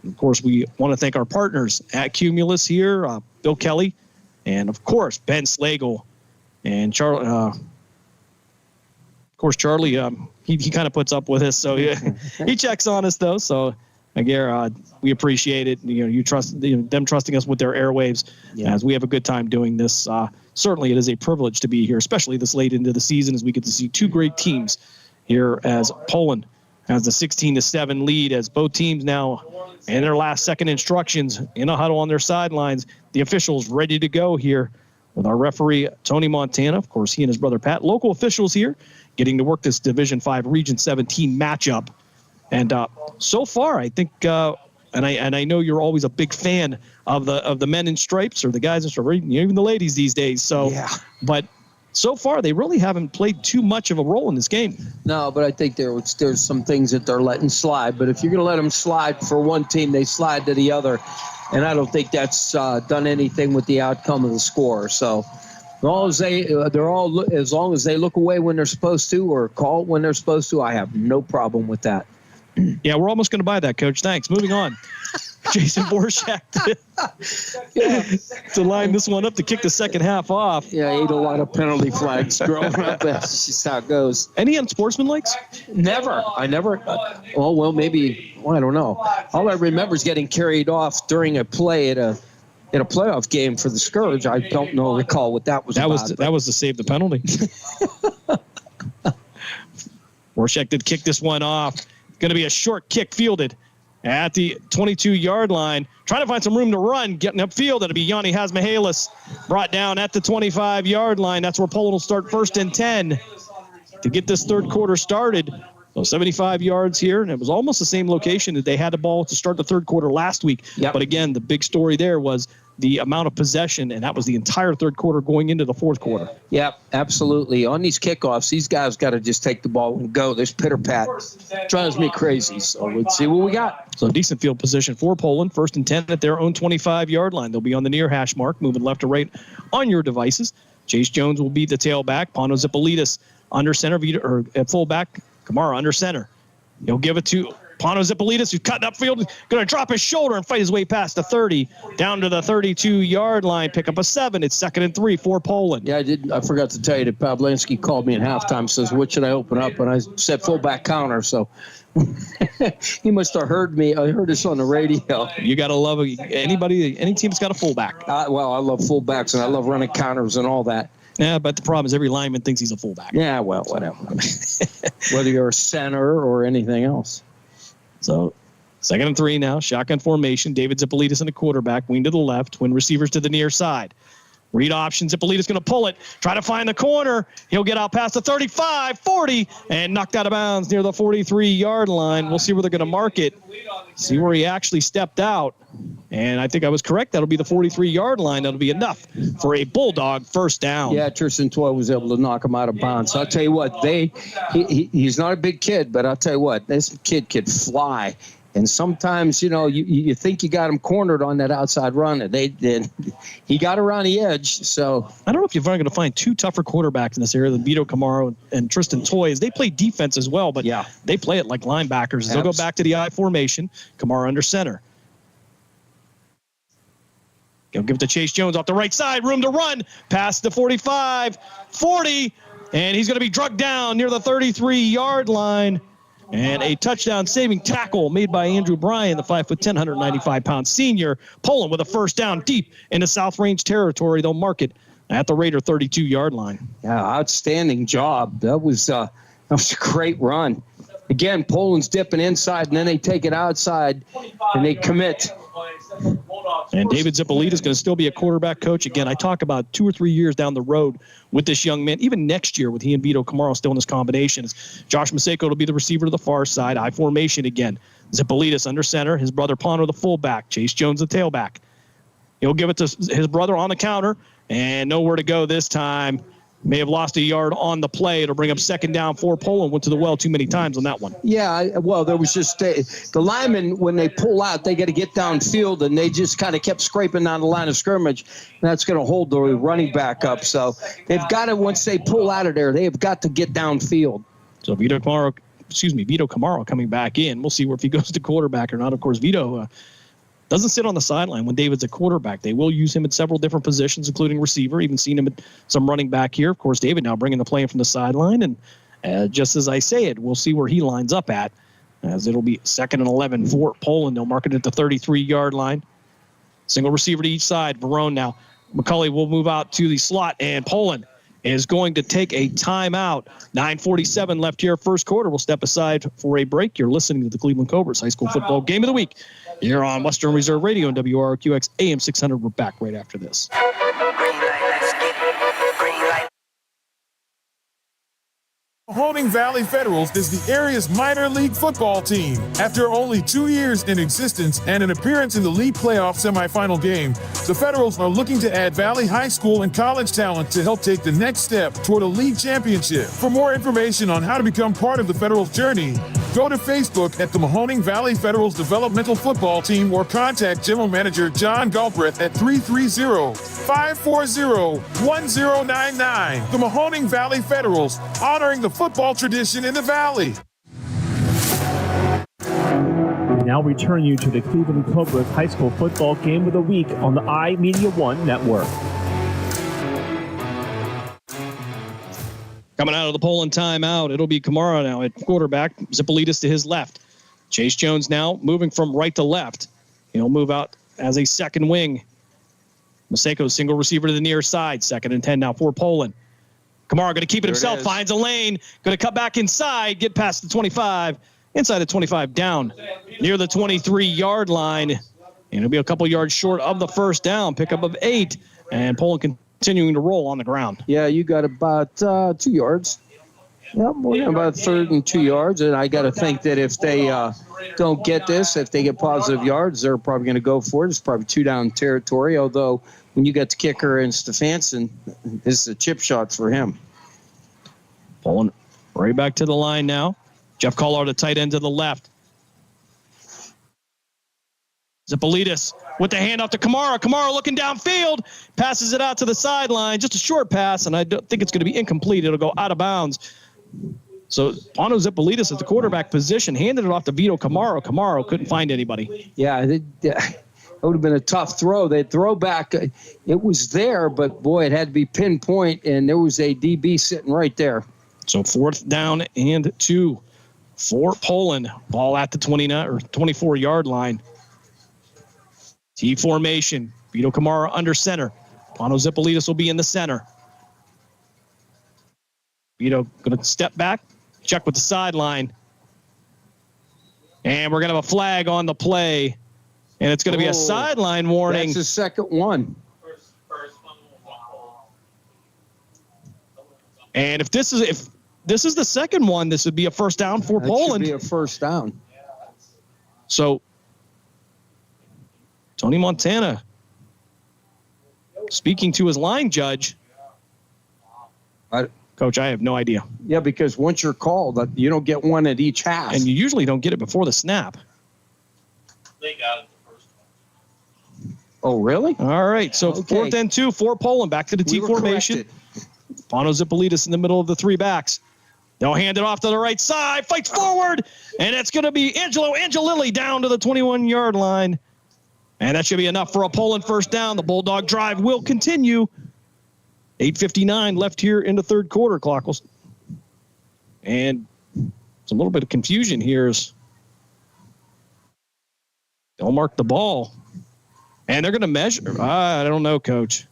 Of course, we want to thank our partners at Cumulus here, Bill Kelly, and, of course, Ben Slagle. And Charlie, of course, Charlie, he kind of puts up with us, so he checks on us, though. So, again, we appreciate it. You trust them trusting us with their airwaves as we have a good time doing this. Certainly, it is a privilege to be here, especially this late into the season, as we get to see two great teams here as Poland has the 16-7 lead, as both teams now in their last second instructions in a huddle on their sidelines. The officials ready to go here with our referee, Tony Montana. Of course, he and his brother Pat, local officials here, getting to work this Division 5 Region 17 matchup. And so far, I think, and I know you're always a big fan of the men in stripes, or the guys in stripes, even the ladies these days. So, but so far, they really haven't played too much of a role in this game. No, but I think there's some things that they're letting slide. But if you're going to let them slide for one team, they slide to the other. And I don't think that's done anything with the outcome of the score. So as long as they look away when they're supposed to, or call when they're supposed to, I have no problem with that. Yeah, we're almost going to buy that, Coach. Thanks. Moving on. Jason Borshak to line this one up to kick the second half off. Yeah, I ate a lot of penalty flags growing up. That's just how it goes. Any unsportsmanlikes? Never. I never. Oh, well, maybe. Well, I don't know. All I remember is getting carried off during a play at a playoff game for the Scourge. I don't recall what that was about. That was to save the penalty. Borshak did kick this one off. Going to be a short kick fielded at the 22-yard line. Trying to find some room to run, getting upfield. That'll be Yanni Hasmahalis, brought down at the 25-yard line. That's where Poland will start 1st and 10 to get this third quarter started. So 75 yards here, and it was almost the same location that they had the ball to start the third quarter last week. Yep. But again, the big story there was the amount of possession, and that was the entire third quarter going into the fourth quarter. Yep, absolutely. On these kickoffs, these guys got to just take the ball and go. This pitter-pat drives me crazy. So let's see what we got. So decent field position for Poland. 1st and 10 at their own 25-yard line. They'll be on the near hash mark, moving left to right on your devices. Chase Jones will be the tailback. Pano Zipolidis under center, or at fullback. Kamara under center. He'll give it to Pano Zipolidis, who's cutting upfield, going to drop his shoulder and fight his way past the 30, down to the 32-yard line, pick up a 7. It's 2nd and 3 for Poland. Yeah, I forgot to tell you that Pavlansky called me at halftime, says, what should I open up? And I said fullback counter, so he must have heard me. I heard this on the radio. You got to love any team's got a fullback. Well, I love fullbacks, and I love running counters and all that. Yeah, but the problem is every lineman thinks he's a fullback. Yeah, well, whatever. Whether you're a center or anything else. So 2nd and 3 now. Shotgun formation. David Zipolidis in the quarterback. Wing to the left. Twin receivers to the near side. Read option. Zipolidis going to pull it. Try to find the corner. He'll get out past the 35, 40, and knocked out of bounds near the 43-yard line. We'll see where they're going to mark it. See where he actually stepped out. And I think I was correct. That'll be the 43-yard line. That'll be enough for a Bulldog first down. Yeah, Tristan Toy was able to knock him out of bounds. I'll tell you what, he's not a big kid, but I'll tell you what, this kid could fly. And sometimes, you think you got him cornered on that outside run, and he got around the edge. So I don't know if you're going to find two tougher quarterbacks in this area than Vito Camaro and Tristan Toys. They play defense as well, but they play it like linebackers. They'll go back to the I formation. Camaro under center. He'll give it to Chase Jones off the right side. Room to run. Past the 45, 40, and he's going to be drugged down near the 33-yard line. And a touchdown-saving tackle made by Andrew Bryan, the 5'10", 195-pound senior. Poland with a first down deep into South Range territory. They'll mark it at the Raider 32-yard line. Yeah, outstanding job. That was a great run. Again, Poland's dipping inside, and then they take it outside, and they commit. And David Zipolidis is going to still be a quarterback coach. Again, I talk about 2 or 3 years down the road with this young man, even next year with he and Vito Camaro still in this combination. Josh Maseko will be the receiver to the far side. I formation again. Zipolidis under center. His brother Pano the fullback. Chase Jones the tailback. He'll give it to his brother on the counter, and nowhere to go this time. May have lost a yard on the play. It'll bring up 2nd down for Poland. Went to the well too many times on that one. Yeah, well, there was just the linemen, when they pull out, they got to get downfield, and they just kind of kept scraping down the line of scrimmage. And that's going to hold the running back up. So they've got to, once they pull out of there, they have got to get downfield. So Vito Camaro coming back in. We'll see if he goes to quarterback or not. Of course, Vito doesn't sit on the sideline when David's a quarterback. They will use him at several different positions, including receiver. Even seen him at some running back here. Of course, David now bringing the play in from the sideline. And just as I say it, we'll see where he lines up at, as it'll be 2nd and 11 for Poland. They'll mark it at the 33-yard line. Single receiver to each side. Verone now. McCulley will move out to the slot, and Poland is going to take a timeout. 9:47 left here. First quarter. We'll step aside for a break. You're listening to the Cleveland Cobras High School Football Game of the Week here on Western Reserve Radio and WRQX AM 600. We're back right after this. Mahoning Valley Federals is the area's minor league football team. After only 2 years in existence and an appearance in the league playoff semifinal game, the Federals are looking to add Valley High School and college talent to help take the next step toward a league championship. For more information on how to become part of the Federals' journey, go to Facebook at the Mahoning Valley Federals Developmental Football Team or contact General Manager John Galbraith at 330-540-1099. The Mahoning Valley Federals, honoring the football tradition in the Valley. now return you to the Cleveland Cobras High School Football Game of the Week on the iMedia One Network. Coming out of the Poland timeout, it'll be Kamara now at quarterback. Zipolitis to his left. Chase Jones now moving from right to left. He'll move out as a second wing. Maseko, single receiver to the near side. 2nd and 10 now for Poland. Kamara going to keep it himself, finds a lane, going to cut back inside, get past the 25, inside the 25, down near the 23-yard line. And it'll be a couple yards short of the first down, pickup of 8, and Poland continuing to roll on the ground. Yeah, you got about 2 yards. Yeah, more than about 3rd and 2 yards, and I got to think that if they don't get this, if they get positive yards, they're probably going to go for it. It's probably 2-down territory, although when you got the kicker and Stefanson, this is a chip shot for him. Poland right back to the line now. Jeff Collard, the tight end to the left. Zipolitis with the handoff to Kamara. Kamara looking downfield, passes it out to the sideline. Just a short pass, and I don't think it's going to be incomplete. It'll go out of bounds. So Pano Zipolitis at the quarterback position handed it off to Vito Kamara. Kamara couldn't find anybody. Yeah, it would have been a tough throw. They'd throw back. It was there, but, boy, it had to be pinpoint, and there was a DB sitting right there. So 4th down and 2 for Poland. Ball at the 29 or 24-yard line. T formation. Vito Kamara under center. Pano Zipolitis will be in the center. Vito going to step back, check with the sideline. And we're going to have a flag on the play. And it's going to be a sideline warning. That's the second one. And if this is the second one, this would be a first down for Poland. Should be a first down. So Tony Montana speaking to his line judge. Coach, I have no idea. Yeah, because once you're called, you don't get one at each half. And you usually don't get it before the snap. They got it the first one. Oh, really? All right, so 4th and 2 for Poland. Back to the T formation. Pano Zipolitis in the middle of the 3 backs. They'll hand it off to the right side, fights forward, and it's going to be Angelo Angelilli down to the 21-yard line. And that should be enough for a Poland first down. The Bulldog drive will continue. 8:59 left here in the third quarter, Clockles. And it's a little bit of confusion here as they'll mark the ball. And they're going to measure. I don't know, Coach.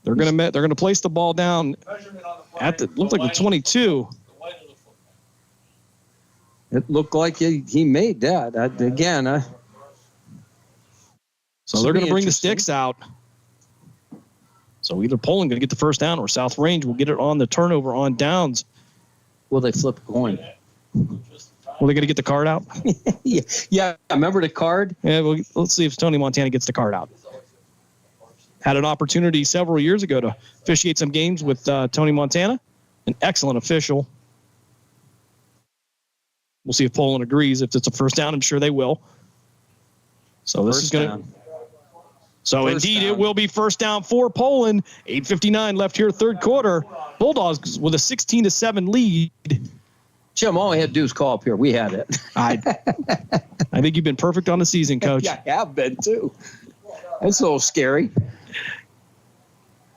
They're going to place the ball down at the looked like the 22. It looked like he made that. So they're going to bring the sticks out. So either Poland going to get the first down or South Range will get it on the turnover on downs. Will they flip a coin? Well, they going to get the card out? Yeah, remember the card? Yeah, well, let's see if Tony Montana gets the card out. Had an opportunity several years ago to officiate some games with Tony Montana. An excellent official. We'll see if Poland agrees. If it's a first down, I'm sure they will. So this is going to... So first indeed, down. It will be first down for Poland. 8:59 left here, third quarter. Bulldogs with a 16-7 lead. Jim, all I had to do is call up here. We had it. I think you've been perfect on the season, Coach. Yeah, I have been too. That's a little scary.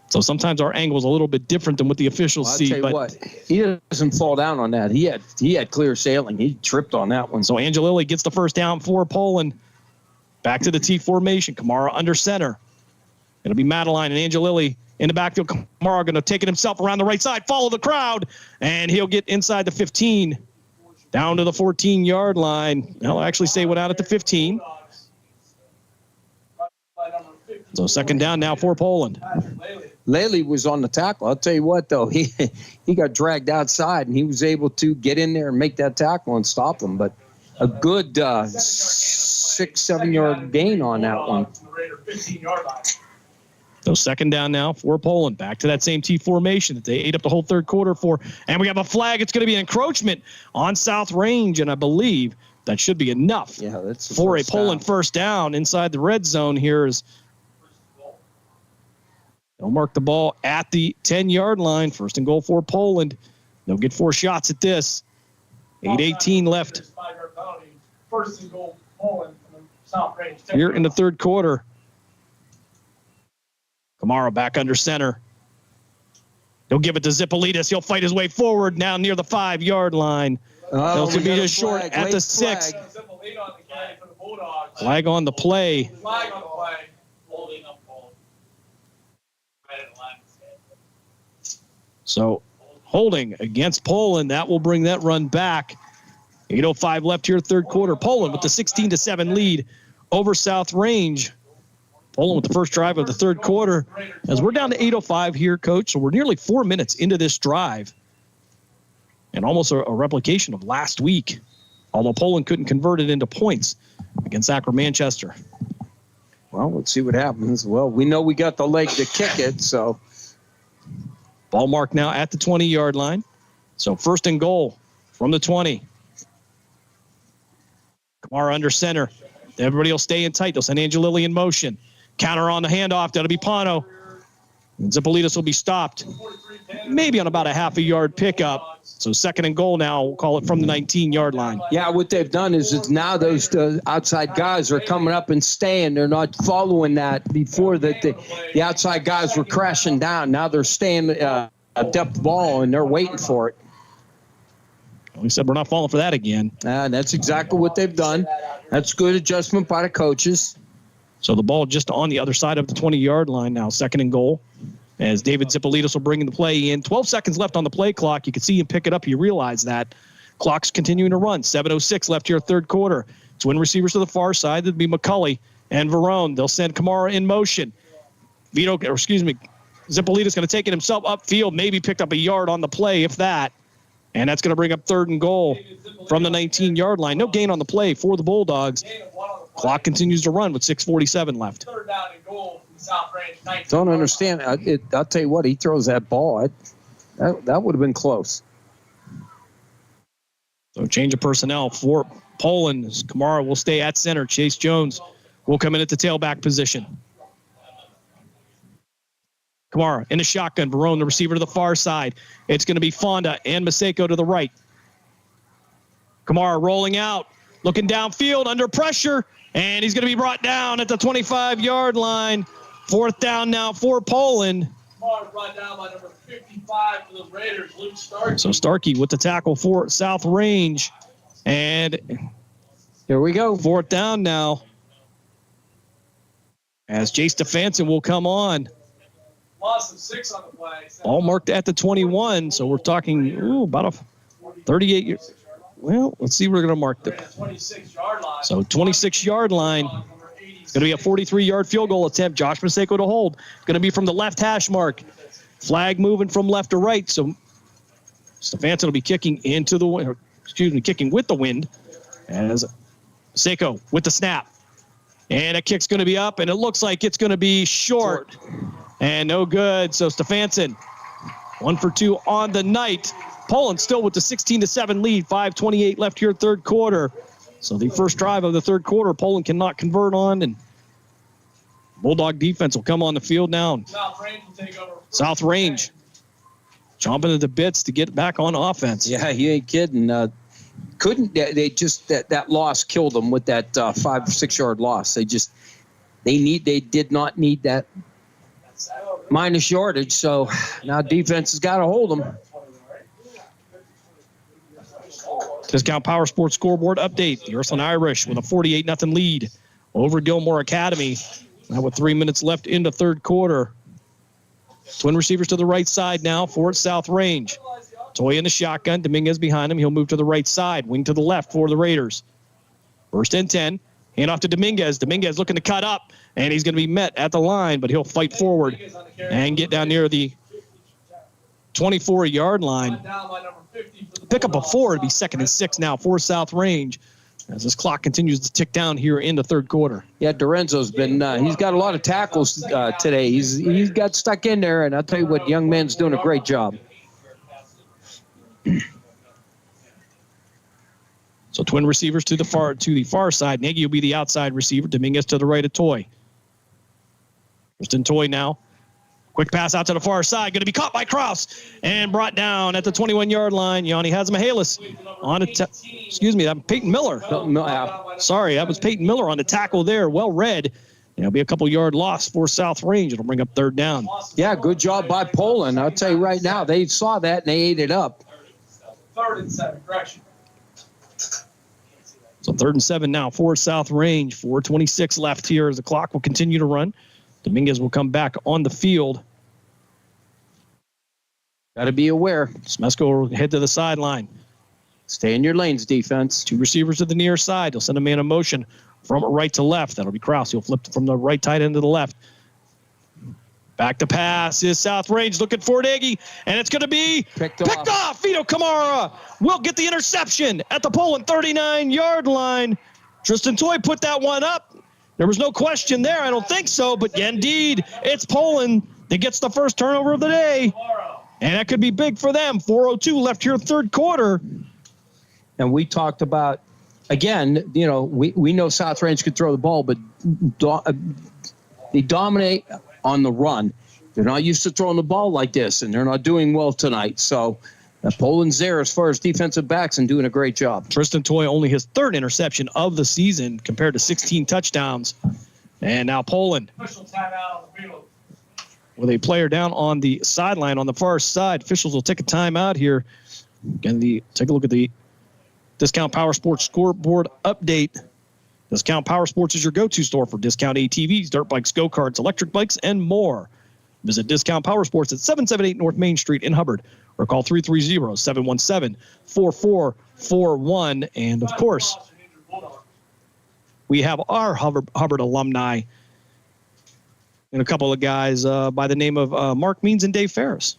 So sometimes our angle is a little bit different than what the officials see. I'll tell you what, he doesn't fall down on that. He had clear sailing. He tripped on that one. So Angelilli gets the first down for Poland. Back to the T formation. Kamara under center. It'll be Madeline and Angelilli in the backfield. Kamara going to take it himself around the right side, follow the crowd, and he'll get inside the 15, down to the 14-yard line. He'll actually say went out at the 15. So second down now for Poland. Lely was on the tackle. I'll tell you what, though, he got dragged outside, and he was able to get in there and make that tackle and stop him. But a good 6-7 yard gain on that one. So second down now for Poland. Back to that same T formation that they ate up the whole third quarter for. And we have a flag. It's going to be an encroachment on South Range, and I believe that should be enough for a Poland first down inside the red zone here. They'll mark the ball at the 10-yard line. First and goal for Poland. They'll get 4 shots at this. 8:18 left. First and goal, Poland from the South Range. Here in the third quarter. Kamara back under center. He'll give it to Zipolitis. He'll fight his way forward now near the 5-yard line. They'll be just short at the 6. Flag on the play. Flag on the play. Holding up ball. So holding against Poland. That will bring that run back. 8:05 left here, third quarter. Poland with the 16-7 lead over South Range. Poland with the first drive of the third quarter. As we're down to 8:05 here, Coach, so we're nearly 4 minutes into this drive. And almost a replication of last week, although Poland couldn't convert it into points against Akron Manchester. Well, let's see what happens. Well, we know we got the leg to kick it, so. Ball marked now at the 20-yard line. So first and goal from the 20. Kamara under center. Everybody will stay in tight. They'll send Angelilli in motion. Counter on the handoff. That'll be Pano. And Zipolitis will be stopped. Maybe on about a half a yard pickup. So second and goal now. We'll call it from the 19-yard line. Yeah, what they've done is now those outside guys are coming up and staying. They're not following that before that the outside guys were crashing down. Now they're staying a depth ball, and they're waiting for it. We said we're not falling for that again. That's exactly what they've done. That's good adjustment by the coaches. So the ball just on the other side of the 20-yard line now, second and goal. As David Zipolitis will bring the play in. 12 seconds left on the play clock. You can see him pick it up. You realize that. Clock's continuing to run. 7:06 left here, third quarter. Twin receivers to the far side. That'd be McCulley and Verone. They'll send Kamara in motion. Zipolitis going to take it himself upfield. Maybe picked up a yard on the play, if that. And that's going to bring up third and goal from the 19-yard line. No gain on the play for the Bulldogs. Clock continues to run with 6:47 left. Third down and goal from the South Range. Don't understand. I'll tell you what, he throws that ball. That would have been close. So change of personnel for Poland. Kamara will stay at center. Chase Jones will come in at the tailback position. Kamara in the shotgun. Verone, the receiver to the far side. It's going to be Fonda and Maseko to the right. Kamara rolling out, looking downfield, under pressure, and he's going to be brought down at the 25-yard line. Fourth down now for Poland. Kamara brought down by number 55 for the Raiders, Luke Starkey. So Starkey with the tackle for South Range. And here we go. Fourth down now. As Jay Stefanson will come on. Loss of 6 on the play. All marked at the 21, so we're talking about a 38 year. Well, let's see. We're going to mark the 26-yard line. So 26-yard line. It's going to be a 43-yard field goal attempt. Josh Maseko to hold. Going to be from the left hash mark. Flag moving from left to right. So Stefanson will be kicking into the wind. Kicking with the wind. As Maseko with the snap. And a kick's going to be up, and it looks like it's going to be short. And no good. So Stefanson, 1 for 2 on the night. Poland still with the 16-7 lead. 5:28 left here, third quarter. So the first drive of the third quarter, Poland cannot convert on, and Bulldog defense will come on the field now. South Range will take over. South Range chomping at the bits to get back on offense. Yeah, you ain't kidding. They just that loss killed them with that 5 or 6 yard loss. They did not need that minus yardage. So now defense has got to hold them. Discount Power Sports scoreboard update. The Ursuline Irish with a 48-0 lead over Gilmore Academy. Now with 3 minutes left in the third quarter. Twin receivers to the right side now for South Range. Toy in the shotgun. Dominguez behind him. He'll move to the right side. Wing to the left for the Raiders. First and 10. Hand off to Dominguez. Dominguez looking to cut up, and he's going to be met at the line, but he'll fight forward and get down near the 24-yard line. Pick up a 4. It'll be 2nd and 6 now for South Range as this clock continues to tick down here in the third quarter. Yeah, Dorenzo's been he's got a lot of tackles today. He's got stuck in there, and I'll tell you what, young man's doing a great job. So twin receivers to the far side. Nagy will be the outside receiver. Dominguez to the right of Toy. First and Toy now Quick pass out to the far side. Going to be caught by Kraus and brought down at the 21-yard line. Yanni Hazmahalis on excuse me, I'm Peyton Miller. Sorry, that was Peyton Miller on the tackle there. Well read. It'll be a couple yard loss for South Range. It'll bring up third down. Yeah, good job by Poland. I'll tell you right now, they saw that and they ate it up. 3rd and 7, correction. So 3rd and 7 now for South Range. 4:26 left here as the clock will continue to run. Dominguez will come back on the field. Got to be aware. Smesko will head to the sideline. Stay in your lanes, defense. 2 receivers to the near side. He'll send a man in motion from right to left. That'll be Kraus. He'll flip from the right tight end to the left. Back to pass is South Range looking for Nagy, and it's going to be picked off. Vito Kamara will get the interception at the Poland 39-yard line. Tristan Toy put that one up. There was no question there. I don't think so, but indeed, it's Poland that gets the first turnover of the day, and that could be big for them. 4:02 left here, third quarter. And we talked about, again, we know South Range could throw the ball, but they dominate on the run. They're not used to throwing the ball like this, and they're not doing well tonight. So Poland's there as far as defensive backs and doing a great job. Tristan Toy only his 3rd interception of the season compared to 16 touchdowns. And now Poland with a player down on the sideline on the far side. Officials will take a timeout here. Again, take a look at the Discount Power Sports scoreboard update. Discount Power Sports is your go-to store for discount ATVs, dirt bikes, go-karts, electric bikes, and more. Visit Discount Power Sports at 778 North Main Street in Hubbard, or call 330-717-4441. And, of course, we have our Hubbard alumni and a couple of guys by the name of Mark Means and Dave Ferris.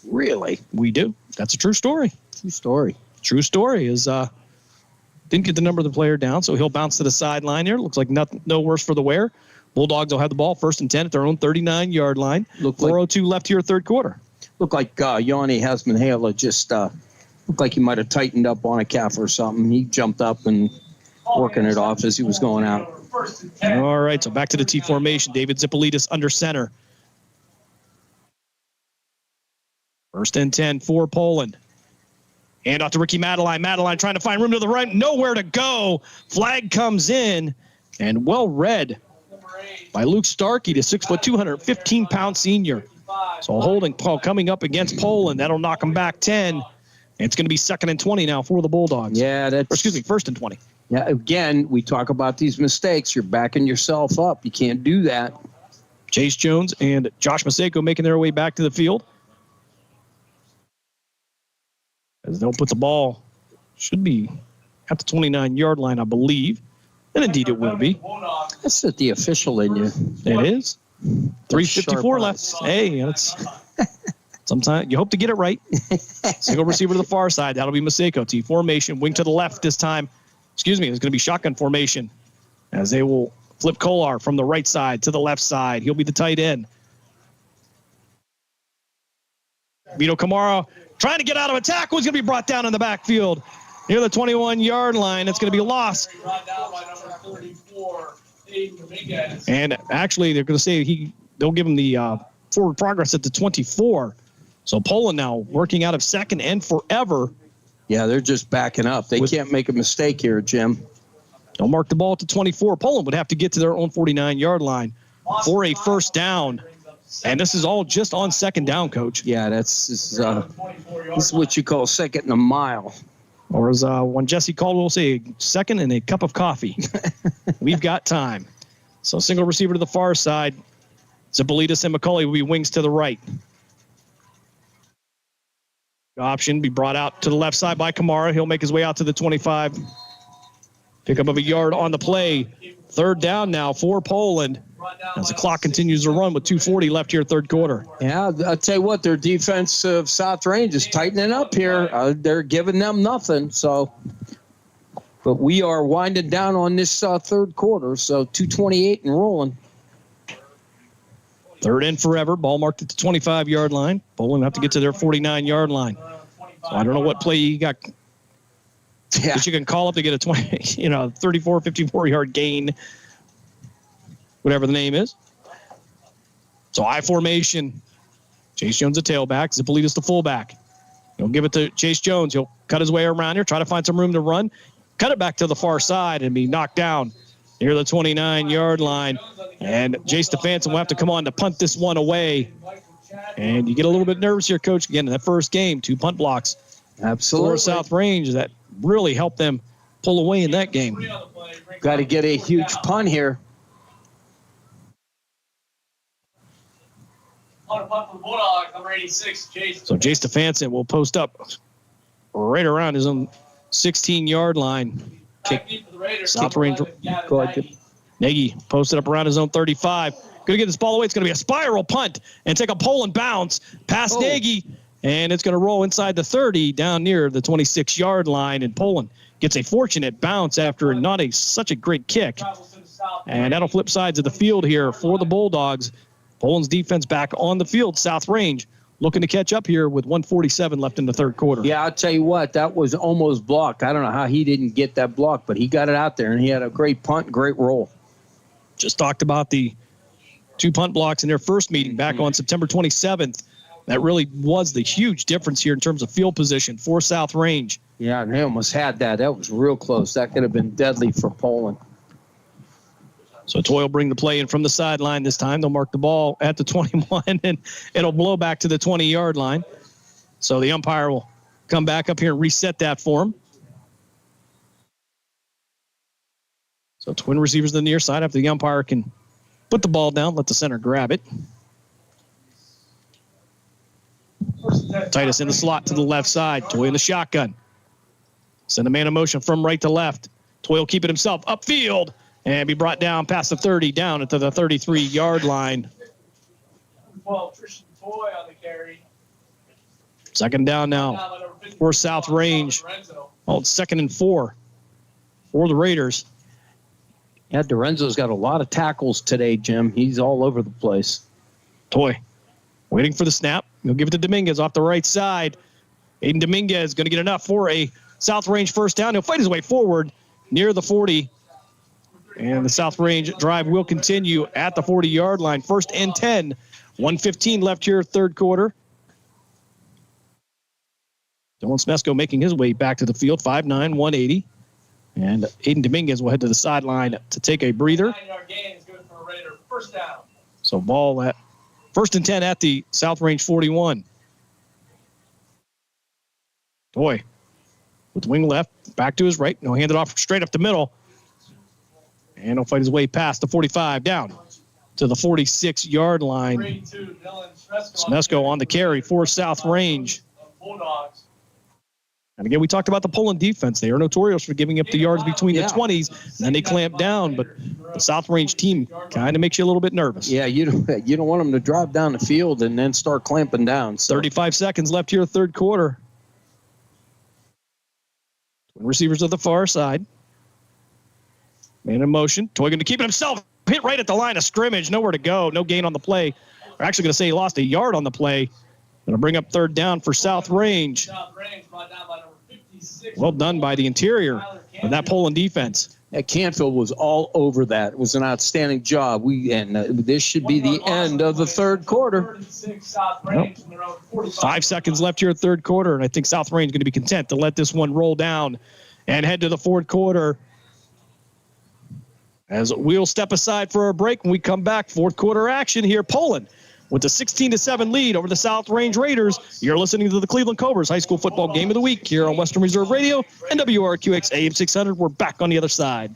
Really? We do. That's a true story. True story. True story is didn't get the number of the player down, so he'll bounce to the sideline here. Looks like no worse for the wear. Bulldogs will have the ball 1st and 10 at their own 39-yard line. 4:02 left here, third quarter. Looked like Yanni Hasmanhala just looked like he might have tightened up on a calf or something. He jumped up and working it off as he was going out. All right, so back to the T formation. David Zippolitis under center. 1st and 10 for Poland. Hand off to Ricky Madeline. Madeline trying to find room to the right. Nowhere to go. Flag comes in, and well read by Luke Starkey, the 6', 215-pound senior. So a holding call coming up against Poland. That'll knock them back 10. And it's going to be 2nd and 20 now for the Bulldogs. Yeah, 1st and 20. Yeah, again, we talk about these mistakes. You're backing yourself up. You can't do that. Chase Jones and Josh Maseko making their way back to the field. As they'll put the ball, should be at the 29-yard line, I believe. And indeed it will be. That's at the official in you. It is. 3:54 left. Hey, that's sometimes you hope to get it right. Single receiver to the far side. That'll be Maseko. T formation. Wing to the left this time. Excuse me. It's going to be shotgun formation as they will flip Kolar from the right side to the left side. He'll be the tight end. Vito Kamara trying to get out of a tackle. He's going to be brought down in the backfield near the 21-yard line. It's going to be lost. And actually, they're going to say they'll give him the forward progress at the 24. So Poland now working out of 2nd and forever. Yeah, they're just backing up. They can't make a mistake here, Jim. They'll mark the ball at the 24. Poland would have to get to their own 49-yard line for a first down. And this is all just on 2nd down, Coach. Yeah, this is what you call 2nd and a mile. Or as when Jesse Caldwell will say, 2nd and a cup of coffee. We've got time. So single receiver to the far side. Zippolitis and McCauley will be wings to the right. Option be brought out to the left side by Kamara. He'll make his way out to the 25. Pick up of a yard on the play. 3rd down now for Poland as the clock continues to run with 2:40 left here, third quarter. Yeah, I'll tell you what, their defensive South Range is tightening up here. They're giving them nothing. So, but we are winding down on this third quarter. So 2:28 and rolling. 3rd and forever. Ball marked at the 25-yard line. Poland have to get to their 49-yard line. So I don't know what play you got. Yeah. That you can call up to get a 34, 54-yard gain, whatever the name is. So I formation. Chase Jones the tailback. Zippolitas the fullback. He'll give it to Chase Jones. He'll cut his way around here, try to find some room to run. Cut it back to the far side and be knocked down near the 29-yard line. And Jay Stefanson will have to come on to punt this one away. And you get a little bit nervous here, Coach. Again, in that first game, 2 punt blocks. Absolutely. For South Range that really helped them pull away in that game. Got to get a huge punt here. On a punt for the Bulldogs, number 86, Jason. So Jay Stefanson will post up right around his own 16-yard line. South Range. Go ahead. Nagy posted up around his own 35. Going to get this ball away. It's going to be a spiral punt and take a pole and bounce past Nagy. And it's going to roll inside the 30 down near the 26-yard line. And Poland gets a fortunate bounce after not such a great kick. And that'll flip sides of the field here for the Bulldogs. Poland's defense back on the field. South Range looking to catch up here with 1:47 left in the third quarter. Yeah, I'll tell you what, that was almost blocked. I don't know how he didn't get that block, but he got it out there, and he had a great punt, great roll. Just talked about the 2 punt blocks in their first meeting back on September 27th. That really was the huge difference here in terms of field position for South Range. Yeah, and they almost had that. That was real close. That could have been deadly for Poland. So Toy will bring the play in from the sideline this time. They'll mark the ball at the 21, and it'll blow back to the 20-yard line. So the umpire will come back up here and reset that for him. So twin receivers to the near side after the umpire can put the ball down, let the center grab it. Titus in the slot to the left side. Toy in the shotgun. Send a man in motion from right to left. Toy will keep it himself upfield. And be brought down past the 30, down into the 33-yard line. 12, Tristan Toy on the carry. Second down now for South Range. Oh, it's 2nd and 4 for the Raiders. Yeah, Dorenzo's got a lot of tackles today, Jim. He's all over the place. Toy waiting for the snap. He'll give it to Dominguez off the right side. Aiden Dominguez going to get enough for a South Range first down. He'll fight his way forward near the 40. And the South Range drive will continue at the 40-yard line. 1st and 10. 1:15 left here, third quarter. Dylan Smesko making his way back to the field, 5'9", 180. And Aiden Dominguez will head to the sideline to take a breather. 9-yard gain is good for a Raider. First down. So ball at 1st and 10 at the South Range 41. Toy with wing left, back to his right. He'll hand it off straight up the middle. And he'll fight his way past the 45 down to the 46-yard line. Smesko on the carry for South Range. And again, we talked about the Poland defense. They are notorious for giving up the yards between the 20s, and then they clamp down. But the South Range team kind of makes you a little bit nervous. Yeah, you don't want them to drive down the field and then start clamping down. So. 35 seconds left here, third quarter. Twin receivers to the far side. Man in motion. Toy going to keep it himself. Hit right at the line of scrimmage. Nowhere to go. No gain on the play. We're actually going to say he lost a yard on the play. Going to bring up third down for South Range. Well done by the interior of that Poland defense. Canfield was all over that. It was an outstanding job. This should be the end of the third quarter. 5 seconds left here, third quarter, and I think South Range is going to be content to let this one roll down and head to the fourth quarter. As we'll step aside for a break, when we come back, fourth quarter action here. Poland with a 16-7 lead over the South Range Raiders. You're listening to the Cleveland Cobras High School Football Game of the Week here on Western Reserve Radio and WRQX AM 600. We're back on the other side.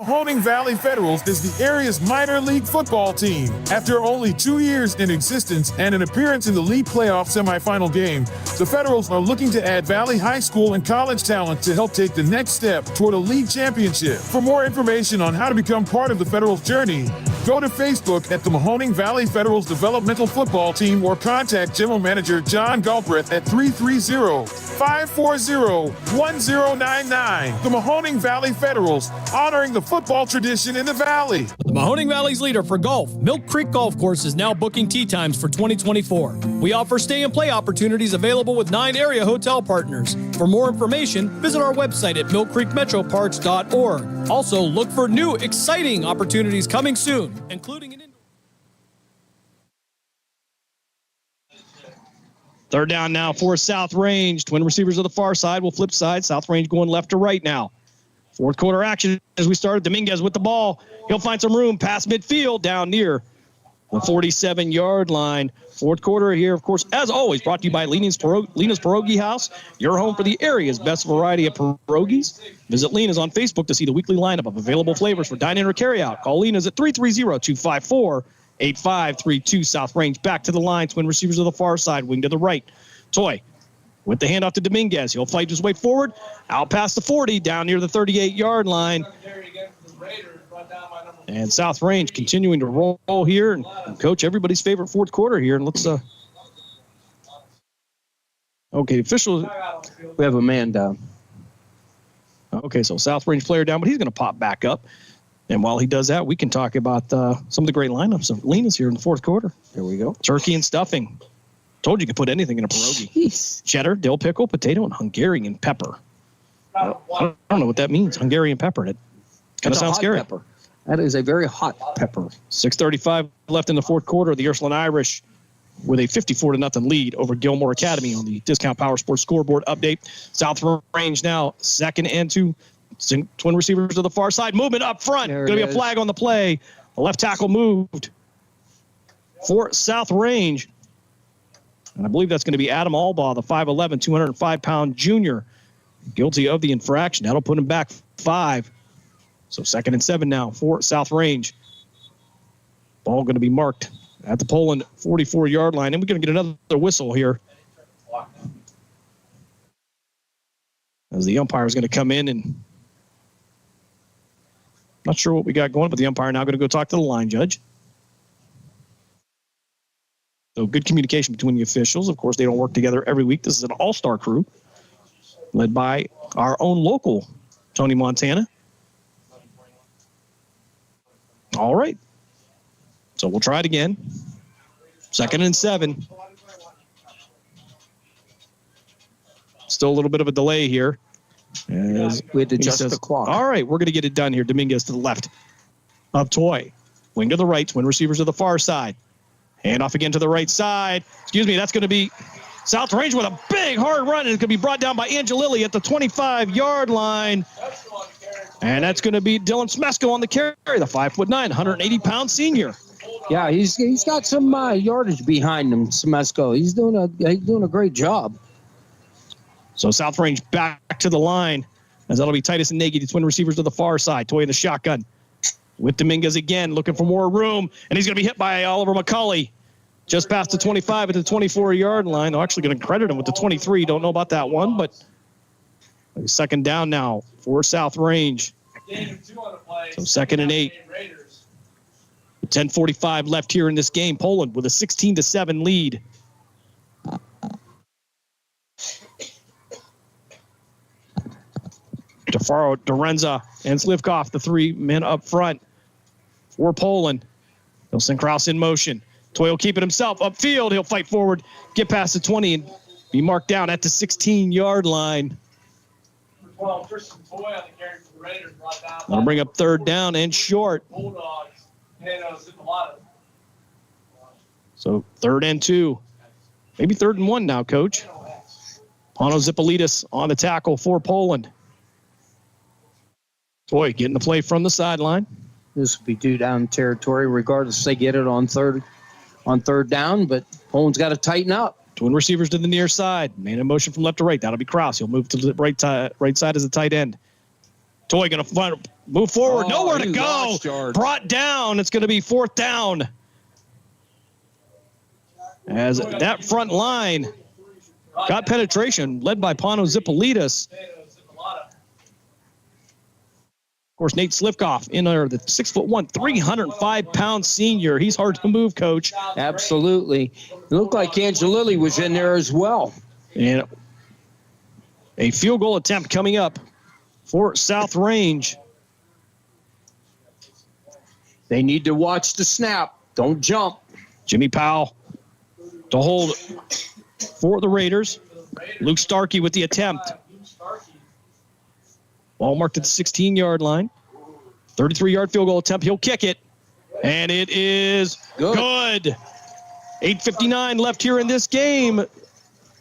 Mahoning Valley Federals is the area's minor league football team. After only 2 years in existence and an appearance in the league playoff semifinal game, the Federals are looking to add Valley High School and college talent to help take the next step toward a league championship. For more information on how to become part of the Federals' journey, go to Facebook at the Mahoning Valley Federals Developmental Football Team or contact General Manager John Galbraith at 330-540-1099. The Mahoning Valley Federals, honoring the football tradition in the Valley. The Mahoning Valley's leader for golf, Milk Creek Golf Course, is now booking tee times for 2024. We offer stay and play opportunities available with 9 area hotel partners. For more information, visit our website at millcreekmetroparks.org. Also, look for new, exciting opportunities coming soon, including an indoor. Third down now for South Range. Twin receivers of the far side will flip side. South Range going left to right now. Fourth quarter action as we started. Dominguez with the ball. He'll find some room past midfield down near the 47-yard line. Fourth quarter here, of course, as always, brought to you by Lena's Pierogi House, your home for the area's best variety of pierogies. Visit Lena's on Facebook to see the weekly lineup of available flavors for dine-in or carry-out. Call Lena's at 330-254-8532. South Range back to the line. Twin receivers of the far side, wing to the right. Toy with the handoff to Dominguez. He'll fight his way forward, out past the 40, down near the 38-yard line. And South Range continuing to roll here. And Coach, everybody's favorite fourth quarter here. And let's okay, officials. We have a man down. Okay, so South Range player down, but he's going to pop back up. And while he does that, we can talk about some of the great lineups of Lena's here in the fourth quarter. Here we go. Turkey and stuffing. Told you could put anything in a pierogi. Jeez. Cheddar, dill pickle, potato, and Hungarian pepper. I don't know what that means, Hungarian pepper. It kind of sounds scary. Pepper. That is a very hot pepper. 6:35 left in the fourth quarter. The Ursuline Irish with a 54-0 lead over Gilmore Academy on the Discount Power Sports scoreboard update. South Range now, 2nd and 2. Twin receivers to the far side. Movement up front. Going to be a flag on the play. The left tackle moved for South Range. And I believe that's going to be Adam Albaugh, the 5'11", 205-pound junior, guilty of the infraction. That'll put him back 5. So 2nd and 7 now for South Range. Ball going to be marked at the Poland 44-yard line. And we're going to get another whistle here, as the umpire is going to come in, and not sure what we got going, but the umpire now going to go talk to the line judge. So good communication between the officials. Of course, they don't work together every week. This is an all-star crew led by our own local Tony Montana. All right. So we'll try it again. 2nd and 7. Still a little bit of a delay here. We had to adjust the clock. All right, we're going to get it done here. Dominguez to the left of Toy. Wing to the right. Twin receivers to the far side. Hand off again to the right side. Excuse me, that's going to be South Range with a big, hard run. And it's going to be brought down by Angelilli at the 25-yard line. And that's going to be Dylan Smesko on the carry, the 5'9", 180-pound senior. Yeah, he's got some yardage behind him, Smesko. He's doing a great job. So South Range back to the line, as that'll be Titus and Nagy, the twin receivers to the far side. Toy in the shotgun with Dominguez again, looking for more room, and he's going to be hit by Oliver McCulley just past the 25 at the 24-yard line. They're actually going to credit him with the 23. Don't know about that one, but 2nd down now for South Range. So 2nd and 8. 10:45 left here in this game. Poland with a 16-7 lead. DeFaro, Dorenza, and Slivkov, the 3 men up front for Poland. They'll send Kraus in motion. Toy will keep it himself upfield. He'll fight forward, get past the 20, and be marked down at the 16-yard line. That'll bring up 3rd down and short. Bulldogs. So 3rd and 2. Maybe 3rd and 1 now, Coach. Pano Zipolidis on the tackle for Poland. Toy getting the play from the sideline. This will be 2-down territory, regardless if they get it on third down, but Poland's got to tighten up. Twin receivers to the near side. Man in motion from left to right. That'll be Kraus. He'll move to the right side as a tight end. Toy going to move forward. Nowhere to go. Brought down. It's going to be 4th down. As that front line got penetration, led by Pano Zipolidis. Of course, Nate Slivkov in there, the 6'1", 305-pound senior. He's hard to move, Coach. Absolutely. It looked like Angelilli was in there as well. And a field goal attempt coming up for South Range. They need to watch the snap. Don't jump. Jimmy Powell to hold for the Raiders. Luke Starkey with the attempt. Ball marked at the 16-yard line. 33-yard field goal attempt. He'll kick it. And it is good. 8:59 left here in this game.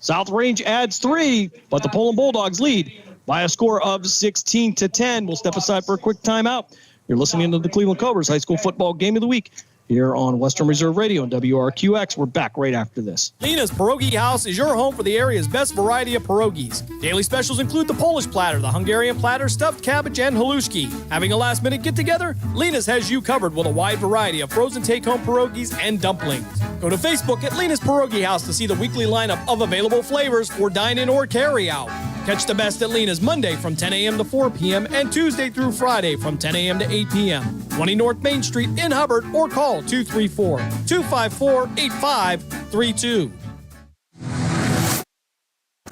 South Range adds 3, but the Poland Bulldogs lead by a score of 16-10. We'll step aside for a quick timeout. You're listening to the Cleveland Cobras High School Football Game of the Week here on Western Reserve Radio and WRQX. We're back right after this. Lena's Pierogi House is your home for the area's best variety of pierogies. Daily specials include the Polish platter, the Hungarian platter, stuffed cabbage, and halushki. Having a last-minute get-together? Lena's has you covered with a wide variety of frozen take-home pierogies and dumplings. Go to Facebook at Lena's Pierogi House to see the weekly lineup of available flavors for dine-in or carry-out. Catch the best at Lena's Monday from 10 a.m. to 4 p.m. and Tuesday through Friday from 10 a.m. to 8 p.m. 20 North Main Street in Hubbard, or call 234-254-8532.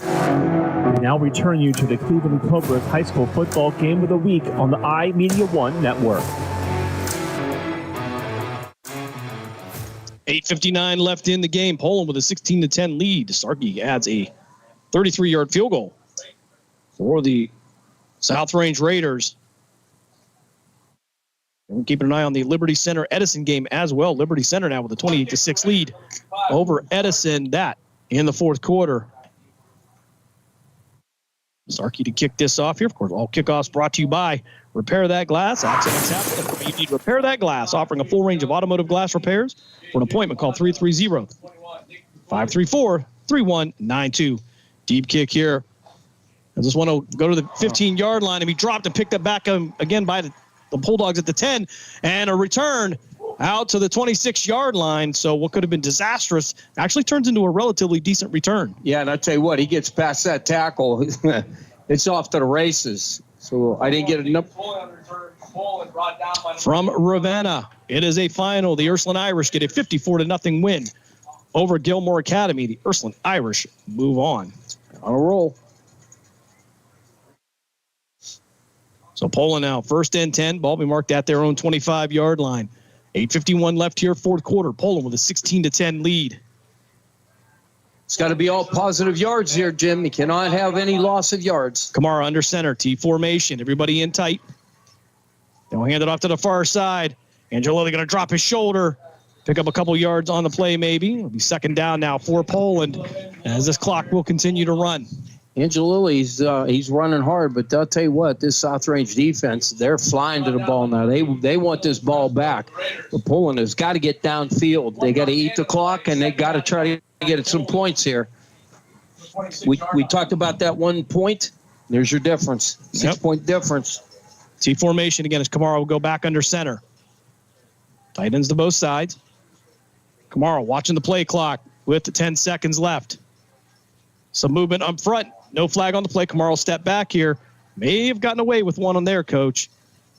We now return you to the Cleveland Cobras High School Football Game of the Week on the iMedia One Network. 8:59 left in the game. Poland with a 16-10 lead. Starkey adds a 33-yard field goal for the South Range Raiders. And we're keeping an eye on the Liberty Center Edison game as well. Liberty Center now with a 28-6 lead over Edison. That in the fourth quarter. Starkey to kick this off here. Of course, all kickoffs brought to you by Repair That Glass. Accidents happen. You need Repair That Glass, offering a full range of automotive glass repairs. For an appointment, call 330-534-3192. Deep kick here. I just want to go to the 15-yard line and be dropped and picked up back again by the Bulldogs at the 10. And a return out to the 26-yard line. So what could have been disastrous actually turns into a relatively decent return. Yeah, and I tell you what, he gets past that tackle. It's off to the races. So I didn't get enough. From Ravenna, it is a final. The Ursuline Irish get a 54-0 win over Gilmore Academy. The Ursuline Irish move on a roll. So Poland now first and 10. Ball be marked at their own 25-yard line. 8:51 left here, fourth quarter. Poland with a 16-10 lead. It's got to be all positive yards here, Jim. You cannot have any loss of yards. Kamara under center, T formation. Everybody in tight. They'll hand it off to the far side. Angelilli going to drop his shoulder. Pick up a couple yards on the play, maybe. It'll be second down now for Poland as this clock will continue to run. Angelilli, he's running hard, but I'll tell you what, this South Range defense, they're flying to the ball now. They want this ball back. But Poland has got to get downfield. They got to eat the clock, and they got to try to get some points here. We talked about that 1 point. There's your difference. 6-point difference. T formation again as Kamara will go back under center. Tight ends to both sides. Kamara watching the play clock with the 10 seconds left. Some movement up front. No flag on the play. Kamara will step back here. May have gotten away with one on there, coach.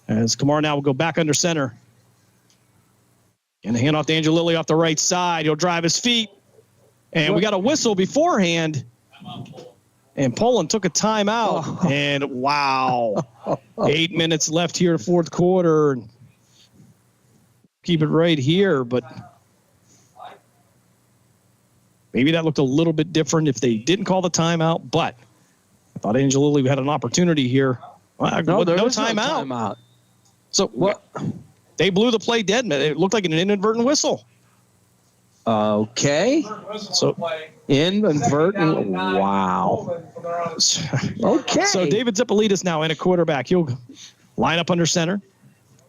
As Kamara now will go back under center. And the handoff to Angelilli off the right side. He'll drive his feet. And we got a whistle beforehand. And Poland took a timeout. And wow. 8 minutes left here in the fourth quarter. Keep it right here, but maybe that looked a little bit different if they didn't call the timeout, but I thought Angelilli had an opportunity here. No timeout. So what? They blew the play dead. It looked like an inadvertent whistle. Okay. So inadvertent. Wow. Okay. So David Zippolitis now in a quarterback. He'll line up under center.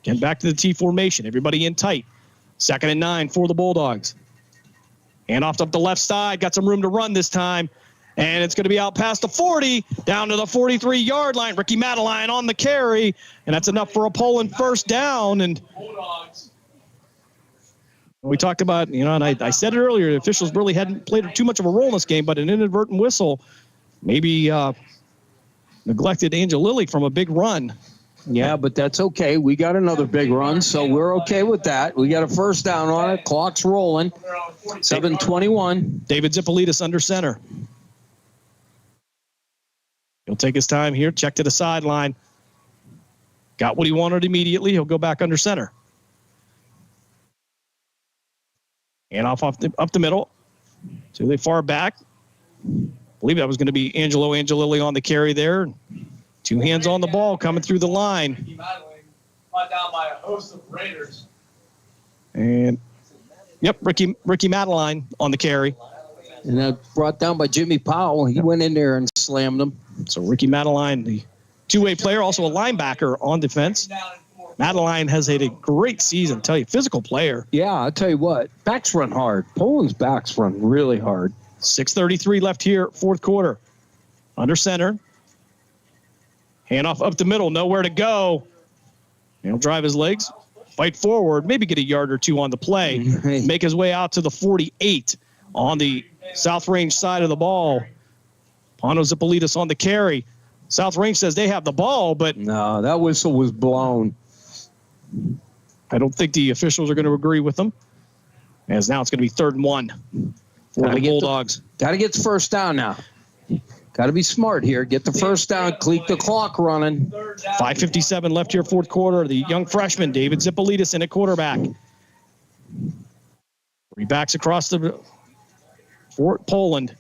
Get back to the T formation. Everybody in tight. 2nd and 9 for the Bulldogs. And off up the left side. Got some room to run this time. And it's going to be out past the 40, down to the 43-yard line. Ricky Madeline on the carry. And that's enough for a Poland first down. And we talked about, and I said it earlier, the officials really hadn't played too much of a role in this game, but an inadvertent whistle maybe neglected Angelilli from a big run. Yeah, but that's okay. We got another big run, so we're okay with that. We got a first down on it. Clock's rolling. 7:21. David Zippolitis under center. He'll take his time here. Check to the sideline. Got what he wanted immediately. He'll go back under center. And up the middle to the far back. I believe that was going to be Angelilli on the carry there. 2 hands on the ball coming through the line. brought down by a host of Raiders. And, yep, Ricky Madeline on the carry. And that brought down by Jimmy Powell. He went in there and slammed him. So Ricky Madeline, the two-way player, also a linebacker on defense. Madeline has had a great season, tell you, physical player. Yeah, I'll tell you what, backs run hard. Poland's backs run really hard. 6:33 left here, fourth quarter. Under center. Handoff up the middle, nowhere to go. He'll drive his legs, fight forward, maybe get a yard or two on the play, make his way out to the 48 on the South Range side of the ball. Pano Zipolitis on the carry. South Range says they have the ball, but... No, that whistle was blown. I don't think the officials are going to agree with them, as now it's going to be 3rd and 1 for the Bulldogs. Got to get the first down now. Got to be smart here. Get the first down. Keep the clock running. 5:57 left here, fourth quarter. The young freshman, David Zipolitis, in at quarterback. 3 backs across the Fort Poland.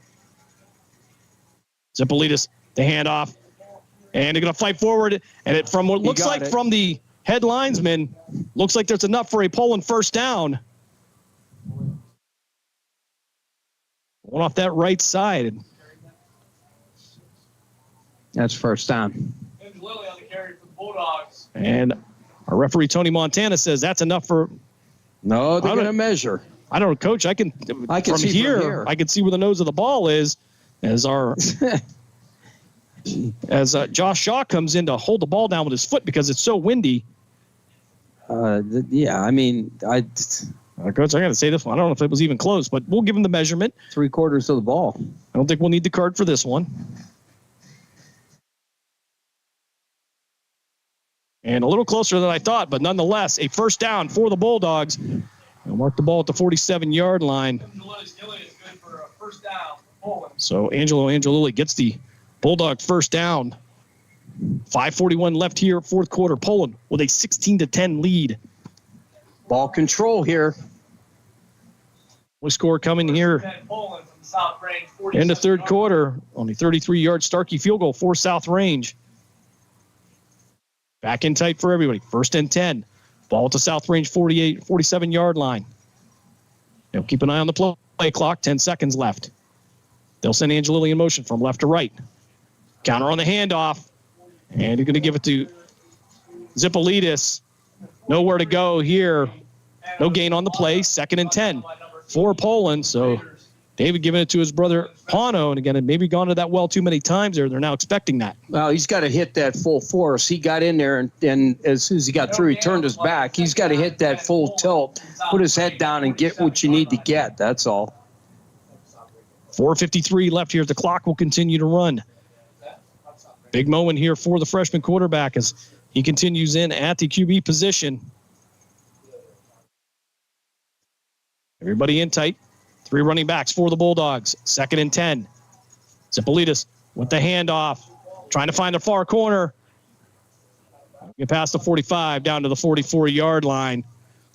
Zipolitis, the handoff. And they're going to fight forward. And it, from what looks like from the head linesman, looks like there's enough for a Poland first down. One off that right side. That's first down. Lily on the carry for the Bulldogs. And our referee, Tony Montana, says that's enough for... No, they're going to measure. I don't know, Coach. I can from see here, I can see where the nose of the ball is as our... as Josh Shaw comes in to hold the ball down with his foot because it's so windy. Yeah, I mean, Coach, I got to say this one. I don't know if it was even close, but we'll give him the measurement. 3/4 of the ball. I don't think we'll need the card for this one. And a little closer than I thought, but nonetheless, a first down for the Bulldogs. They'll mark the ball at the 47-yard line. So Angelo Angelilli gets the Bulldogs first down. 5:41 left here, fourth quarter. Poland with a 16-10 lead. Ball control here. We score coming here in the third quarter. Only 33-yard Starkey field goal for South Range. Back in tight for everybody. 1st and 10. Ball at the South Range 47-yard line. They'll keep an eye on the play clock. 10 seconds left. They'll send Angelilli in motion from left to right. Counter on the handoff. And he's going to give it to Zipolitis. Nowhere to go here. No gain on the play. 2nd and 10 for Poland. So David giving it to his brother Pano. And again, it maybe gone to that well too many times there. They're now expecting that. Well, he's got to hit that full force. He got in there, and as soon as he got through, he turned his back. He's got to hit that full tilt, put his head down, and get what you need to get. That's all. 4:53 left here. The clock will continue to run. Big moment here for the freshman quarterback as he continues in at the QB position. Everybody in tight. 3 running backs for the Bulldogs. 2nd and 10. Zipolitis with the handoff. Trying to find the far corner. Get past the 45 down to the 44-yard line.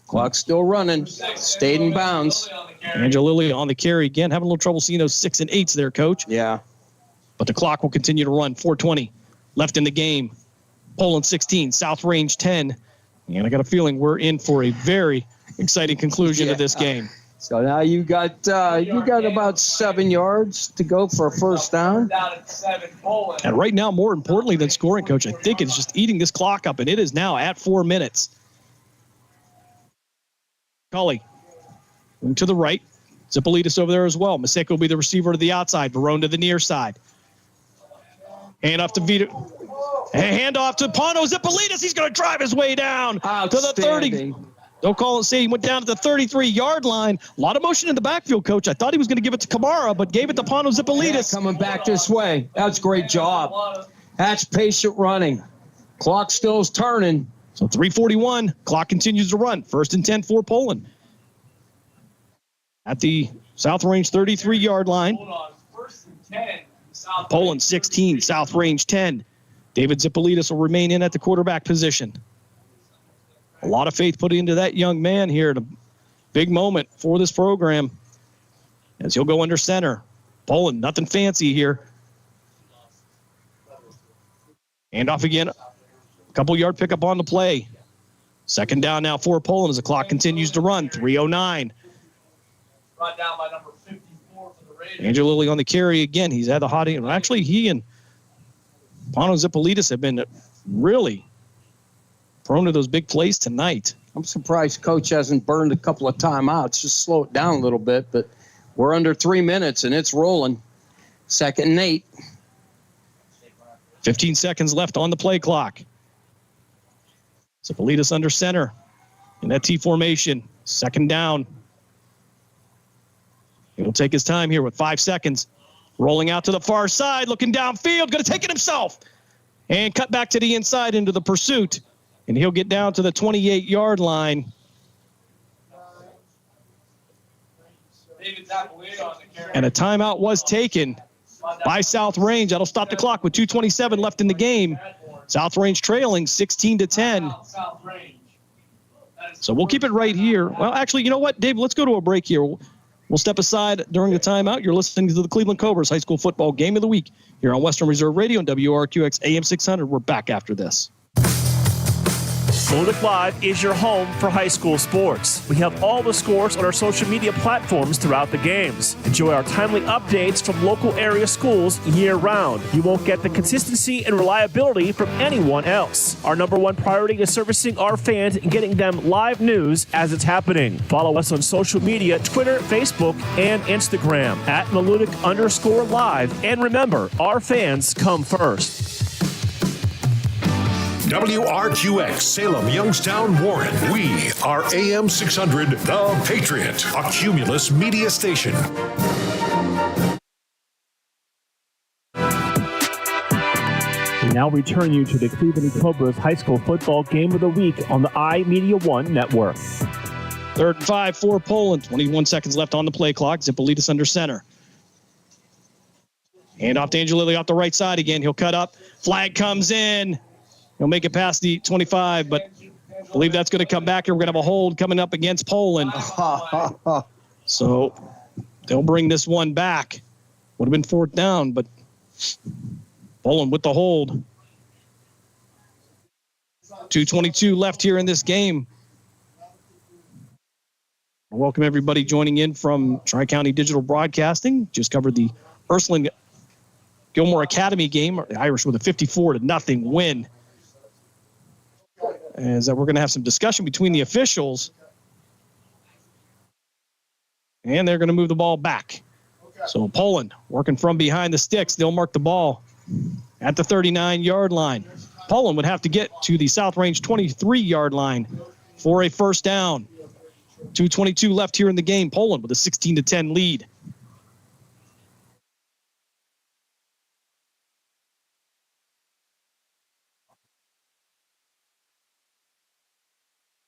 Clock's still running. Stayed in bounds. Angelilli on the carry again. Having a little trouble seeing those 6 and 8s there, Coach. Yeah. But the clock will continue to run. 4:20 left in the game. Poland 16, South Range 10. And I got a feeling we're in for a very exciting conclusion to this game. So now you got about 7 yards to go for a first down. And right now, more importantly than scoring, Coach, I think it's just eating this clock up, and it is now at 4 minutes. Cully to the right. Zipolitis over there as well. Maseko will be the receiver to the outside. Barone to the near side. Hand off to Vito. Hand off to Pano Zipolitis. He's going to drive his way down to the 30. Don't call it. Say he went down to the 33-yard line. A lot of motion in the backfield, Coach. I thought he was going to give it to Kamara, but gave it to Pano Zipolitis. Yeah, coming back this way. That's a great job. That's patient running. Clock still is turning. So 3:41. Clock continues to run. 1st and 10 for Poland. At the South Range 33-yard line. Poland 16, South Range 10. David Zipolitis will remain in at the quarterback position. A lot of faith put into that young man here. A big moment for this program as he'll go under center. Poland, nothing fancy here. Hand off again. A couple yard pickup on the play. Second down now for Poland as the clock continues to run. 3:09. Brought down by number 54 for the Raiders. Andrew Lilly on the carry again. He's had the hot hand. Actually, he and Pano Zipolidis have been really prone to those big plays tonight. I'm surprised Coach hasn't burned a couple of timeouts. Just slow it down a little bit, but we're under 3 minutes, and it's rolling. 2nd and 8. 15 seconds left on the play clock. Zipolidis under center in that T formation. 2nd down. He'll take his time here with 5 seconds. Rolling out to the far side, looking downfield, going to take it himself. And cut back to the inside into the pursuit. And he'll get down to the 28-yard line. And a timeout was taken by South Range. That'll stop the clock with 2:27 left in the game. South Range trailing 16-10. So we'll keep it right here. Well, actually, you know what, Dave? Let's go to a break here. We'll step aside during the timeout. You're listening to the Cleveland Cobras High School Football Game of the Week here on Western Reserve Radio and WRQX AM 600. We're back after this. Bulldog Live is your home for high school sports. We have all the scores on our social media platforms throughout the games. Enjoy our timely updates from local area schools year-round. You won't get the consistency and reliability from anyone else. Our number one priority is servicing our fans and getting them live news as it's happening. Follow us on social media, Twitter, Facebook, and Instagram @Malutic_live. And remember, our fans come first. WRQX, Salem, Youngstown, Warren. We are AM 600, The Patriot, a Cumulus media station. We now return you to the Cleveland Cobras High School Football Game of the Week on the iMedia One Network. 3rd and 5 for Poland. 21 seconds left on the play clock. Zipolidis under center. Hand off to Andrew Lilly off the right side again. He'll cut up. Flag comes in. He'll make it past the 25, but I believe that's going to come back here. We're going to have a hold coming up against Poland. So they'll bring this one back. Would have been 4th down, but Poland with the hold. 2:22 left here in this game. Welcome everybody joining in from Tri-County Digital Broadcasting. Just covered the Ursuline Gilmore Academy game. The Irish with a 54-0 win. Is that we're going to have some discussion between the officials. And they're going to move the ball back. So Poland working from behind the sticks. They'll mark the ball at the 39-yard line. Poland would have to get to the South Range 23-yard line for a 1st down. 2:22 left here in the game. Poland with a 16-10 lead.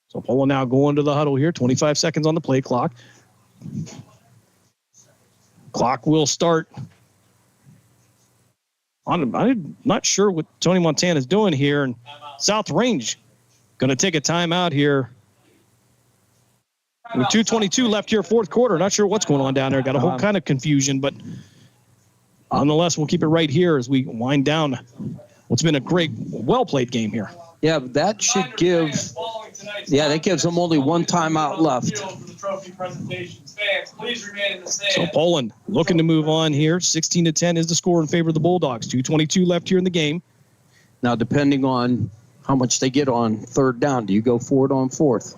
So Poland now going to the huddle here. 25 seconds on the play clock. Clock will start. I'm not sure what Tony Montana is doing here. And South Range going to take a timeout here. With 2:22 left here, 4th quarter. Not sure what's going on down there. Got a whole kind of confusion, but nonetheless, we'll keep it right here as we wind down what's been a great, well-played game here. Yeah, that should give. Yeah, that gives them only one timeout left. So Poland looking to move on here. 16-10 is the score in favor of the Bulldogs. 2:22 left here in the game. Now, depending on how much they get on 3rd down, do you go for it on 4th?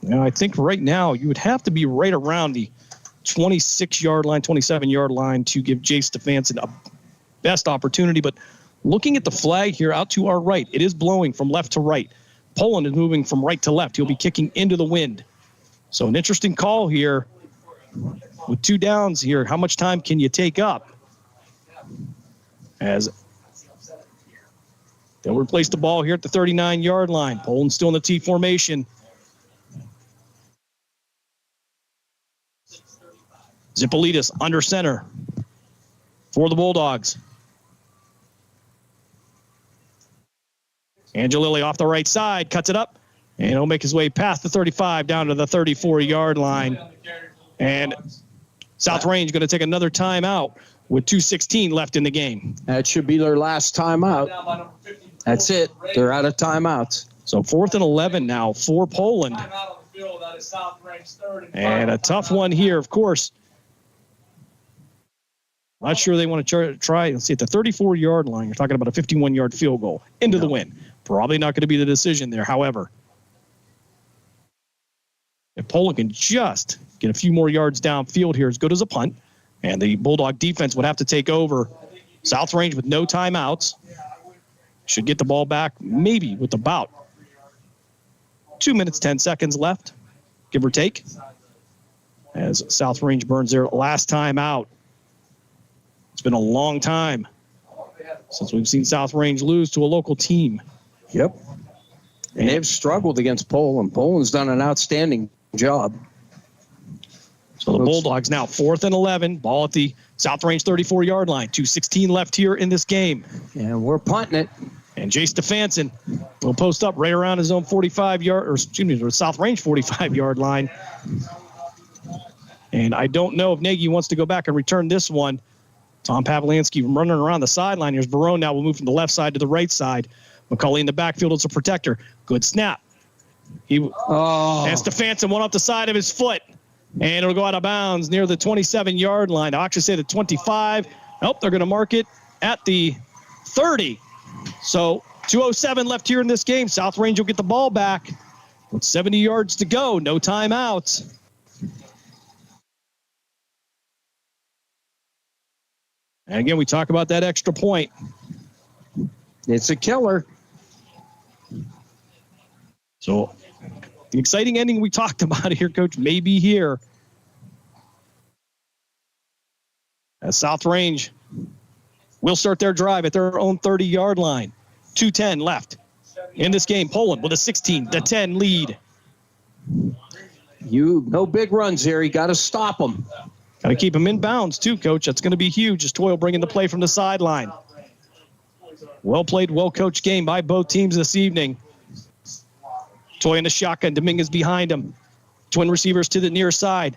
Now, I think right now you would have to be right around the 26-yard line, 27-yard line to give Jay Stefanson a best opportunity. But looking at the flag here out to our right, it is blowing from left to right. Poland is moving from right to left. He'll be kicking into the wind. So an interesting call here with 2 downs here. How much time can you take up? As they'll replace the ball here at the 39-yard line. Poland still in the T formation. Zipolidis under center for the Bulldogs. Angelilli off the right side, cuts it up, and he'll make his way past the 35 down to the 34-yard line. And South Range going to take another timeout with 2:16 left in the game. That should be their last timeout. That's it. They're out of timeouts. So 4th and 11 now for Poland. And a tough one here, of course. Not sure they want to try. Let's see, at the 34-yard line, you're talking about a 51-yard field goal into the win. Probably not going to be the decision there, however. If Poland can just get a few more yards downfield here, as good as a punt, and the Bulldog defense would have to take over. South Range with no timeouts. Should get the ball back maybe with about 2 minutes, 10 seconds left, give or take, as South Range burns their last time out. It's been a long time since we've seen South Range lose to a local team. Yep. And they've struggled against Poland. Poland's done an outstanding job. So the Bulldogs now 4th and 11, ball at the South Range 34-yard line. 2:16 left here in this game. And we're punting it. And Jay Stefanson will post up right around his own 45-yard, or excuse me, the South Range 45-yard line. And I don't know if Nagy wants to go back and return this one. Tom Pavlansky running around the sideline. Here's Barone now. Will move from the left side to the right side. McCauley in the backfield as a protector. Good snap. And Stefanson went off the side of his foot. And it'll go out of bounds near the 27-yard line. I'll actually say the 25. Nope, they're going to mark it at the 30. So 2:07 left here in this game. South Range will get the ball back with 70 yards to go. No timeouts. And again, we talk about that extra point. It's a killer. So the exciting ending we talked about here, Coach, may be here. As South Range will start their drive at their own 30-yard line. 2:10 left in this game. Poland with a 16-10 lead. No big runs here. You got to stop them. Got to keep them in bounds, too, Coach. That's going to be huge as Toyle bringing the play from the sideline. Well played, well coached game by both teams this evening. Toy in the shotgun. Dominguez behind him. Twin receivers to the near side.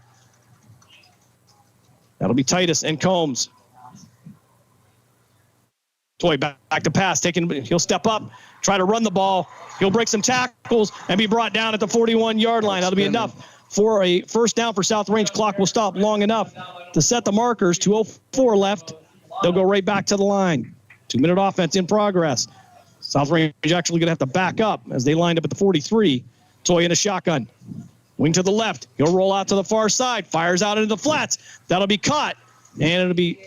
That'll be Titus and Combs. Toy back to pass. He'll step up, try to run the ball. He'll break some tackles and be brought down at the 41-yard line. That'll be enough for a first down for South Range. Clock will stop long enough to set the markers. 2:04 left. They'll go right back to the line. 2-minute offense in progress. South Range actually going to have to back up as they lined up at the 43. Toy in a shotgun. Wing to the left. He'll roll out to the far side. Fires out into the flats. That'll be caught. And it'll be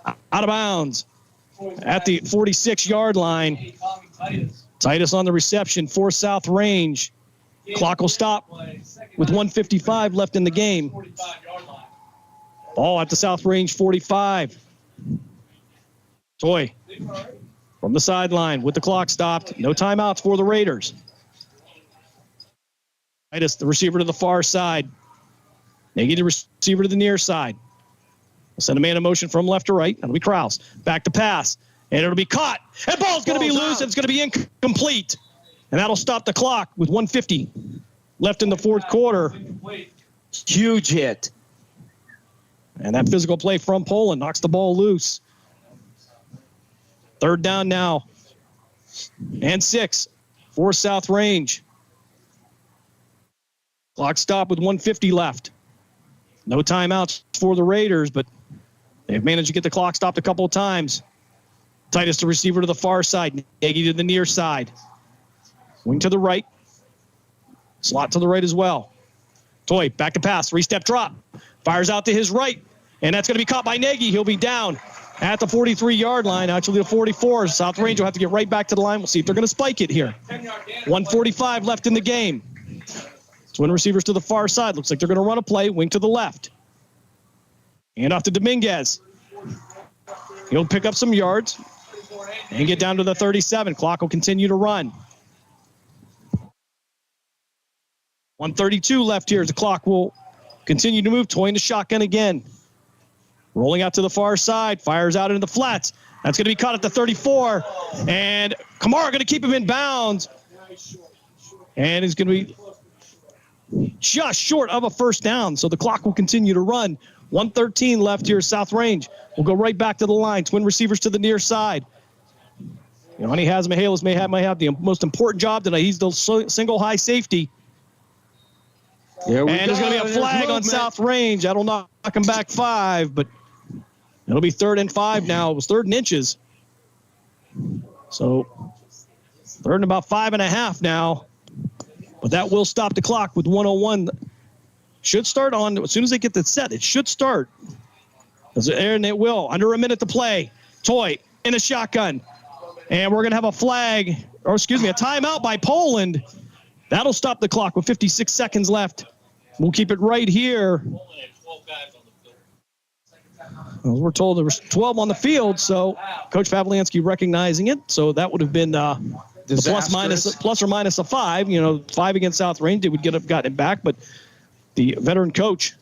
out of bounds at the 46-yard line. Titus on the reception for South Range. Clock will stop with 1:55 left in the game. Ball at the South Range 45. Toy from the sideline with the clock stopped. No timeouts for the Raiders. Titus, the receiver to the far side. Nagy, the receiver to the near side. We'll send a man in motion from left to right. That'll be Krause. Back to pass. And it'll be caught. And ball's going to be loose. It's going to be incomplete. And that'll stop the clock with 1:50 left in the fourth quarter. Huge hit. And that physical play from Poland knocks the ball loose. Third down now. And 6 for South Range. Clock stop with 1:50 left. No timeouts for the Raiders, but they've managed to get the clock stopped a couple of times. Titus, the receiver to the far side. Nagy to the near side. Wing to the right. Slot to the right as well. Toy, back to pass. 3-step drop. Fires out to his right. And that's going to be caught by Nagy. He'll be down at the 43-yard line. Actually, the 44. South Range will have to get right back to the line. We'll see if they're going to spike it here. 1:45 left in the game. Twin receivers to the far side. Looks like they're going to run a play. Wing to the left. And off to Dominguez. He'll pick up some yards and get down to the 37. Clock will continue to run. 1:32 left here as the clock will continue to move. Toy in the shotgun again. Rolling out to the far side. Fires out into the flats. That's going to be caught at the 34. And Kamara going to keep him in bounds. And he's going to be just short of a first down. So the clock will continue to run. 1:13 left here. South Range will go right back to the line. Twin receivers to the near side. Yanni Mihalis might have the most important job tonight. He's the single high safety. And there's going to be a flag on South Range. That'll knock him back 5, but it'll be 3rd and 5 now. It was 3rd and inches. So 3rd and about 5.5 now. But that will stop the clock with 1:01. Should start on, as soon as they get the set, it should start. And it will. Under a minute to play. Toy in a shotgun. And we're going to have a flag, or excuse me, a timeout by Poland. That'll stop the clock with 56 seconds left. We'll keep it right here. Well, we're told there was 12 on the field, so Coach Pavlansky recognizing it. So that would have been the plus or minus a 5. 5 against South Range, they would have gotten it back. But the veteran coach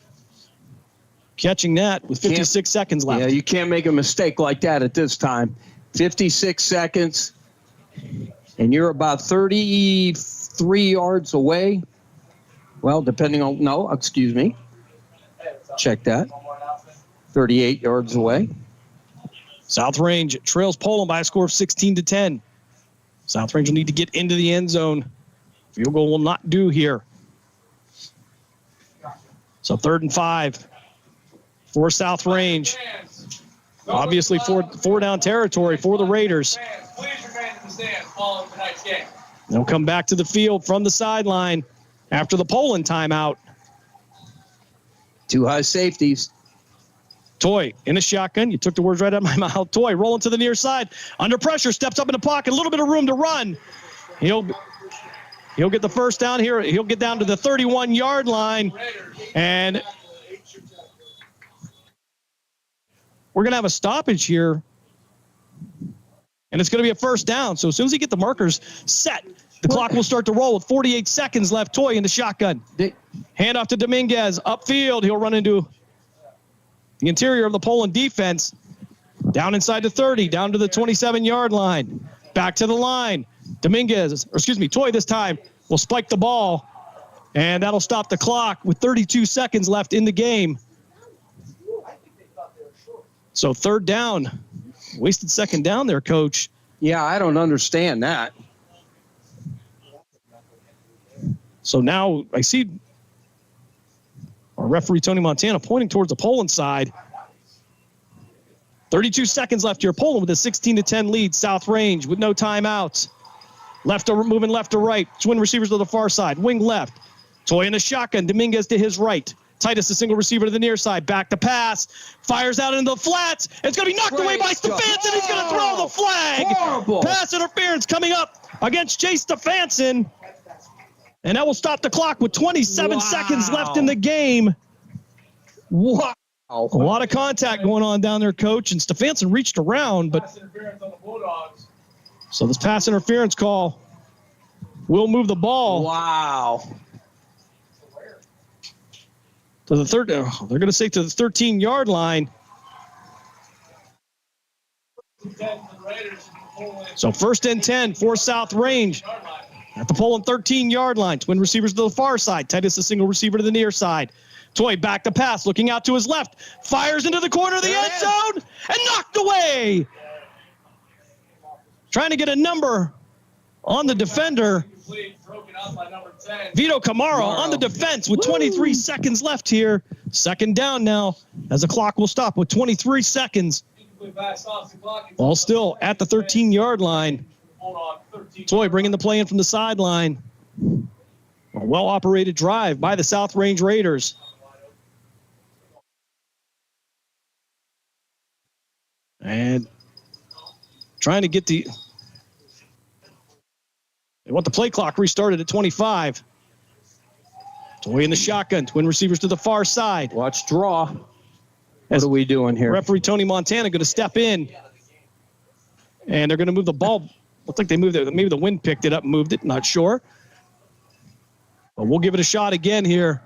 catching that with 56 seconds left. Yeah, you can't make a mistake like that at this time. 56 seconds, and you're about 33 yards away. Well, depending on, check that. 38 yards away. South Range trails Poland by a score of 16-10. South Range will need to get into the end zone. Field goal will not do here. So 3rd and 5 for South Range. Obviously, four down territory for the Raiders. They'll come back to the field from the sideline after the Poland timeout. 2 high safeties. Toy in a shotgun. You took the words right out of my mouth. Toy rolling to the near side. Under pressure, steps up in the pocket. A little bit of room to run. He'll get the first down here. He'll get down to the 31-yard line. And we're going to have a stoppage here. And it's going to be a first down. So as soon as he get the markers set, the clock will start to roll with 48 seconds left. Toy in the shotgun. Hand off to Dominguez. Upfield. He'll run into the interior of the Poland defense. Down inside the 30. Down to the 27-yard line. Back to the line. Toy this time will spike the ball. And that'll stop the clock with 32 seconds left in the game. So 3rd down. Wasted 2nd down there, Coach. Yeah, I don't understand that. So now I see our referee, Tony Montana, pointing towards the Poland side. 32 seconds left here. Poland with a 16-10 lead. South Range with no timeouts. Moving left to right. Twin receivers to the far side. Wing left. Toy in a shotgun. Dominguez to his right. Titus, a single receiver to the near side. Back to pass. Fires out into the flats. It's going to be knocked away by Stefanson. He's going to throw the flag. Horrible. Pass interference coming up against Chase Stefanson. And that will stop the clock with 27 seconds left in the game. Wow. A lot of contact going on down there, Coach. And Stefanson reached around, but so this pass interference call will move the ball. Wow. To the third, they're going to say to the 13-yard line. So 1st and 10 for South Range at the Poland 13-yard line. Twin receivers to the far side. Titus, a single receiver to the near side. Toy back to pass, looking out to his left. Fires into the corner of the end zone and knocked away. Trying to get a number on the defender. Vito Camaro on the defense with 23 seconds left here. 2nd down now as the clock will stop with 23 seconds. Ball still at the 13-yard line. Toy bringing the play in from the sideline. A well-operated drive by the South Range Raiders. And trying to get they want the play clock restarted at 25. Toy in the shotgun. Twin receivers to the far side. Watch draw. What are we doing here? Referee Tony Montana going to step in. And they're going to move the ball. Looks like they moved it. Maybe the wind picked it up and moved it. Not sure. But we'll give it a shot again here.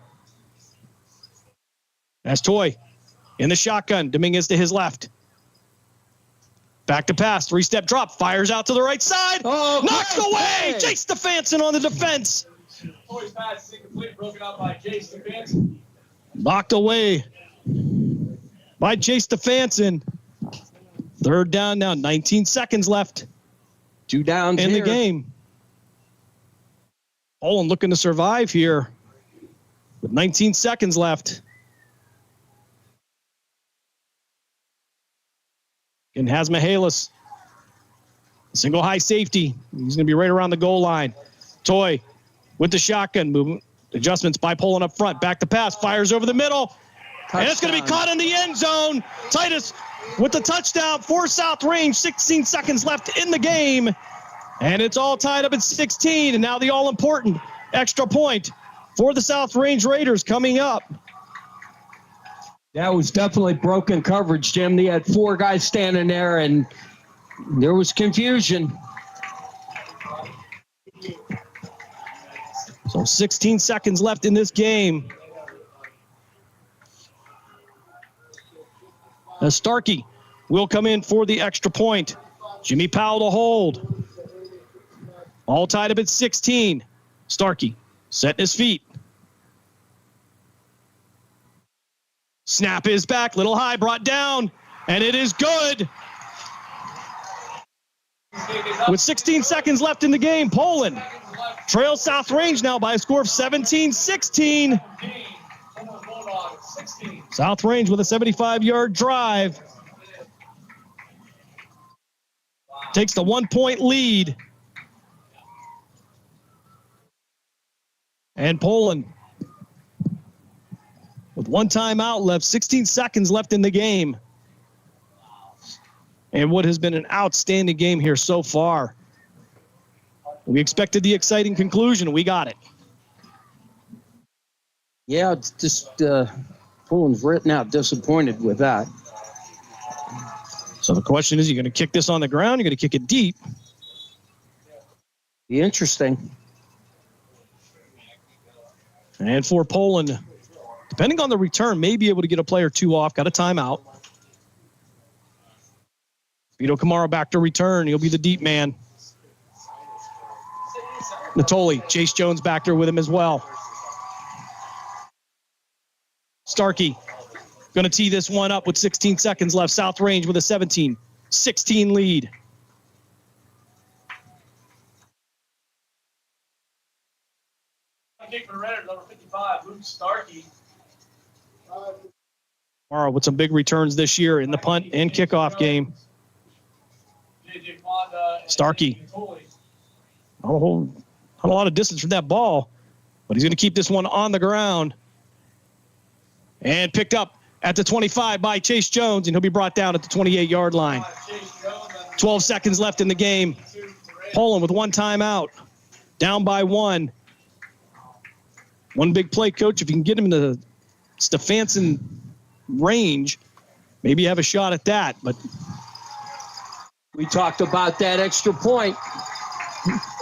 That's Toy in the shotgun. Dominguez to his left. Back to pass. 3-step drop. Fires out to the right side. Oh, knocked away. Jay Stefanson on the defense. Toy's pass is incomplete, broken up by Jay Stefanson. Knocked away by Jay Stefanson. 3rd down now. 19 seconds left. 2 downs in here. the game. Poland looking to survive here with 19 seconds left. And has Mihalis. Single high safety. He's going to be right around the goal line. Toy with the shotgun movement. Adjustments by Poland up front. Back to pass. Fires over the middle. And it's going to be caught in the end zone. Titus with the touchdown for South Range. 16 seconds left in the game. And it's all tied up at 16. And now the all-important extra point for the South Range Raiders coming up. That was definitely broken coverage, Jim. They had 4 guys standing there, and there was confusion. So 16 seconds left in this game. As Starkey will come in for the extra point. Jimmy Powell to hold. All tied up at 16. Starkey setting his feet. Snap is back, little high, brought down, and it is good. With 16 seconds left in the game, Poland trails South Range now by a score of 17-16. South Range with a 75-yard drive. Takes the 1-point lead. And Poland with 1 timeout left, 16 seconds left in the game. And what has been an outstanding game here so far. We expected the exciting conclusion. We got it. Yeah, it's just Poland's written out disappointed with that. So the question is, you're going to kick this on the ground? You're going to kick it deep? Be interesting. And for Poland, depending on the return, may be able to get a play or 2 off. Got a timeout. Vito Kamara back to return. He'll be the deep man. Natoli, Chase Jones back there with him as well. Starkey going to tee this one up with 16 seconds left. South Range with a 17-16 lead. Kick for the Raiders, number 55, Luke Starkey. Tomorrow with some big returns this year in the punt and kickoff game. Starkey. Not a lot of distance from that ball, but he's going to keep this one on the ground. And picked up at the 25 by Chase Jones, and he'll be brought down at the 28-yard line. 12 seconds left in the game. Poland with 1 timeout. Down by 1. One big play, coach. If you can get him in the Stefanson range, maybe you have a shot at that. But we talked about that extra point.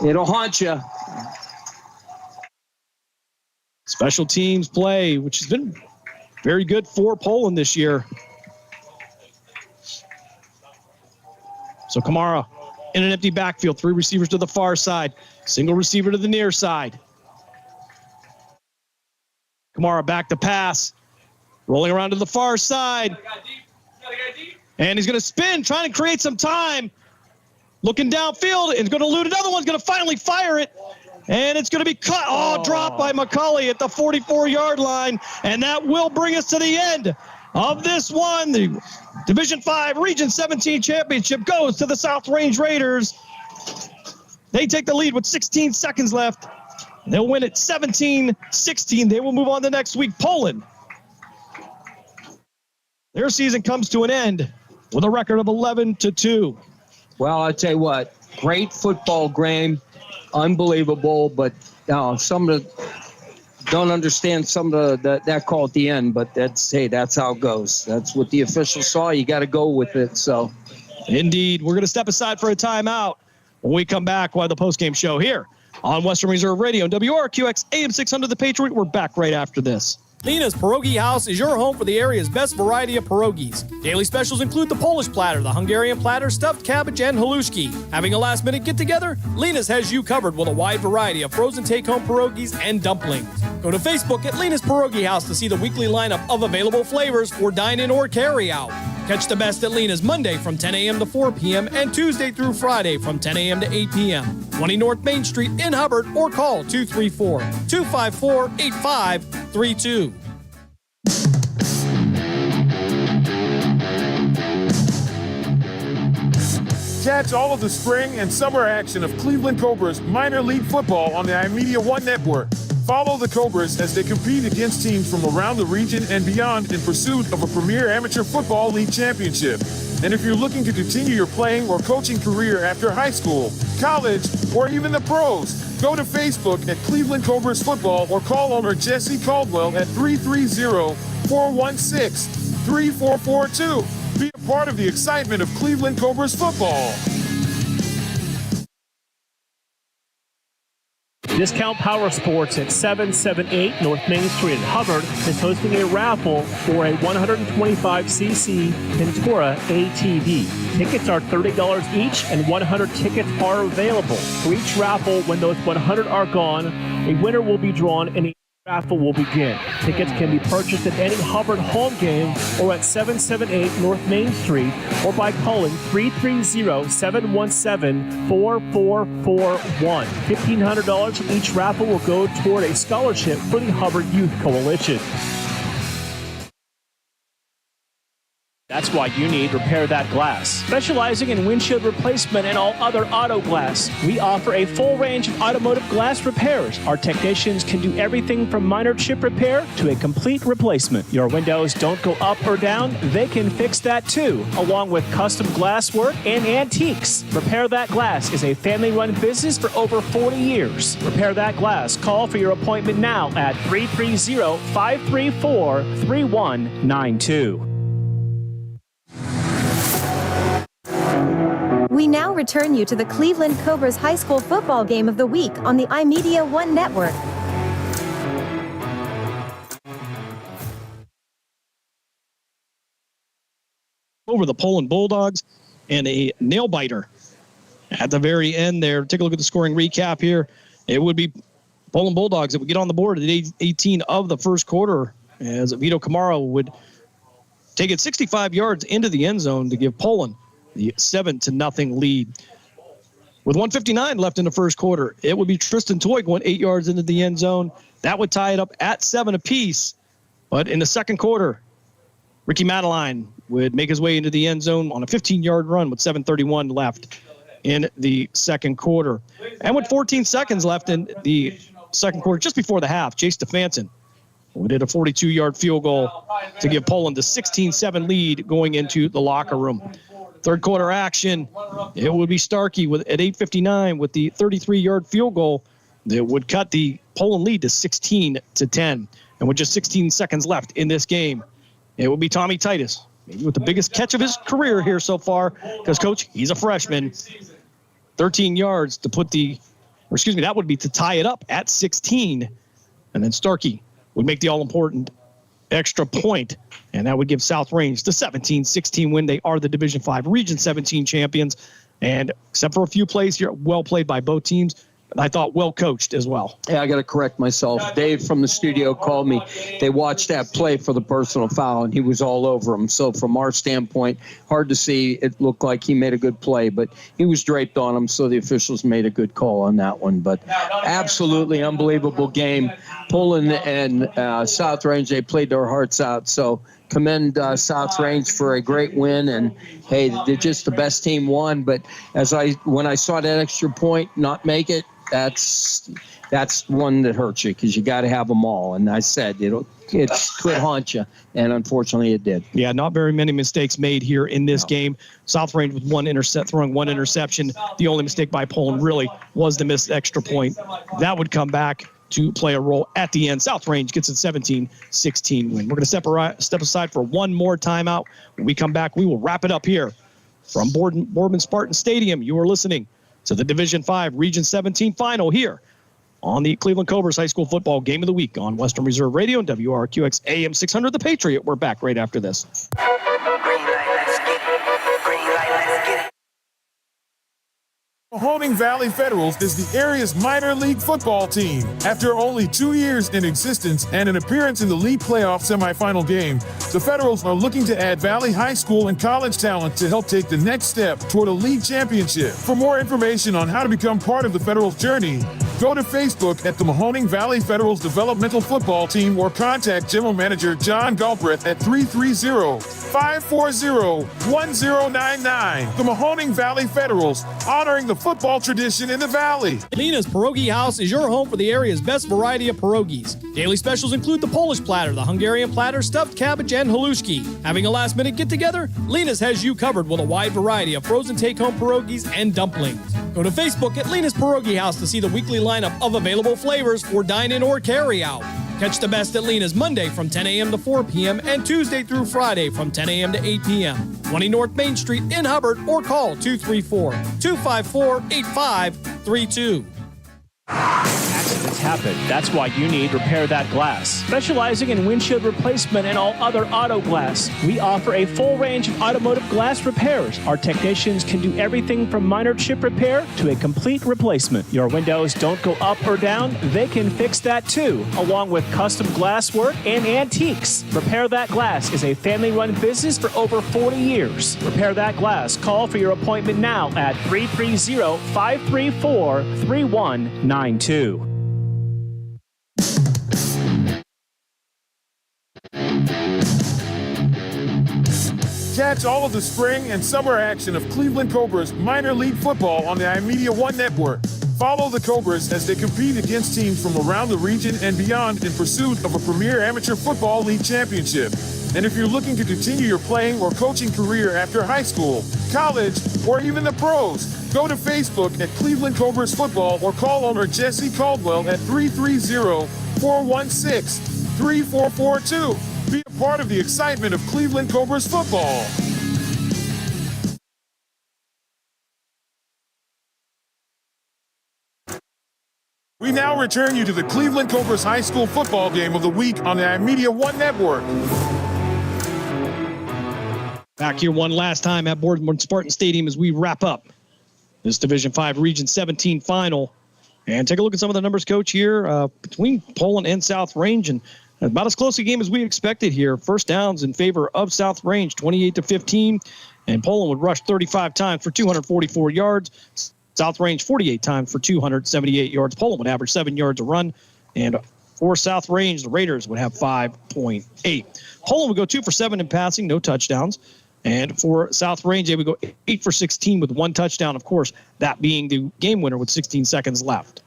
It'll haunt you. Special teams play, which has been very good for Poland this year. So Kamara in an empty backfield. 3 receivers to the far side. Single receiver to the near side. Kamara back to pass. Rolling around to the far side. And he's going to spin, trying to create some time. Looking downfield and going to loot another one. Going to finally fire it. And it's going to be cut. Oh, dropped by McCauley at the 44-yard line. And that will bring us to the end of this one. The Division 5 Region 17 championship goes to the South Range Raiders. They take the lead with 16 seconds left. They'll win it 17-16. They will move on to next week. Poland. Their season comes to an end with a record of 11-2. Well, I'll tell you what, great football game, unbelievable, but some of the don't understand some of that call at the end, but that's how it goes. That's what the officials saw. You got to go with it. So, indeed, we're going to step aside for a timeout. When we come back, we'll have the postgame show here on Western Reserve Radio and WRQX AM 600 The Patriot. We're back right after this. Lena's Pierogi House is your home for the area's best variety of pierogies. Daily specials include the Polish platter, the Hungarian platter, stuffed cabbage, and halushki. Having a last-minute get-together? Lena's has you covered with a wide variety of frozen take-home pierogies and dumplings. Go to Facebook at Lena's Pierogi House to see the weekly lineup of available flavors for dine-in or carry-out. Catch the best at Lena's Monday from 10 a.m. to 4 p.m. and Tuesday through Friday from 10 a.m. to 8 p.m. 20 North Main Street in Hubbard or call 234-254-8532. Catch all of the spring and summer action of Cleveland Cobras minor league football on the iMedia One Network. Follow the Cobras as they compete against teams from around the region and beyond in pursuit of a premier amateur football league championship. And if you're looking to continue your playing or coaching career after high school, college, or even the pros, go to Facebook at Cleveland Cobras Football or call owner Jesse Caldwell at 330-416-3442. Be a part of the excitement of Cleveland Cobras football. Discount Power Sports at 778 North Main Street in Hubbard is hosting a raffle for a 125cc Ventura ATV. Tickets are $30 each and 100 tickets are available. For each raffle, when those 100 are gone, a winner will be drawn and a raffle will begin. Tickets can be purchased at any Hubbard home game or at 778 North Main Street or by calling 330-717-4441. $1,500 from each raffle will go toward a scholarship for the Hubbard Youth Coalition. That's why you need Repair That Glass. Specializing in windshield replacement and all other auto glass, we offer a full range of automotive glass repairs. Our technicians can do everything from minor chip repair to a complete replacement. Your windows don't go up or down, they can fix that too, along with custom glass work and antiques. Repair That Glass is a family-run business for over 40 years. Repair That Glass. Call for your appointment now at 330-534-3192. We now return you to the Cleveland Cobras High School football game of the week on the iMedia One Network. Over the Poland Bulldogs and a nail biter at the very end there. Take a look at the scoring recap here. It would be Poland Bulldogs that would get on the board at 18 of the first quarter as Vito Camaro would take it 65 yards into the end zone to give Poland the 7-0 lead. With 1:59 left in the first quarter, it would be Tristan Toy going 8 yards into the end zone. That would tie it up at 7 apiece. But in the second quarter, Ricky Madeline would make his way into the end zone on a 15-yard run with 7:31 left in the second quarter. And with 14 seconds left in the second quarter, just before the half, Jay Stefanson would hit a 42-yard field goal to give Poland the 16-7 lead going into the locker room. Third quarter action, it would be Starkey at 8:59 with the 33-yard field goal that would cut the Poland lead to 16-10. And with just 16 seconds left in this game, it would be Tommy Titus, maybe with the biggest catch of his career here so far, because, Coach, he's a freshman. 13 yards to that would be to tie it up at 16. And then Starkey would make the all-important extra point, and that would give South Range the 17-16 win. They are the Division 5 Region 17 champions, and except for a few plays here, well played by both teams. I thought well coached as well. Yeah, I got to correct myself. Dave from the studio called me. They watched that play for the personal foul, and he was all over him. So from our standpoint, hard to see. It looked like he made a good play, but he was draped on him, so the officials made a good call on that one. But absolutely unbelievable game. Poland and South Range, they played their hearts out. So commend South Range for a great win, and hey, they're just the best team won. But when I saw that extra point not make it, that's one that hurts you, because you got to have them all. And I said it could haunt you, and unfortunately it did. Yeah, not very many mistakes made here in this game. South Range with throwing one interception. The only mistake by Poland really was the missed extra point. That would come back to play a role at the end. South Range gets a 17-16 win. We're going to step aside for one more timeout. When we come back, we will wrap it up here from Boardman Spartan Stadium. You are listening to the Division 5 Region 17 final here on the Cleveland Cobras High School Football Game of the Week on Western Reserve Radio and WRQX AM 600 The Patriot. We're back right after this. Mahoney Mahoning Valley Federals is the area's minor league football team. After only 2 years in existence and an appearance in the league playoff semifinal game, the Federals are looking to add Valley High School and college talent to help take the next step toward a league championship. For more information on how to become part of the Federals' journey, go to Facebook at the Mahoning Valley Federals Developmental Football Team or contact General Manager John Galbraith at 330-540-1099. The Mahoning Valley Federals, honoring the football tradition in the Valley. Lena's Pierogi House is your home for the area's best variety of pierogies. Daily specials include the Polish platter, the Hungarian platter, stuffed cabbage, and halushki. Having a last-minute get-together? Lena's has you covered with a wide variety of frozen take-home pierogies and dumplings. Go to Facebook at Lena's Pierogi House to see the weekly lineup of available flavors for dine-in or carry-out. Catch the best at Lena's Monday from 10 a.m. to 4 p.m. and Tuesday through Friday from 10 a.m. to 8 p.m. 20 North Main Street in Hubbard or call 234-254-8532. Accidents happen. That's why you need Repair That Glass. Specializing in windshield replacement and all other auto glass, we offer a full range of automotive glass repairs. Our technicians can do everything from minor chip repair to a complete replacement. Your windows don't go up or down, they can fix that too, along with custom glass work and antiques. Repair That Glass is a family-run business for over 40 years. Repair That Glass. Call for your appointment now at 330-534-3192. Catch all of the spring and summer action of Cleveland Cobras minor league football on the iMedia One Network. Follow the Cobras as they compete against teams from around the region and beyond in pursuit of a premier amateur football league championship. And if you're looking to continue your playing or coaching career after high school, college, or even the pros, go to Facebook at Cleveland Cobras Football or call owner Jesse Caldwell at 330-416-3442. Be a part of the excitement of Cleveland Cobras football. We now return you to the Cleveland Cobras High School football game of the week on the iMedia One Network. Back here one last time at Boardman Spartan Stadium as we wrap up this Division 5 Region 17 final. And take a look at some of the numbers, Coach, here between Poland and South Range. And about as close a game as we expected here. First downs in favor of South Range, 28-15. And Poland would rush 35 times for 244 yards. South Range 48 times for 278 yards. Poland would average 7 yards a run. And for South Range, the Raiders would have 5.8. Poland would go 2 for 7 in passing, no touchdowns. And for South Range, they would go 8 for 16 with 1 touchdown, of course, that being the game winner with 16 seconds left.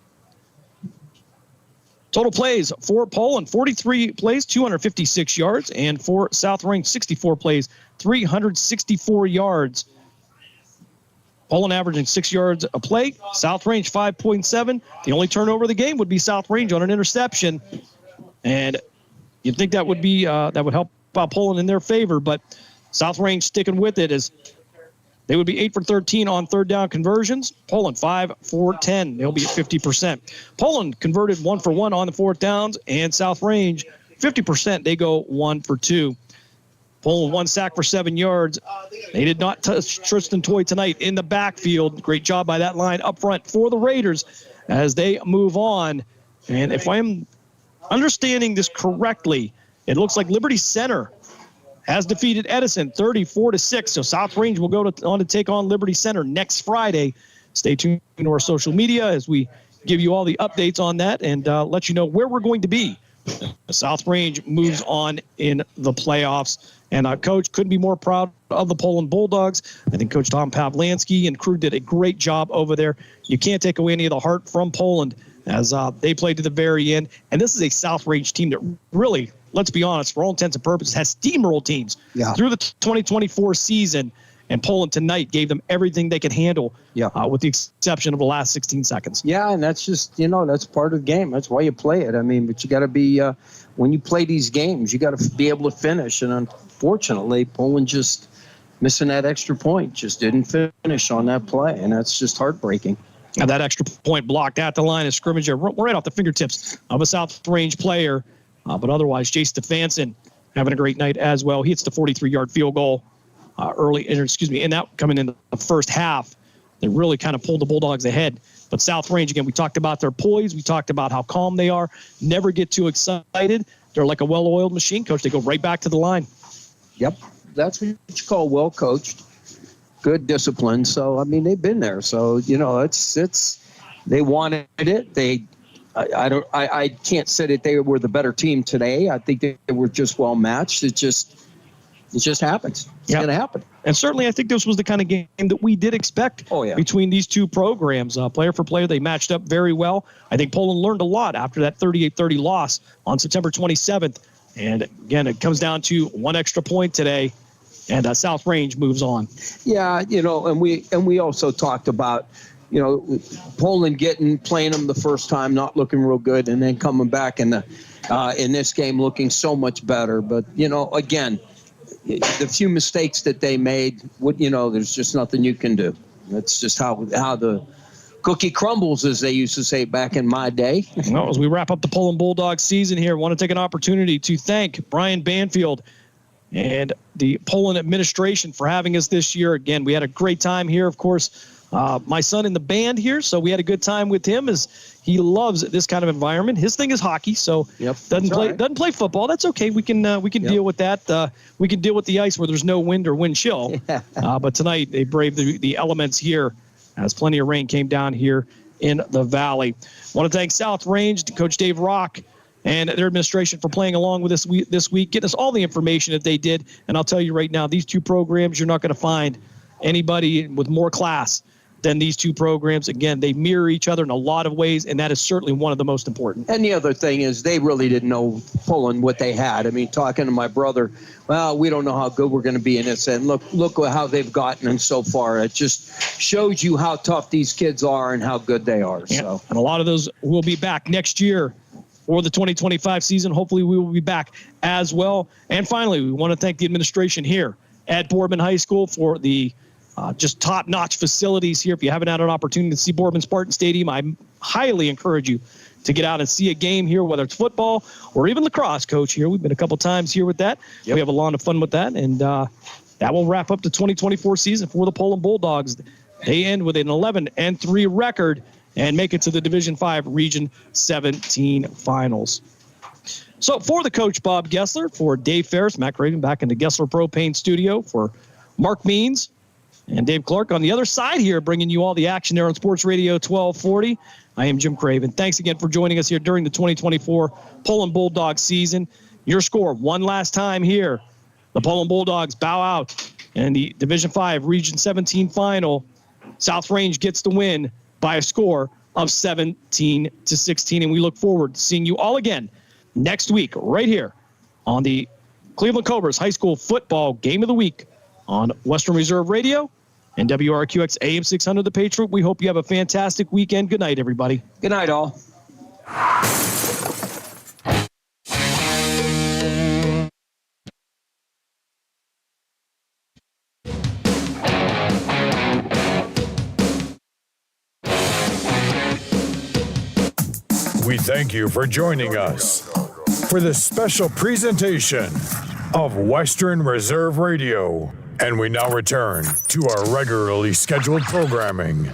Total plays for Poland, 43 plays, 256 yards. And for South Range, 64 plays, 364 yards. Poland averaging 6 yards a play. South Range 5.7. The only turnover of the game would be South Range on an interception. And you'd think that would be that would help Poland in their favor, but South Range sticking with it as they would be 8 for 13 on third down conversions. Poland 5 for 10. They'll be at 50%. Poland converted 1 for 1 on the fourth downs, and South Range 50%. They go 1 for 2. Poland 1 sack for 7 yards. They did not touch Tristan Toy tonight in the backfield. Great job by that line up front for the Raiders as they move on. And if I'm understanding this correctly, it looks like Liberty Center has defeated Edison 34-6. So South Range will go on to take on Liberty Center next Friday. Stay tuned to our social media as we give you all the updates on that and let you know where we're going to be. South Range moves on in the playoffs. And Coach couldn't be more proud of the Poland Bulldogs. I think Coach Tom Pawlansky and crew did a great job over there. You can't take away any of the heart from Poland as they played to the very end. And this is a South Range team that really, let's be honest, for all intents and purposes, has steamrolled teams through the 2024 season. And Poland tonight gave them everything they could handle, with the exception of the last 16 seconds. Yeah, and that's just, that's part of the game. That's why you play it. I mean, but you got to be, when you play these games, you got to be able to finish. And unfortunately, Poland just missing that extra point, just didn't finish on that play. And that's just heartbreaking. And that extra point blocked at the line of scrimmage, right off the fingertips of a South Range player. But otherwise, Jay Stefanson having a great night as well. He hits the 43-yard field goal. And that coming in the first half that really kind of pulled the Bulldogs ahead. But South Range, again, we talked about their poise. We talked about how calm they are. Never get too excited. They're like a well-oiled machine, Coach. They go right back to the line. Yep. That's what you call well coached. Good discipline. So, I mean, they've been there. So, it's they wanted it. I can't say that they were the better team today. I think they were just well matched. It just happens. It's going to happen. And certainly I think this was the kind of game that we did expect between these two programs. Player for player, they matched up very well. I think Poland learned a lot after that 38-30 loss on September 27th. And again, it comes down to one extra point today, and South Range moves on. Yeah, and we also talked about, Poland playing them the first time, not looking real good, and then coming back in this game looking so much better. But, again, the few mistakes that they made, there's just nothing you can do. That's just how the cookie crumbles, as they used to say back in my day. Well, as we wrap up the Poland Bulldogs season here, I want to take an opportunity to thank Brian Banfield and the Poland administration for having us this year. Again, we had a great time here, of course. My son in the band here, so we had a good time with him as he loves this kind of environment. His thing is hockey, so doesn't play football. That's okay. We can deal with that. We can deal with the ice where there's no wind or wind chill. But tonight they braved the elements here as plenty of rain came down here in the valley. I want to thank South Range, Coach Dave Rock, and their administration for playing along with us this week, getting us all the information that they did. And I'll tell you right now, these two programs, you're not going to find anybody with more class than these two programs. Again, they mirror each other in a lot of ways, and that is certainly one of the most important. And the other thing is they really didn't know Poland what they had. I mean, talking to my brother, well, we don't know how good we're going to be in this, and look how they've gotten and so far. It just shows you how tough these kids are and how good they are. Yeah. So, and a lot of those will be back next year for the 2025 season. Hopefully we will be back as well. And finally, we want to thank the administration here at Boardman High School for the just top-notch facilities here. If you haven't had an opportunity to see Boardman Spartan Stadium, I highly encourage you to get out and see a game here, whether it's football or even lacrosse, Coach, here. We've been a couple times here with that. We have a lot of fun with that, and that will wrap up the 2024 season for the Poland Bulldogs. They end with an 11-3 record and make it to the Division V Region 17 finals. So for the coach, Bob Gessler, for Dave Ferris, Matt Craven back in the Gessler Propane studio, for Mark Means and Dave Clark on the other side here, bringing you all the action there on Sports Radio 1240. I am Jim Craven. Thanks again for joining us here during the 2024 Poland Bulldogs season. Your score one last time here. The Poland Bulldogs bow out in the Division V Region 17 final. South Range gets the win by a score of 17-16, and we look forward to seeing you all again next week right here on the Cleveland Cobras High School Football Game of the Week on Western Reserve Radio and WRQX AM 600 The Patriot. We hope you have a fantastic weekend. Good night, everybody. Good night, all. We thank you for joining us for this special presentation of Western Reserve Radio. And we now return to our regularly scheduled programming.